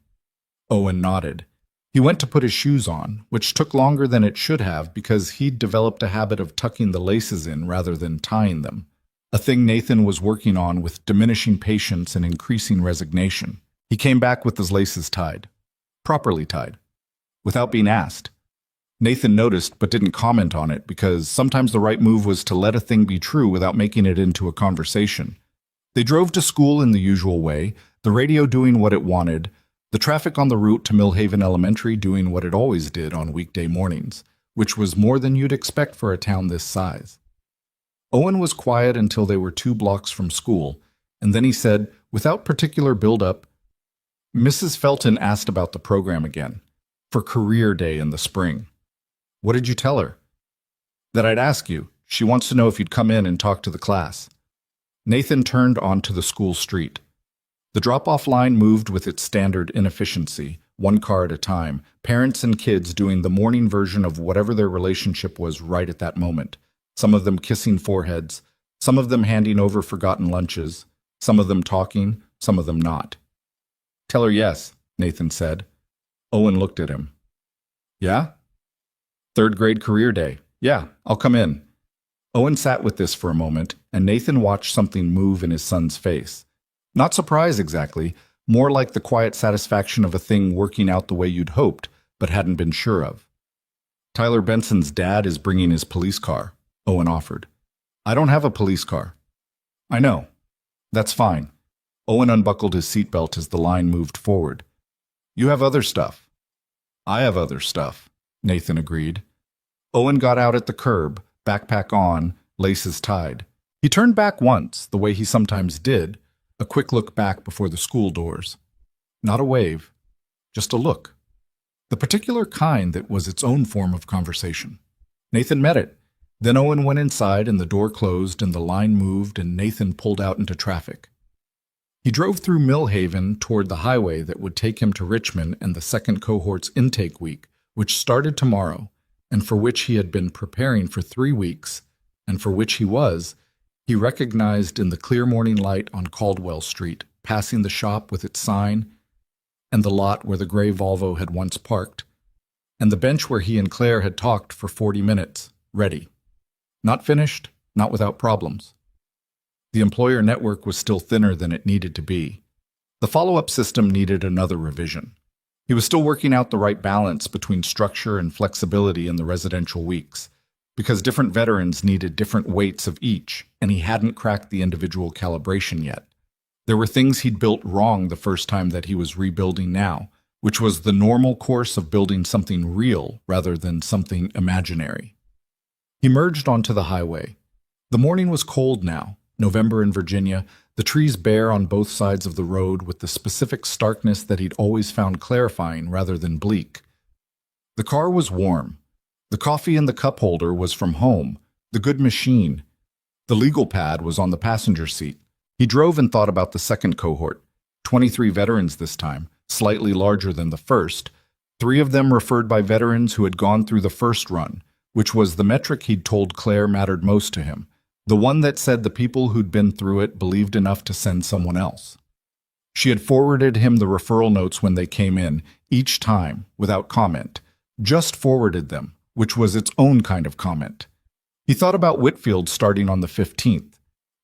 Owen nodded. He went to put his shoes on, which took longer than it should have because he'd developed a habit of tucking the laces in rather than tying them, a thing Nathan was working on with diminishing patience and increasing resignation. He came back with his laces tied. Properly tied. Without being asked. Nathan noticed but didn't comment on it because sometimes the right move was to let a thing be true without making it into a conversation. They drove to school in the usual way, the radio doing what it wanted, the traffic on the route to Millhaven Elementary doing what it always did on weekday mornings, which was more than you'd expect for a town this size. Owen was quiet until they were 2 blocks from school, and then he said, without particular build-up, Mrs. Felton asked about the program again, for Career Day in the spring. What did you tell her? That I'd ask you. She wants to know if you'd come in and talk to the class. Nathan turned onto the school street. The drop-off line moved with its standard inefficiency, 1 car at a time, parents and kids doing the morning version of whatever their relationship was right at that moment, some of them kissing foreheads, some of them handing over forgotten lunches, some of them talking, some of them not. Tell her yes, Nathan said. Owen looked at him. Yeah? 3rd grade career day. Yeah, I'll come in. Owen sat with this for a moment, and Nathan watched something move in his son's face. Not surprise exactly, more like the quiet satisfaction of a thing working out the way you'd hoped, but hadn't been sure of. Tyler Benson's dad is bringing his police car, Owen offered. I don't have a police car. I know. That's fine. Owen unbuckled his seatbelt as the line moved forward. You have other stuff. I have other stuff, Nathan agreed. Owen got out at the curb, backpack on, laces tied. He turned back once, the way he sometimes did, a quick look back before the school doors. Not a wave, just a look. The particular kind that was its own form of conversation. Nathan met it. Then Owen went inside and the door closed and the line moved and Nathan pulled out into traffic. He drove through Millhaven toward the highway that would take him to Richmond and the 2nd cohort's intake week, which started tomorrow, and for which he had been preparing for 3 weeks, and for which he recognized in the clear morning light on Caldwell Street, passing the shop with its sign, and the lot where the gray Volvo had once parked, and the bench where he and Claire had talked for 40 minutes, ready. Not finished, not without problems. The employer network was still thinner than it needed to be. The follow-up system needed another revision. He was still working out the right balance between structure and flexibility in the residential weeks, because different veterans needed different weights of each, and he hadn't cracked the individual calibration yet. There were things he'd built wrong the first time that he was rebuilding now, which was the normal course of building something real rather than something imaginary. He merged onto the highway. The morning was cold now, November in Virginia, the trees bare on both sides of the road with the specific starkness that he'd always found clarifying rather than bleak. The car was warm. The coffee in the cup holder was from home, the good machine. The legal pad was on the passenger seat. He drove and thought about the 2nd cohort, 23 veterans this time, slightly larger than the first, 3 of them referred by veterans who had gone through the first run, which was the metric he'd told Claire mattered most to him, the one that said the people who'd been through it believed enough to send someone else. She had forwarded him the referral notes when they came in, each time, without comment, just forwarded them, which was its own kind of comment. He thought about Whitfield starting on the 15th.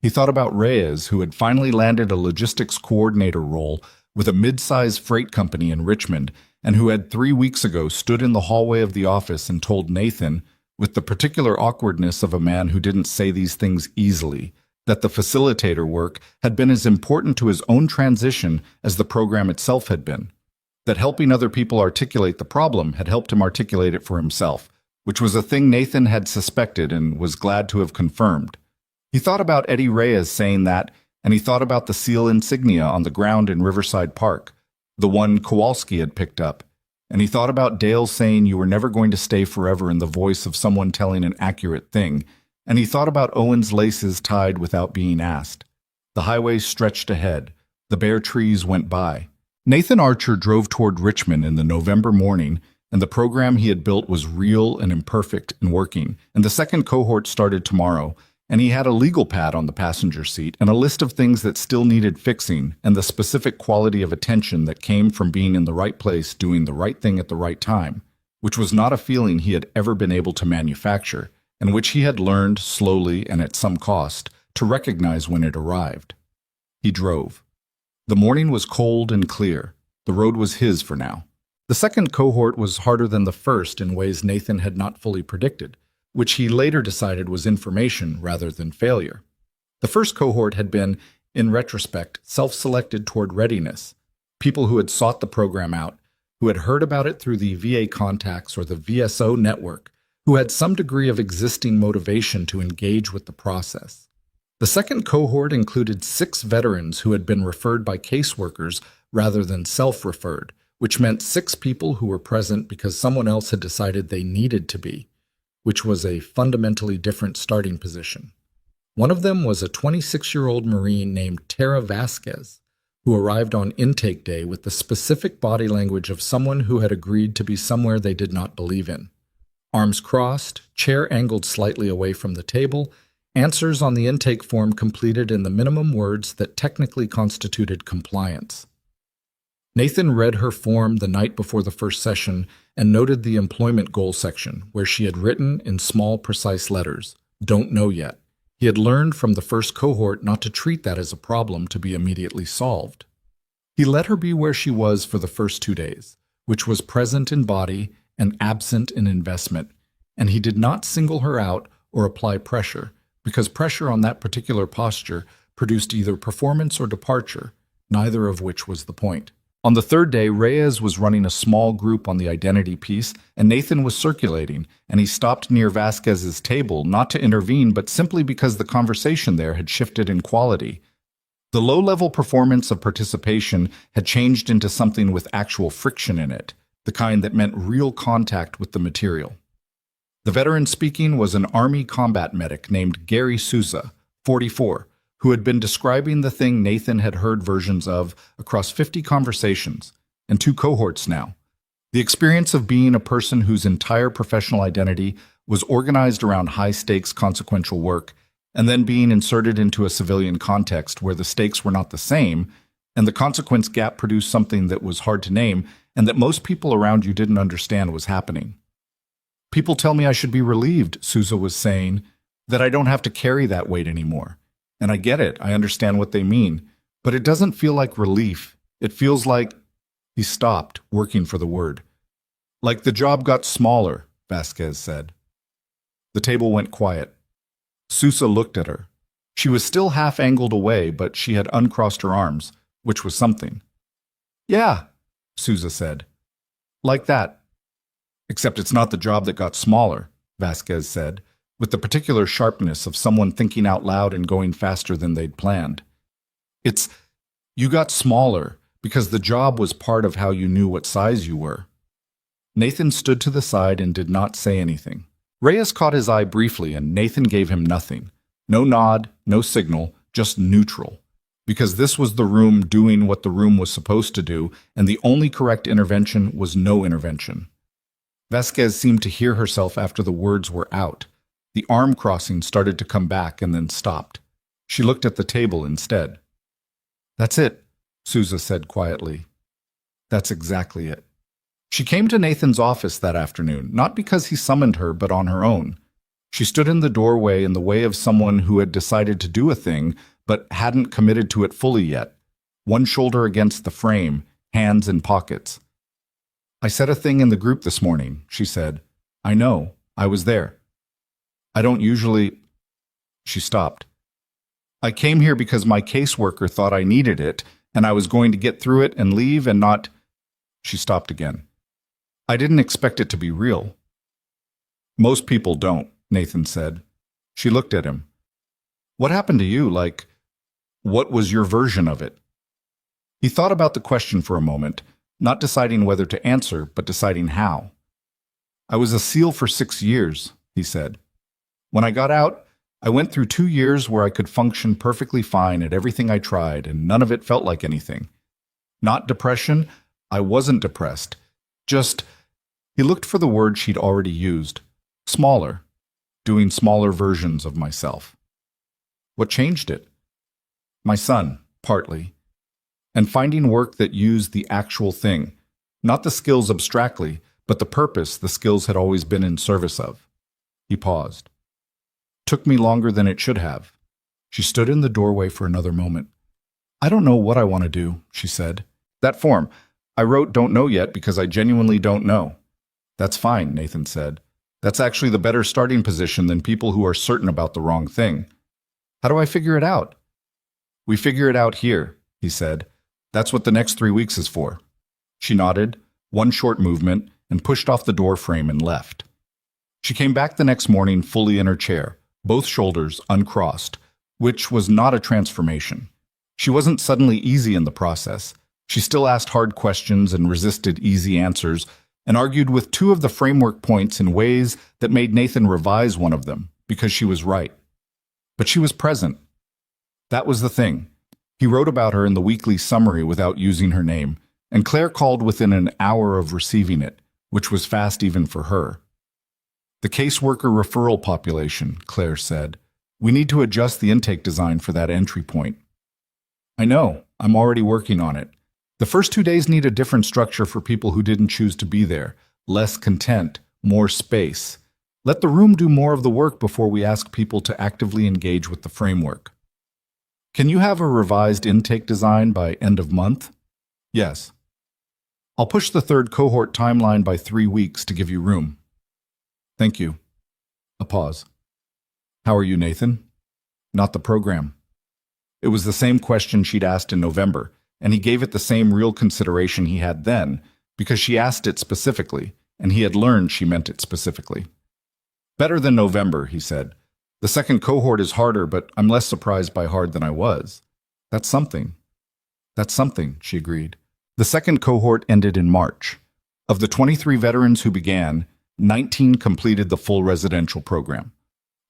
He thought about Reyes, who had finally landed a logistics coordinator role with a mid-size freight company in Richmond, and who had 3 weeks ago stood in the hallway of the office and told Nathan, with the particular awkwardness of a man who didn't say these things easily, that the facilitator work had been as important to his own transition as the program itself had been, that helping other people articulate the problem had helped him articulate it for himself, which was a thing Nathan had suspected and was glad to have confirmed. He thought about Eddie Reyes saying that, and he thought about the seal insignia on the ground in Riverside Park, the one Kowalski had picked up, and he thought about Dale saying you were never going to stay forever in the voice of someone telling an accurate thing, and he thought about Owen's laces tied without being asked. The highway stretched ahead. The bare trees went by. Nathan Archer drove toward Richmond in the November morning, and the program he had built was real and imperfect and working, and the second cohort started tomorrow, and he had a legal pad on the passenger seat and a list of things that still needed fixing and the specific quality of attention that came from being in the right place doing the right thing at the right time, which was not a feeling he had ever been able to manufacture, and which he had learned slowly and at some cost to recognize when it arrived. He drove. The morning was cold and clear. The road was his for now. The second cohort was harder than the first in ways Nathan had not fully predicted, which he later decided was information rather than failure. The first cohort had been, in retrospect, self-selected toward readiness, people who had sought the program out, who had heard about it through the VA contacts or the VSO network, who had some degree of existing motivation to engage with the process. The second cohort included 6 veterans who had been referred by caseworkers rather than self-referred, which meant 6 people who were present because someone else had decided they needed to be, which was a fundamentally different starting position. One of them was a 26-year-old Marine named Tara Vasquez, who arrived on intake day with the specific body language of someone who had agreed to be somewhere they did not believe in. Arms crossed, chair angled slightly away from the table, answers on the intake form completed in the minimum words that technically constituted compliance. Nathan read her form the night before the first session and noted the employment goal section, where she had written in small, precise letters, "Don't know yet." He had learned from the first cohort not to treat that as a problem to be immediately solved. He let her be where she was for the first 2 days, which was present in body and absent in investment, and he did not single her out or apply pressure, because pressure on that particular posture produced either performance or departure, neither of which was the point. On the third day, Reyes was running a small group on the identity piece, and Nathan was circulating, and he stopped near Vasquez's table, not to intervene, but simply because the conversation there had shifted in quality. The low-level performance of participation had changed into something with actual friction in it, the kind that meant real contact with the material. The veteran speaking was an Army combat medic named Gary Souza, 44, who had been describing the thing Nathan had heard versions of across 50 conversations, and 2 cohorts now. The experience of being a person whose entire professional identity was organized around high-stakes consequential work, and then being inserted into a civilian context where the stakes were not the same, and the consequence gap produced something that was hard to name and that most people around you didn't understand was happening. "People tell me I should be relieved," Souza was saying, "that I don't have to carry that weight anymore. And I get it, I understand what they mean, but it doesn't feel like relief. It feels like—" He stopped, working for the word. "Like the job got smaller," Vasquez said. The table went quiet. Sousa looked at her. She was still half-angled away, but she had uncrossed her arms, which was something. "Yeah," Sousa said. "Like that. Except it's not the job that got smaller," Vasquez said, with the particular sharpness of someone thinking out loud and going faster than they'd planned. You got smaller because the job was part of how you knew what size you were." Nathan stood to the side and did not say anything. Reyes caught his eye briefly, and Nathan gave him nothing. No nod, no signal, just neutral. Because this was the room doing what the room was supposed to do, and the only correct intervention was no intervention. Vasquez seemed to hear herself after the words were out. The arm crossing started to come back and then stopped. She looked at the table instead. "That's it," Sousa said quietly. "That's exactly it." She came to Nathan's office that afternoon, not because he summoned her, but on her own. She stood in the doorway in the way of someone who had decided to do a thing, but hadn't committed to it fully yet. One shoulder against the frame, hands in pockets. "I said a thing in the group this morning," she said. "I know. I was there. I don't usually—" She stopped. "I came here because my caseworker thought I needed it, and I was going to get through it and leave and not—" She stopped again. "I didn't expect it to be real." "Most people don't," Nathan said. She looked at him. What happened to you? Like, what was your version of it? He thought about the question for a moment, not deciding whether to answer, but deciding how. I was a SEAL for 6 years, he said. When I got out, I went through 2 years where I could function perfectly fine at everything I tried, and none of it felt like anything. Not depression. I wasn't depressed. Just, he looked for the word she'd already used. Smaller. Doing smaller versions of myself. What changed it? My son, partly. And finding work that used the actual thing. Not the skills abstractly, but the purpose the skills had always been in service of. He paused. Took me longer than it should have. She stood in the doorway for another moment. I don't know what I want to do, she said. That form. I wrote don't know yet because I genuinely don't know. That's fine, Nathan said. That's actually the better starting position than people who are certain about the wrong thing. How do I figure it out? We figure it out here, he said. That's what the next 3 weeks is for. She nodded, one short movement, and pushed off the door frame and left. She came back the next morning fully in her chair, both shoulders uncrossed, which was not a transformation. She wasn't suddenly easy in the process. She still asked hard questions and resisted easy answers, and argued with 2 of the framework points in ways that made Nathan revise one of them, because she was right. But she was present. That was the thing. He wrote about her in the weekly summary without using her name, and Claire called within an hour of receiving it, which was fast even for her. The caseworker referral population, Claire said. We need to adjust the intake design for that entry point. I know. I'm already working on it. The first 2 days need a different structure for people who didn't choose to be there. Less content, more space. Let the room do more of the work before we ask people to actively engage with the framework. Can you have a revised intake design by end of month? Yes. I'll push the 3rd cohort timeline by 3 weeks to give you room. Thank you. A pause. How are you, Nathan? Not the program. It was the same question she'd asked in November, and he gave it the same real consideration he had then, because she asked it specifically, and he had learned she meant it specifically. Better than November, he said. The 2nd cohort is harder, but I'm less surprised by hard than I was. That's something. That's something, she agreed. The 2nd cohort ended in March. Of the 23 veterans who began, 19 completed the full residential program.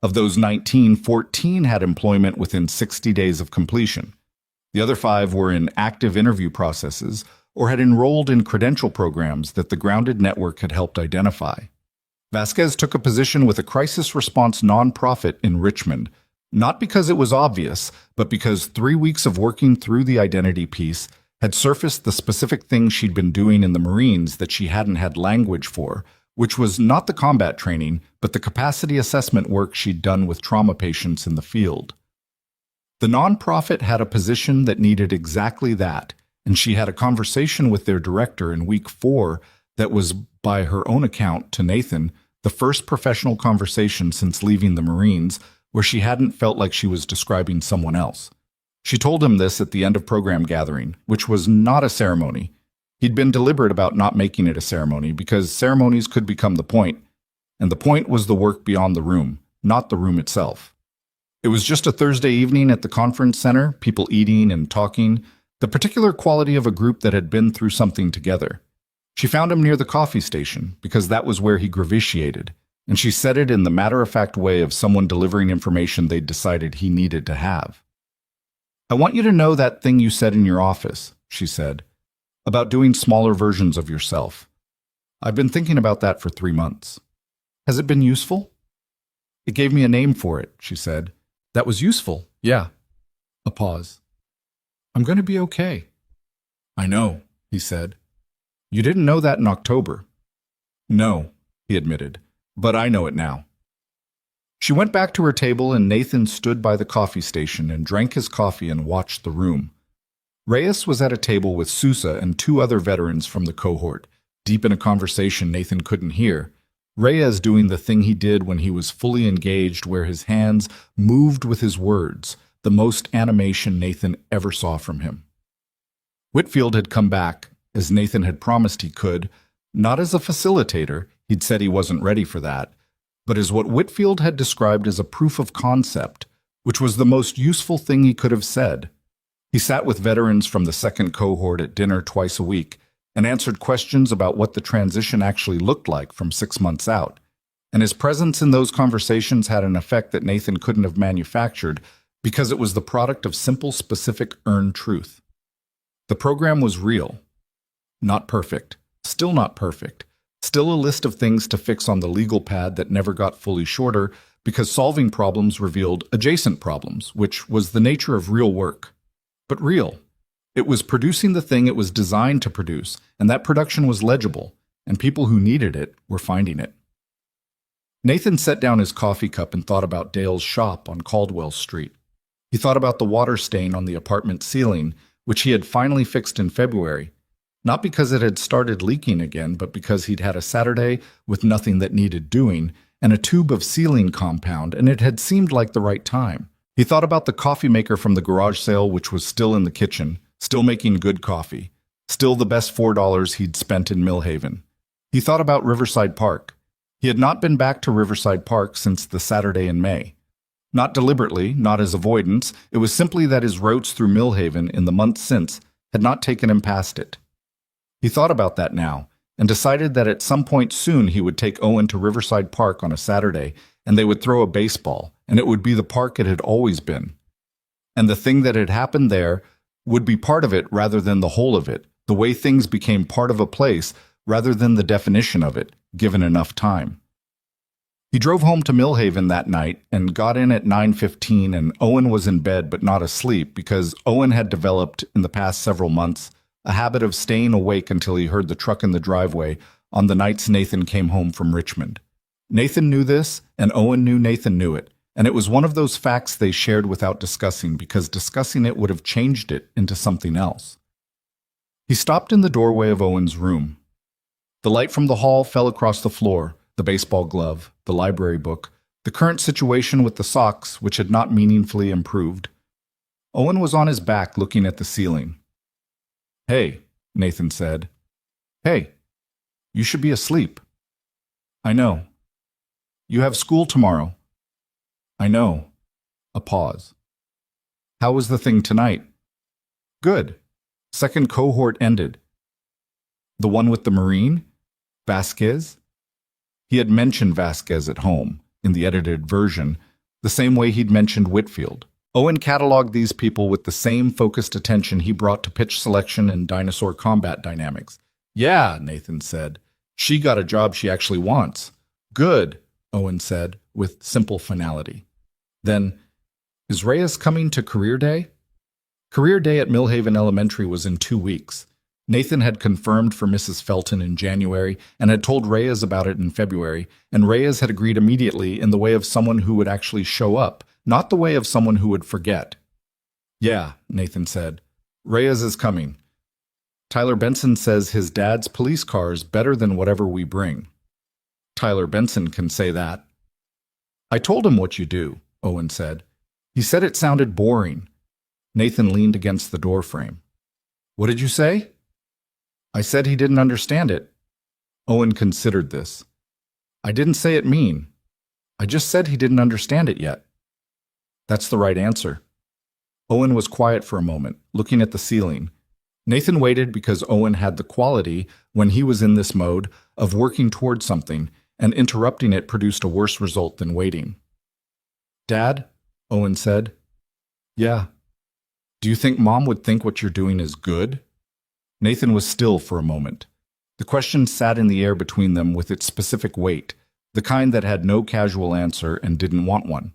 Of those 19, 14 had employment within 60 days of completion. The other 5 were in active interview processes or had enrolled in credential programs that the Grounded Network had helped identify. Vasquez took a position with a crisis response nonprofit in Richmond, not because it was obvious, but because 3 weeks of working through the identity piece had surfaced the specific things she'd been doing in the Marines that she hadn't had language for, which was not the combat training, but the capacity assessment work she'd done with trauma patients in the field. The nonprofit had a position that needed exactly that, and she had a conversation with their director in week 4 that was, by her own account to Nathan, the first professional conversation since leaving the Marines where she hadn't felt like she was describing someone else. She told him this at the end of program gathering, which was not a ceremony. He'd been deliberate about not making it a ceremony because ceremonies could become the point, and the point was the work beyond the room, not the room itself. It was just a Thursday evening at the conference center, people eating and talking, the particular quality of a group that had been through something together. She found him near the coffee station because that was where he gravitated, and she said it in the matter-of-fact way of someone delivering information they'd decided he needed to have. I want you to know that thing you said in your office, she said, about doing smaller versions of yourself. I've been thinking about that for 3 months. Has it been useful? It gave me a name for it, she said. That was useful, yeah. A pause. I'm going to be okay. I know, he said. You didn't know that in October. No, he admitted, but I know it now. She went back to her table and Nathan stood by the coffee station and drank his coffee and watched the room. Reyes was at a table with Sousa and 2 other veterans from the cohort, deep in a conversation Nathan couldn't hear. Reyes doing the thing he did when he was fully engaged where his hands moved with his words, the most animation Nathan ever saw from him. Whitfield had come back, as Nathan had promised he could, not as a facilitator, he'd said he wasn't ready for that, but as what Whitfield had described as a proof of concept, which was the most useful thing he could have said. He sat with veterans from the second cohort at dinner twice a week and answered questions about what the transition actually looked like from 6 months out. And his presence in those conversations had an effect that Nathan couldn't have manufactured because it was the product of simple, specific, earned truth. The program was real. Not perfect. Still not perfect. Still a list of things to fix on the legal pad that never got fully shorter because solving problems revealed adjacent problems, which was the nature of real work. But real. It was producing the thing it was designed to produce, and that production was legible, and people who needed it were finding it. Nathan set down his coffee cup and thought about Dale's shop on Caldwell Street. He thought about the water stain on the apartment ceiling, which he had finally fixed in February, not because it had started leaking again, but because he'd had a Saturday with nothing that needed doing and a tube of ceiling compound, and it had seemed like the right time. He thought about the coffee maker from the garage sale, which was still in the kitchen, still making good coffee, still the best $4 he'd spent in Millhaven. He thought about Riverside Park. He had not been back to Riverside Park since the Saturday in May. Not deliberately, not as avoidance, it was simply that his routes through Millhaven in the months since had not taken him past it. He thought about that now, and decided that at some point soon he would take Owen to Riverside Park on a Saturday, and they would throw a baseball, and it would be the park it had always been. And the thing that had happened there would be part of it rather than the whole of it, the way things became part of a place rather than the definition of it, given enough time. He drove home to Millhaven that night and got in at 9:15, and Owen was in bed but not asleep because Owen had developed, in the past several months, a habit of staying awake until he heard the truck in the driveway on the nights Nathan came home from Richmond. Nathan knew this, and Owen knew Nathan knew it, and it was one of those facts they shared without discussing because discussing it would have changed it into something else. He stopped in the doorway of Owen's room. The light from the hall fell across the floor, the baseball glove, the library book, the current situation with the socks, which had not meaningfully improved. Owen was on his back looking at the ceiling. "Hey," Nathan said. "Hey, you should be asleep." "I know." "You have school tomorrow." "I know." A pause. "How was the thing tonight?" "Good. Second cohort ended." "The one with the Marine? Vasquez?" He had mentioned Vasquez at home, in the edited version, the same way he'd mentioned Whitfield. Owen cataloged these people with the same focused attention he brought to pitch selection and dinosaur combat dynamics. "Yeah," Nathan said. "She got a job she actually wants." "Good," Owen said, with simple finality. Then, "Is Reyes coming to Career Day?" Career Day at Millhaven Elementary was in 2 weeks. Nathan had confirmed for Mrs. Felton in January and had told Reyes about it in February, and Reyes had agreed immediately in the way of someone who would actually show up, not the way of someone who would forget. "Yeah," Nathan said. "Reyes is coming. Tyler Benson says his dad's police car is better than whatever we bring." "Tyler Benson can say that." "I told him what you do," Owen said. "He said it sounded boring." Nathan leaned against the doorframe. "What did you say?" "I said he didn't understand it." Owen considered this. "I didn't say it mean. I just said he didn't understand it yet." "That's the right answer." Owen was quiet for a moment, looking at the ceiling. Nathan waited because Owen had the quality, when he was in this mode, of working toward something, and interrupting it produced a worse result than waiting. "Dad?" Owen said. "Yeah." "Do you think Mom would think what you're doing is good?" Nathan was still for a moment. The question sat in the air between them with its specific weight, the kind that had no casual answer and didn't want one.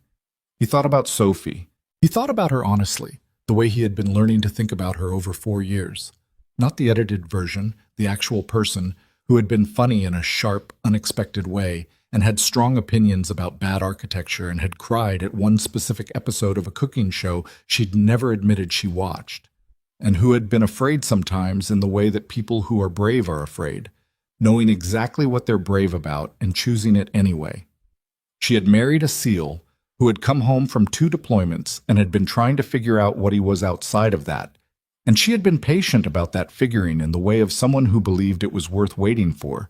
He thought about Sophie. He thought about her honestly, the way he had been learning to think about her over 4 years. Not the edited version, the actual person, who had been funny in a sharp, unexpected way, and had strong opinions about bad architecture and had cried at one specific episode of a cooking show she'd never admitted she watched, and who had been afraid sometimes in the way that people who are brave are afraid, knowing exactly what they're brave about and choosing it anyway. She had married a SEAL who had come home from 2 deployments and had been trying to figure out what he was outside of that, and she had been patient about that figuring in the way of someone who believed it was worth waiting for.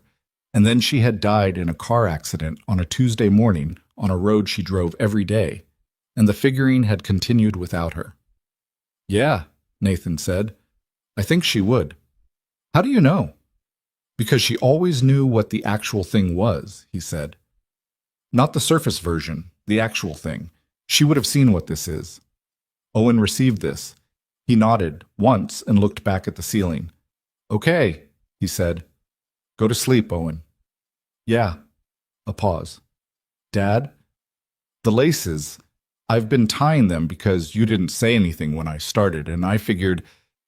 And then she had died in a car accident on a Tuesday morning on a road she drove every day. and the figurine had continued without her. "Yeah," Nathan said. "I think she would." "How do you know?" "Because she always knew what the actual thing was," he said. "Not the surface version, the actual thing. She would have seen what this is." Owen received this. He nodded once and looked back at the ceiling. "Okay," he said. "Go to sleep, Owen." "Yeah." A pause. "Dad? The laces. I've been tying them because you didn't say anything when I started, and I figured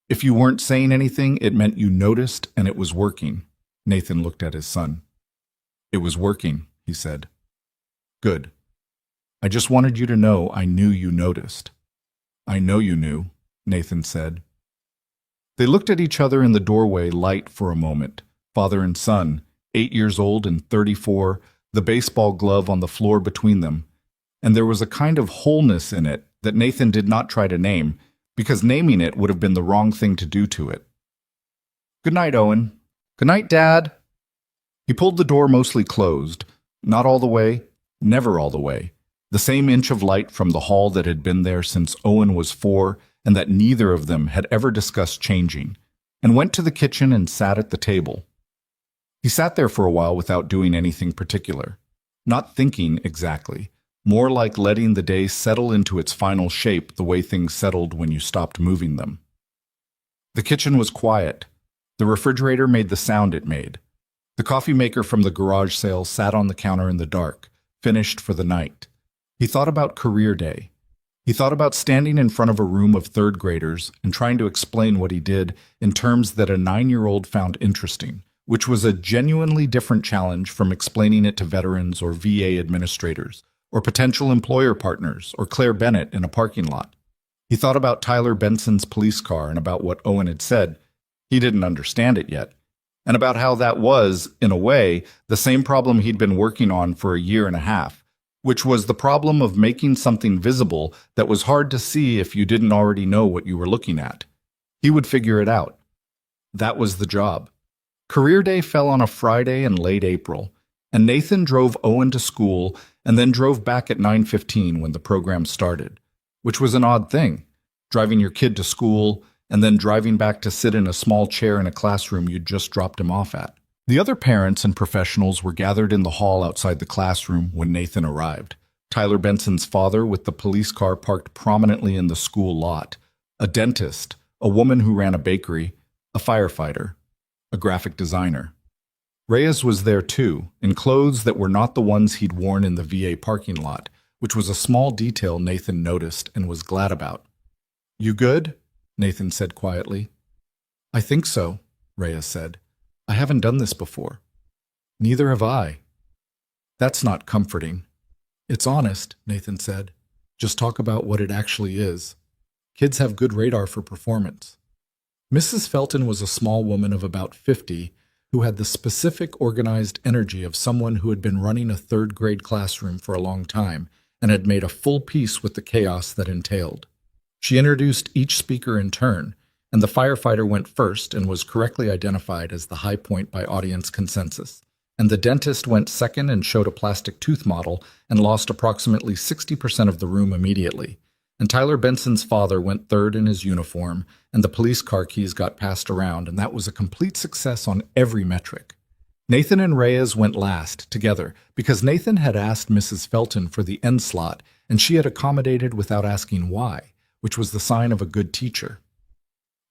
if you weren't saying anything, it meant you noticed and it was working." Nathan looked at his son. "It was working," he said. "Good. I just wanted you to know I knew you noticed." "I know you knew," Nathan said. They looked at each other in the doorway light for a moment, father and son, 8 years old and 34, the baseball glove on the floor between them, and there was a kind of wholeness in it that Nathan did not try to name, because naming it would have been the wrong thing to do to it. "Good night, Owen." "Good night, Dad." He pulled the door mostly closed, not all the way, never all the way, the same inch of light from the hall that had been there since Owen was 4 and that neither of them had ever discussed changing, and went to the kitchen and sat at the table. He sat there for a while without doing anything particular, not thinking exactly, more like letting the day settle into its final shape the way things settled when you stopped moving them. The kitchen was quiet. The refrigerator made the sound it made. The coffee maker from the garage sale sat on the counter in the dark, finished for the night. He thought about career day. He thought about standing in front of a room of third graders and trying to explain what he did in terms that a 9-year-old found interesting, which was a genuinely different challenge from explaining it to veterans or VA administrators, or potential employer partners, or Claire Bennett in a parking lot. He thought about Tyler Benson's police car and about what Owen had said. He didn't understand it yet, and about how that was, in a way, the same problem he'd been working on for a year and a half, which was the problem of making something visible that was hard to see if you didn't already know what you were looking at. He would figure it out. That was the job. Career Day fell on a Friday in late April, and Nathan drove Owen to school and then drove back at 9:15 when the program started, which was an odd thing, driving your kid to school and then driving back to sit in a small chair in a classroom you'd just dropped him off at. The other parents and professionals were gathered in the hall outside the classroom when Nathan arrived. Tyler Benson's father with the police car parked prominently in the school lot, a dentist, a woman who ran a bakery, a firefighter, a graphic designer. Reyes was there too, in clothes that were not the ones he'd worn in the VA parking lot, which was a small detail Nathan noticed and was glad about. "You good?" Nathan said quietly. "I think so," Reyes said. "I haven't done this before." "Neither have I." "That's not comforting." "It's honest," Nathan said. "Just talk about what it actually is. Kids have good radar for performance." Mrs. Felton was a small woman of about 50 who had the specific organized energy of someone who had been running a third-grade classroom for a long time and had made a full peace with the chaos that entailed. She introduced each speaker in turn, and the firefighter went first and was correctly identified as the high point by audience consensus, and the dentist went second and showed a plastic tooth model and lost approximately 60% of the room immediately, and Tyler Benson's father went third in his uniform, and the police car keys got passed around, and that was a complete success on every metric. Nathan and Reyes went last, together, because Nathan had asked Mrs. Felton for the end slot, and she had accommodated without asking why, which was the sign of a good teacher.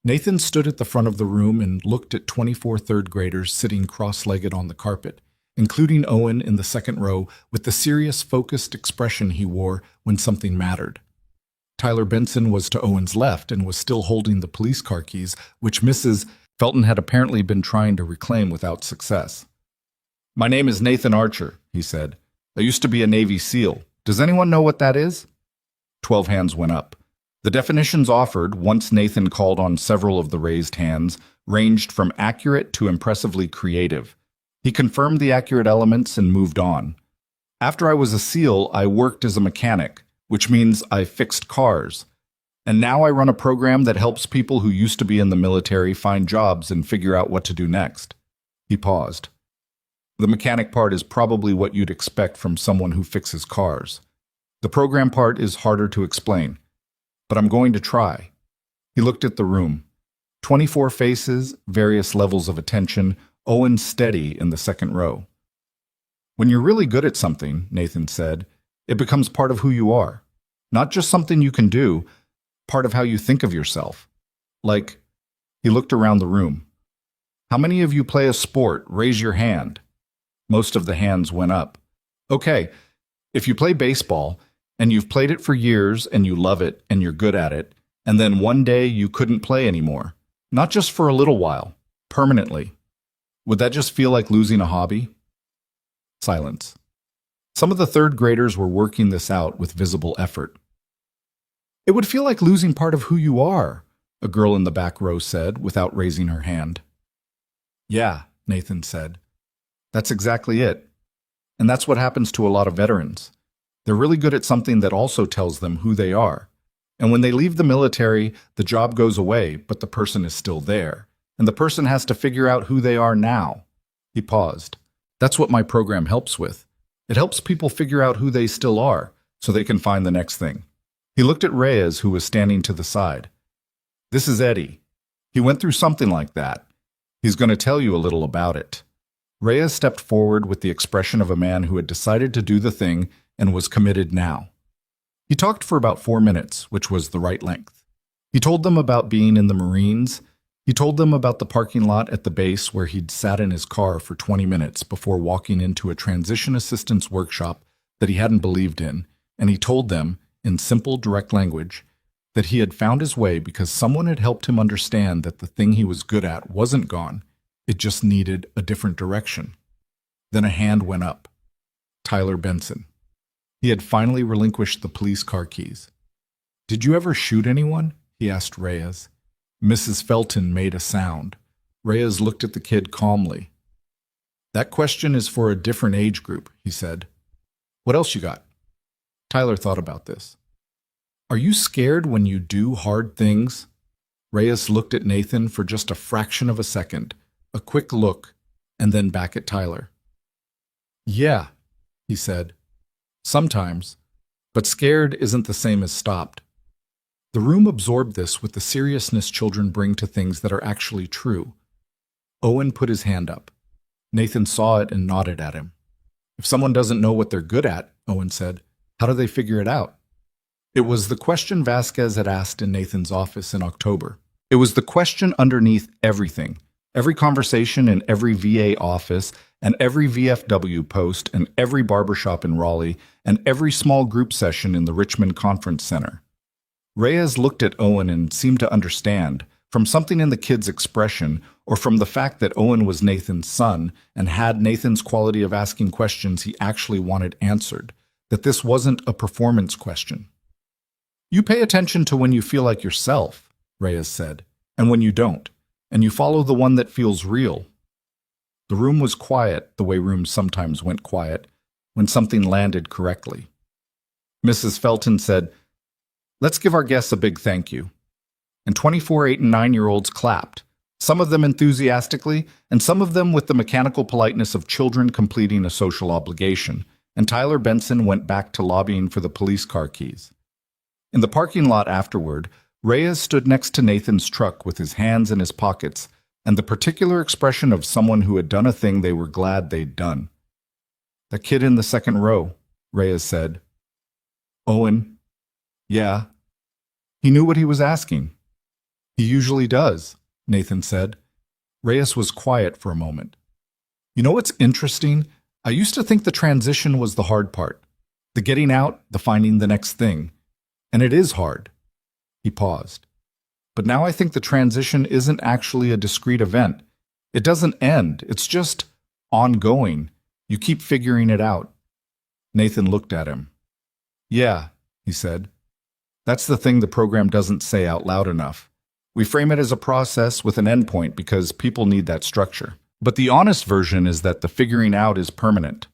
Nathan stood at the front of the room and looked at 24 third graders sitting cross-legged on the carpet, including Owen in the second row with the serious, focused expression he wore when something mattered. Tyler Benson was to Owen's left and was still holding the police car keys, which Mrs. Felton had apparently been trying to reclaim without success. "My name is Nathan Archer," he said. "I used to be a Navy SEAL. Does anyone know what that is?" 12 hands went up. The definitions offered, once Nathan called on several of the raised hands, ranged from accurate to impressively creative. He confirmed the accurate elements and moved on. "After I was a SEAL, I worked as a mechanic, which means I fixed cars. And now I run a program that helps people who used to be in the military find jobs and figure out what to do next." He paused. "The mechanic part is probably what you'd expect from someone who fixes cars. The program part is harder to explain, but I'm going to try. He looked at the room. 24 faces, various levels of attention, Owen steady in the second row. When you're really good at something, Nathan said, it becomes part of who you are. Not just something you can do, part of how you think of yourself. Like, he looked around the room. How many of you play a sport? Raise your hand. Most of the hands went up. Okay, if you play baseball, and you've played it for years, and you love it, and you're good at it, and then one day you couldn't play anymore, not just for a little while, permanently, would that just feel like losing a hobby? Silence. Some of the third graders were working this out with visible effort. It would feel like losing part of who you are, a girl in the back row said, without raising her hand. Yeah, Nathan said. That's exactly it. And that's what happens to a lot of veterans. They're really good at something that also tells them who they are. And when they leave the military, the job goes away, but the person is still there. And the person has to figure out who they are now. He paused. That's what my program helps with. It helps people figure out who they still are, so they can find the next thing. He looked at Reyes, who was standing to the side. This is Eddie. He went through something like that. He's going to tell you a little about it. Reyes stepped forward with the expression of a man who had decided to do the thing and was committed now. He talked for about 4 minutes, which was the right length. He told them about being in the Marines. He told them about the parking lot at the base where he'd sat in his car for 20 minutes before walking into a transition assistance workshop that he hadn't believed in, and he told them, in simple, direct language, that he had found his way because someone had helped him understand that the thing he was good at wasn't gone, it just needed a different direction. Then a hand went up. Tyler Benson. He had finally relinquished the police car keys. Did you ever shoot anyone? He asked Reyes. Mrs. Felton made a sound. Reyes looked at the kid calmly. That question is for a different age group, he said. What else you got? Tyler thought about this. Are you scared when you do hard things? Reyes looked at Nathan for just a fraction of a second, a quick look, and then back at Tyler. Yeah, he said. Sometimes, but scared isn't the same as stopped. The room absorbed this with the seriousness children bring to things that are actually true. Owen put his hand up. Nathan saw it and nodded at him. If someone doesn't know what they're good at, Owen said, how do they figure it out? It was the question Vasquez had asked in Nathan's office in October. It was the question underneath everything, every conversation in every VA office, and every VFW post, and every barbershop in Raleigh, and every small group session in the Richmond Conference Center. Reyes looked at Owen and seemed to understand, from something in the kid's expression, or from the fact that Owen was Nathan's son and had Nathan's quality of asking questions he actually wanted answered, that this wasn't a performance question. You pay attention to when you feel like yourself, Reyes said, and when you don't, and you follow the one that feels real. The room was quiet, the way rooms sometimes went quiet, when something landed correctly. Mrs. Felton said, let's give our guests a big thank you. And 24, 8, and 9-year-olds clapped, some of them enthusiastically, and some of them with the mechanical politeness of children completing a social obligation, and Tyler Benson went back to lobbying for the police car keys. In the parking lot afterward, Reyes stood next to Nathan's truck with his hands in his pockets and the particular expression of someone who had done a thing they were glad they'd done. The kid in the second row, Reyes said. Owen. Yeah. He knew what he was asking. He usually does, Nathan said. Reyes was quiet for a moment. You know what's interesting? I used to think the transition was the hard part. The getting out, the finding the next thing. And it is hard. He paused. But now I think the transition isn't actually a discrete event. It doesn't end. It's just ongoing. You keep figuring it out. Nathan looked at him. Yeah, he said. That's the thing the program doesn't say out loud enough. We frame it as a process with an endpoint because people need that structure. But the honest version is that the figuring out is permanent.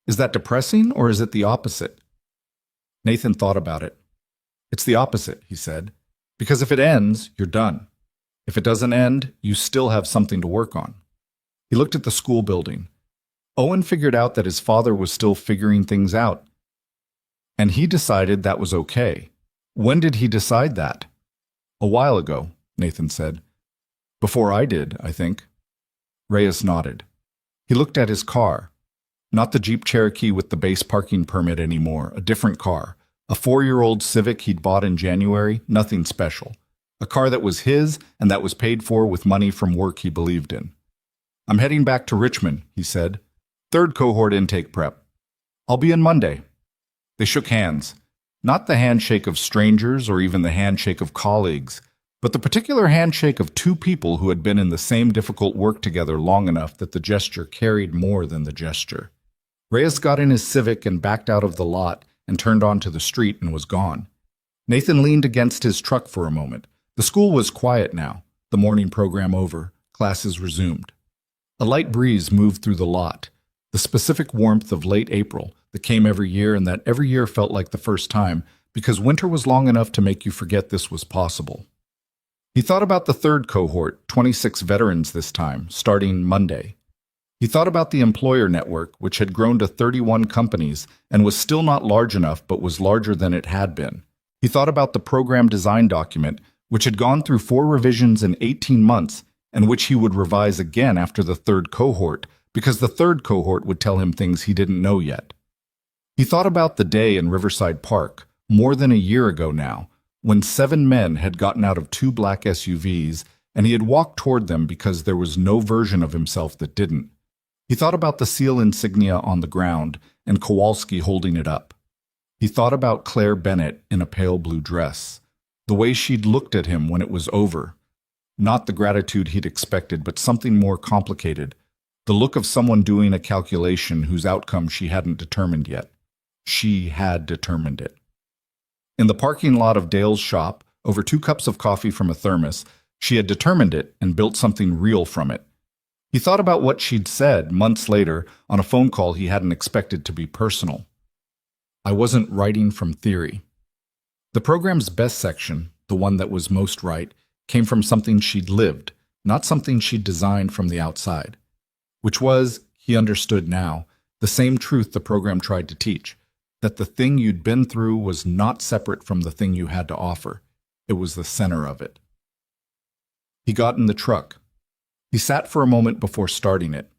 Is that depressing or is it the opposite? Nathan thought about it. It's the opposite, he said. Because if it ends, you're done. If it doesn't end, you still have something to work on. He looked at the school building. Owen figured out that his father was still figuring things out. And he decided that was okay. When did he decide that? A while ago, Nathan said. Before I did, I think. Reyes nodded. He looked at his car. Not the Jeep Cherokee with the base parking permit anymore, a different car. A 4-year-old Civic he'd bought in January, nothing special. A car that was his and that was paid for with money from work he believed in. I'm heading back to Richmond, he said. 3rd cohort intake prep. I'll be in Monday. They shook hands. Not the handshake of strangers or even the handshake of colleagues, but the particular handshake of two people who had been in the same difficult work together long enough that the gesture carried more than the gesture. Reyes got in his Civic and backed out of the lot and turned onto the street and was gone. Nathan leaned against his truck for a moment. The school was quiet now, the morning program over, classes resumed. A light breeze moved through the lot, the specific warmth of late April that came every year and that every year felt like the first time because winter was long enough to make you forget this was possible. He thought about the 3rd cohort, 26 veterans this time, starting Monday. He thought about the employer network, which had grown to 31 companies and was still not large enough but was larger than it had been. He thought about the program design document, which had gone through 4 revisions in 18 months and which he would revise again after the 3rd cohort because the 3rd cohort would tell him things he didn't know yet. He thought about the day in Riverside Park, more than a year ago now, when 7 men had gotten out of 2 black SUVs and he had walked toward them because there was no version of himself that didn't. He thought about the seal insignia on the ground and Kowalski holding it up. He thought about Claire Bennett in a pale blue dress, the way she'd looked at him when it was over. Not the gratitude he'd expected, but something more complicated, the look of someone doing a calculation whose outcome she hadn't determined yet. She had determined it. In the parking lot of Dale's shop, over 2 cups of coffee from a thermos, she had determined it and built something real from it. He thought about what she'd said months later on a phone call he hadn't expected to be personal. I wasn't writing from theory. The program's best section, the one that was most right, came from something she'd lived, not something she'd designed from the outside. Which was, he understood now, the same truth the program tried to teach, that the thing you'd been through was not separate from the thing you had to offer. It was the center of it. He got in the truck. He sat for a moment before starting it.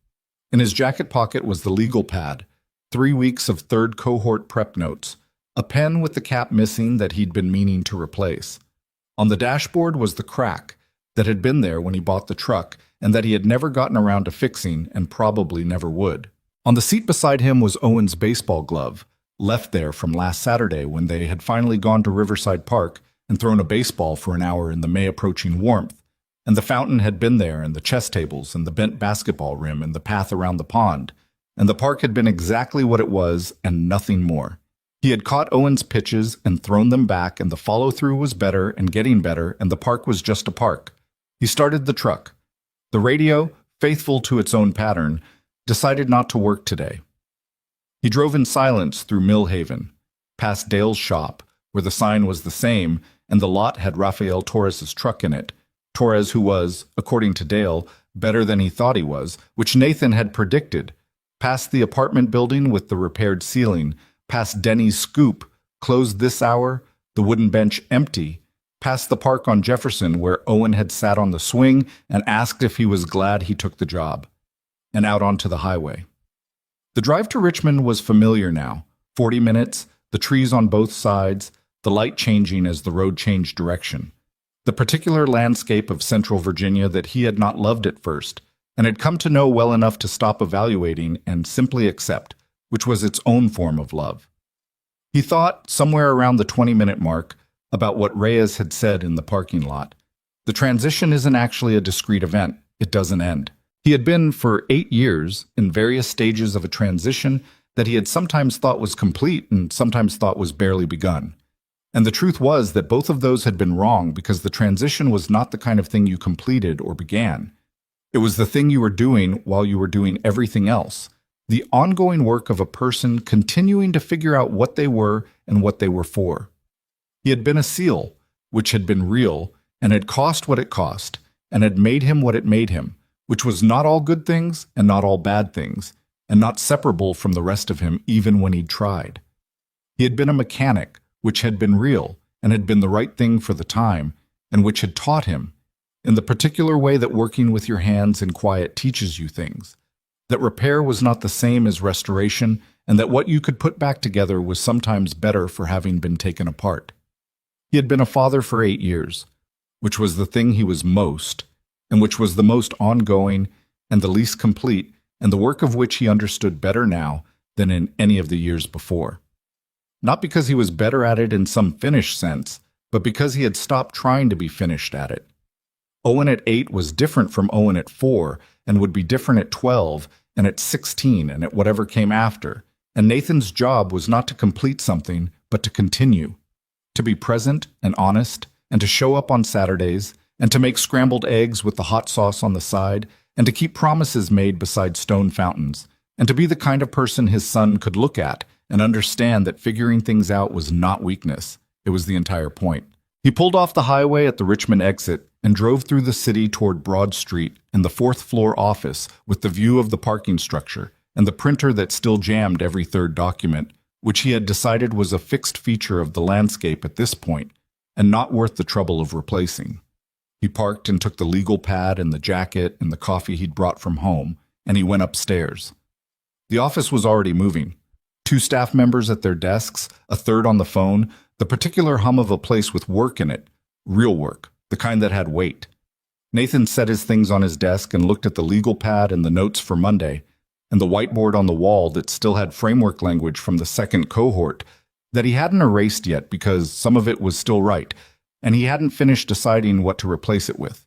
In his jacket pocket was the legal pad, 3 weeks of 3rd cohort prep notes, a pen with the cap missing that he'd been meaning to replace. On the dashboard was the crack that had been there when he bought the truck and that he had never gotten around to fixing and probably never would. On the seat beside him was Owen's baseball glove, left there from last Saturday when they had finally gone to Riverside Park and thrown a baseball for an hour in the May-approaching warmth. And the fountain had been there, and the chess tables, and the bent basketball rim, and the path around the pond. And the park had been exactly what it was, and nothing more. He had caught Owen's pitches and thrown them back, and the follow-through was better and getting better, and the park was just a park. He started the truck. The radio, faithful to its own pattern, decided not to work today. He drove in silence through Millhaven, past Dale's shop, where the sign was the same, and the lot had Rafael Torres's truck in it. Torres, who was, according to Dale, better than he thought he was, which Nathan had predicted, past the apartment building with the repaired ceiling, past Denny's Scoop, closed this hour, the wooden bench empty, past the park on Jefferson where Owen had sat on the swing and asked if he was glad he took the job, and out onto the highway. The drive to Richmond was familiar now, 40 minutes, the trees on both sides, the light changing as the road changed direction. The particular landscape of central Virginia that he had not loved at first, and had come to know well enough to stop evaluating and simply accept, which was its own form of love. He thought, somewhere around the 20-minute mark, about what Reyes had said in the parking lot. The transition isn't actually a discrete event. It doesn't end. He had been, for 8 years, in various stages of a transition that he had sometimes thought was complete and sometimes thought was barely begun. And the truth was that both of those had been wrong because the transition was not the kind of thing you completed or began. It was the thing you were doing while you were doing everything else, the ongoing work of a person continuing to figure out what they were and what they were for. He had been a SEAL, which had been real and had cost what it cost, and had made him what it made him, which was not all good things and not all bad things, and not separable from the rest of him even when he'd tried. He had been a mechanic, which had been real and had been the right thing for the time, and which had taught him, in the particular way that working with your hands in quiet teaches you things, that repair was not the same as restoration, and that what you could put back together was sometimes better for having been taken apart. He had been a father for 8 years, which was the thing he was most, and which was the most ongoing and the least complete, and the work of which he understood better now than in any of the years before. Not because he was better at it in some finished sense, but because he had stopped trying to be finished at it. Owen at 8 was different from Owen at 4, and would be different at 12, and at 16, and at whatever came after. And Nathan's job was not to complete something, but to continue. To be present and honest, and to show up on Saturdays, and to make scrambled eggs with the hot sauce on the side, and to keep promises made beside stone fountains, and to be the kind of person his son could look at and understand that figuring things out was not weakness. It was the entire point. He pulled off the highway at the Richmond exit and drove through the city toward Broad Street and the fourth-floor office with the view of the parking structure and the printer that still jammed every third document, which he had decided was a fixed feature of the landscape at this point and not worth the trouble of replacing. He parked and took the legal pad and the jacket and the coffee he'd brought from home, and he went upstairs. The office was already moving. 2 staff members at their desks, a third on the phone, the particular hum of a place with work in it, real work, the kind that had weight. Nathan set his things on his desk and looked at the legal pad and the notes for Monday, and the whiteboard on the wall that still had framework language from the second cohort that he hadn't erased yet because some of it was still right, and he hadn't finished deciding what to replace it with.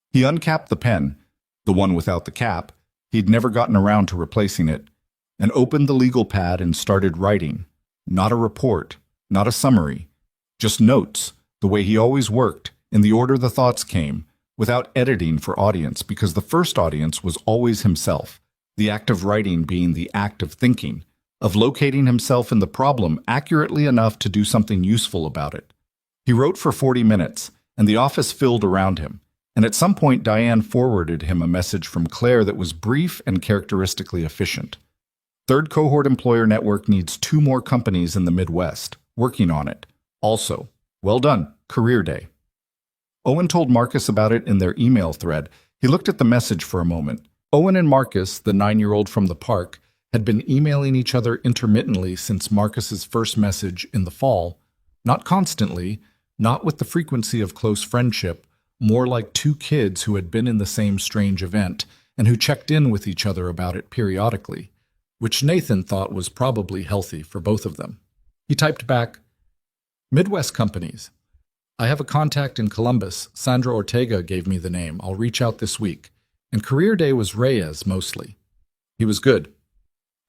He uncapped the pen, the one without the cap, he'd never gotten around to replacing it, and opened the legal pad and started writing. Not a report, not a summary, just notes, the way he always worked, in the order the thoughts came, without editing for audience, because the first audience was always himself, the act of writing being the act of thinking, of locating himself in the problem accurately enough to do something useful about it. He wrote for 40 minutes, and the office filled around him, and at some point Diane forwarded him a message from Claire that was brief and characteristically efficient. Third cohort employer network needs 2 more companies in the Midwest, working on it. Also, well done, career day. Owen told Marcus about it in their email thread. He looked at the message for a moment. Owen and Marcus, the 9-year-old from the park, had been emailing each other intermittently since Marcus's first message in the fall. Not constantly, not with the frequency of close friendship, more like 2 kids who had been in the same strange event and who checked in with each other about it periodically, which Nathan thought was probably healthy for both of them. He typed back, "Midwest companies. I have a contact in Columbus. Sandra Ortega gave me the name. I'll reach out this week." And career day was Reyes mostly. He was good.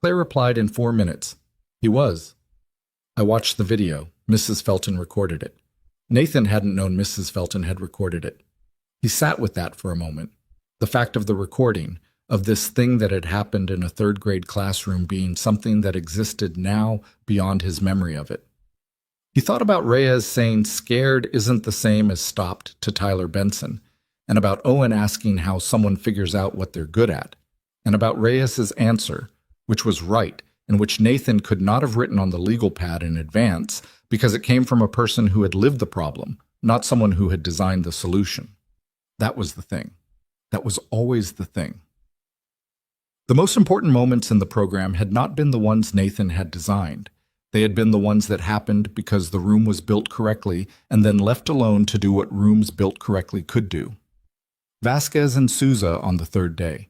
Claire replied in 4 minutes. He was. I watched the video. Mrs. Felton recorded it. Nathan hadn't known Mrs. Felton had recorded it. He sat with that for a moment. The fact of the recording, of this thing that had happened in a 3rd grade classroom being something that existed now beyond his memory of it. He thought about Reyes saying scared isn't the same as stopped to Tyler Benson, and about Owen asking how someone figures out what they're good at, and about Reyes's answer, which was right, and which Nathan could not have written on the legal pad in advance because it came from a person who had lived the problem, not someone who had designed the solution. That was the thing. That was always the thing. The most important moments in the program had not been the ones Nathan had designed. They had been the ones that happened because the room was built correctly and then left alone to do what rooms built correctly could do. Vasquez and Souza on the 3rd day.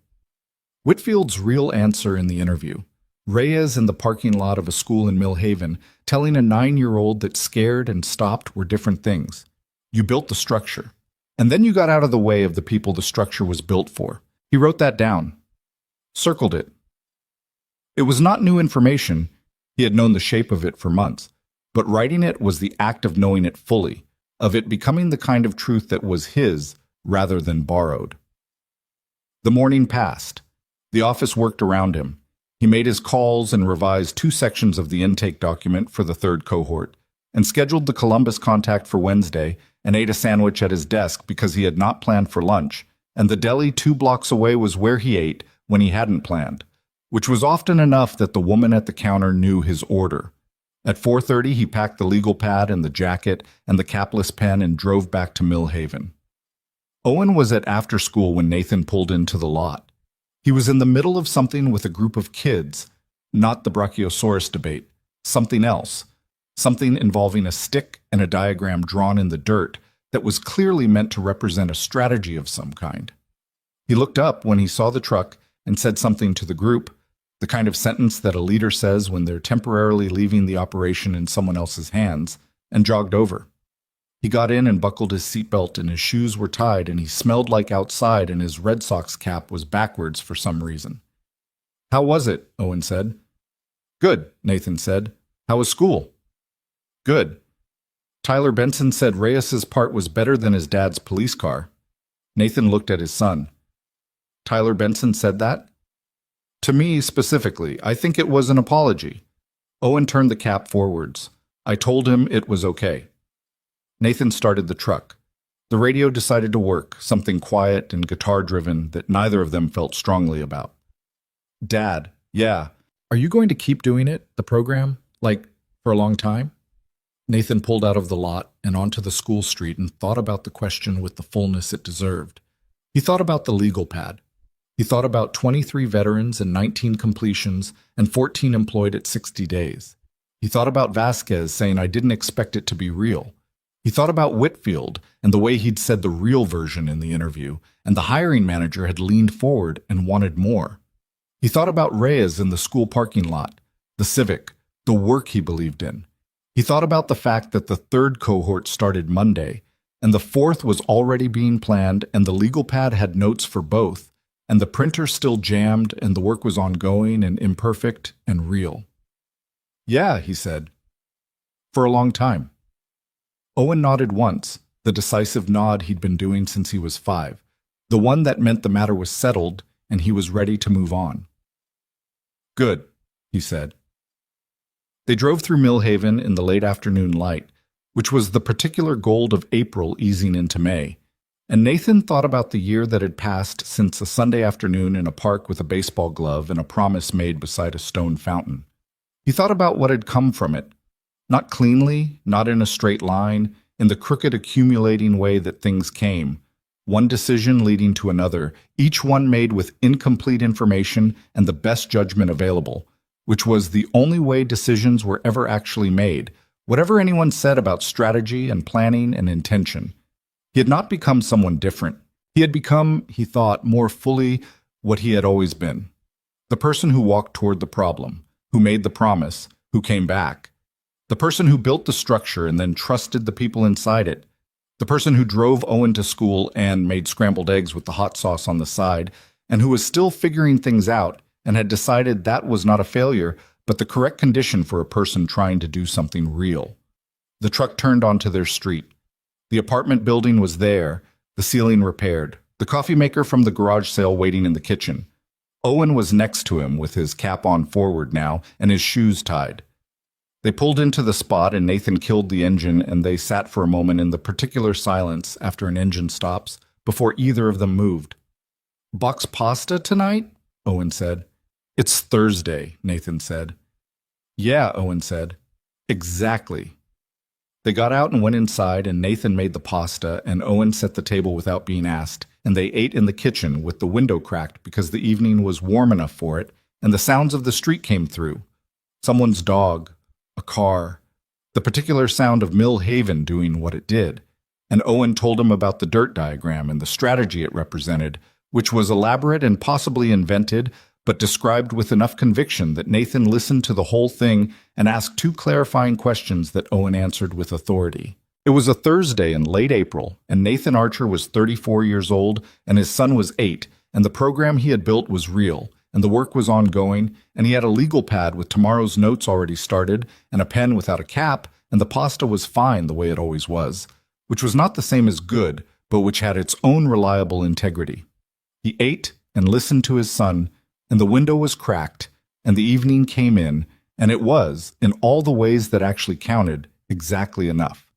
Whitfield's real answer in the interview. Reyes in the parking lot of a school in Mill Haven telling a 9-year-old that scared and stopped were different things. You built the structure, and then you got out of the way of the people the structure was built for. He wrote that down. Circled it. It was not new information. He had known the shape of it for months, but writing it was the act of knowing it fully, of it becoming the kind of truth that was his rather than borrowed. The morning passed. The office worked around him. He made his calls and revised 2 sections of the intake document for the 3rd cohort, and scheduled the Columbus contact for Wednesday and ate a sandwich at his desk because he had not planned for lunch, and the deli 2 blocks away was where he ate when he hadn't planned, which was often enough that the woman at the counter knew his order. At 4:30, he packed the legal pad and the jacket and the capless pen and drove back to Millhaven. Owen was at after school when Nathan pulled into the lot. He was in the middle of something with a group of kids, not the Brachiosaurus debate, something else, something involving a stick and a diagram drawn in the dirt that was clearly meant to represent a strategy of some kind. He looked up when he saw the truck and said something to the group, the kind of sentence that a leader says when they're temporarily leaving the operation in someone else's hands, and jogged over. He got in and buckled his seatbelt, and his shoes were tied, and he smelled like outside, and his Red Sox cap was backwards for some reason. "How was it?" Owen said. "Good," Nathan said. "How was school?" "Good." Tyler Benson said Reyes's part was better than his dad's police car. Nathan looked at his son. "Tyler Benson said that?" "To me, specifically, I think it was an apology." Owen turned the cap forwards. "I told him it was okay." Nathan started the truck. The radio decided to work, something quiet and guitar-driven that neither of them felt strongly about. "Dad, yeah. Are you going to keep doing it, the program, like, for a long time?" Nathan pulled out of the lot and onto the school street and thought about the question with the fullness it deserved. He thought about the legal pad. He thought about 23 veterans and 19 completions and 14 employed at 60 days. He thought about Vasquez saying, "I didn't expect it to be real." He thought about Whitfield and the way he'd said the real version in the interview, and the hiring manager had leaned forward and wanted more. He thought about Reyes in the school parking lot, the Civic, the work he believed in. He thought about the fact that the third cohort started Monday, and the fourth was already being planned, and the legal pad had notes for both, and the printer still jammed, and the work was ongoing and imperfect and real. "Yeah," he said. "For a long time." Owen nodded once, the decisive nod he'd been doing since he was 5, the one that meant the matter was settled and he was ready to move on. "Good," he said. They drove through Millhaven in the late afternoon light, which was the particular gold of April easing into May, and Nathan thought about the year that had passed since a Sunday afternoon in a park with a baseball glove and a promise made beside a stone fountain. He thought about what had come from it. Not cleanly, not in a straight line, in the crooked accumulating way that things came, one decision leading to another, each one made with incomplete information and the best judgment available, which was the only way decisions were ever actually made, whatever anyone said about strategy and planning and intention. He had not become someone different. He had become, he thought, more fully what he had always been. The person who walked toward the problem, who made the promise, who came back. The person who built the structure and then trusted the people inside it. The person who drove Owen to school and made scrambled eggs with the hot sauce on the side, and who was still figuring things out and had decided that was not a failure, but the correct condition for a person trying to do something real. The truck turned onto their street. The apartment building was there, the ceiling repaired, the coffee maker from the garage sale waiting in the kitchen. Owen was next to him with his cap on forward now and his shoes tied. They pulled into the spot and Nathan killed the engine, and they sat for a moment in the particular silence after an engine stops before either of them moved. "Box pasta tonight?" Owen said. "It's Thursday," Nathan said. "Yeah," Owen said. "Exactly." They got out and went inside, and Nathan made the pasta, and Owen set the table without being asked, and they ate in the kitchen with the window cracked because the evening was warm enough for it, and the sounds of the street came through. Someone's dog, a car, the particular sound of Millhaven doing what it did, and Owen told him about the dirt diagram and the strategy it represented, which was elaborate and possibly invented, but described with enough conviction that Nathan listened to the whole thing and asked 2 clarifying questions that Owen answered with authority. It was a Thursday in late April, and Nathan Archer was 34 years old, and his son was 8, and the program he had built was real, and the work was ongoing, and he had a legal pad with tomorrow's notes already started, and a pen without a cap, and the pasta was fine the way it always was, which was not the same as good, but which had its own reliable integrity. He ate and listened to his son, and the window was cracked, and the evening came in, and it was, in all the ways that actually counted, exactly enough.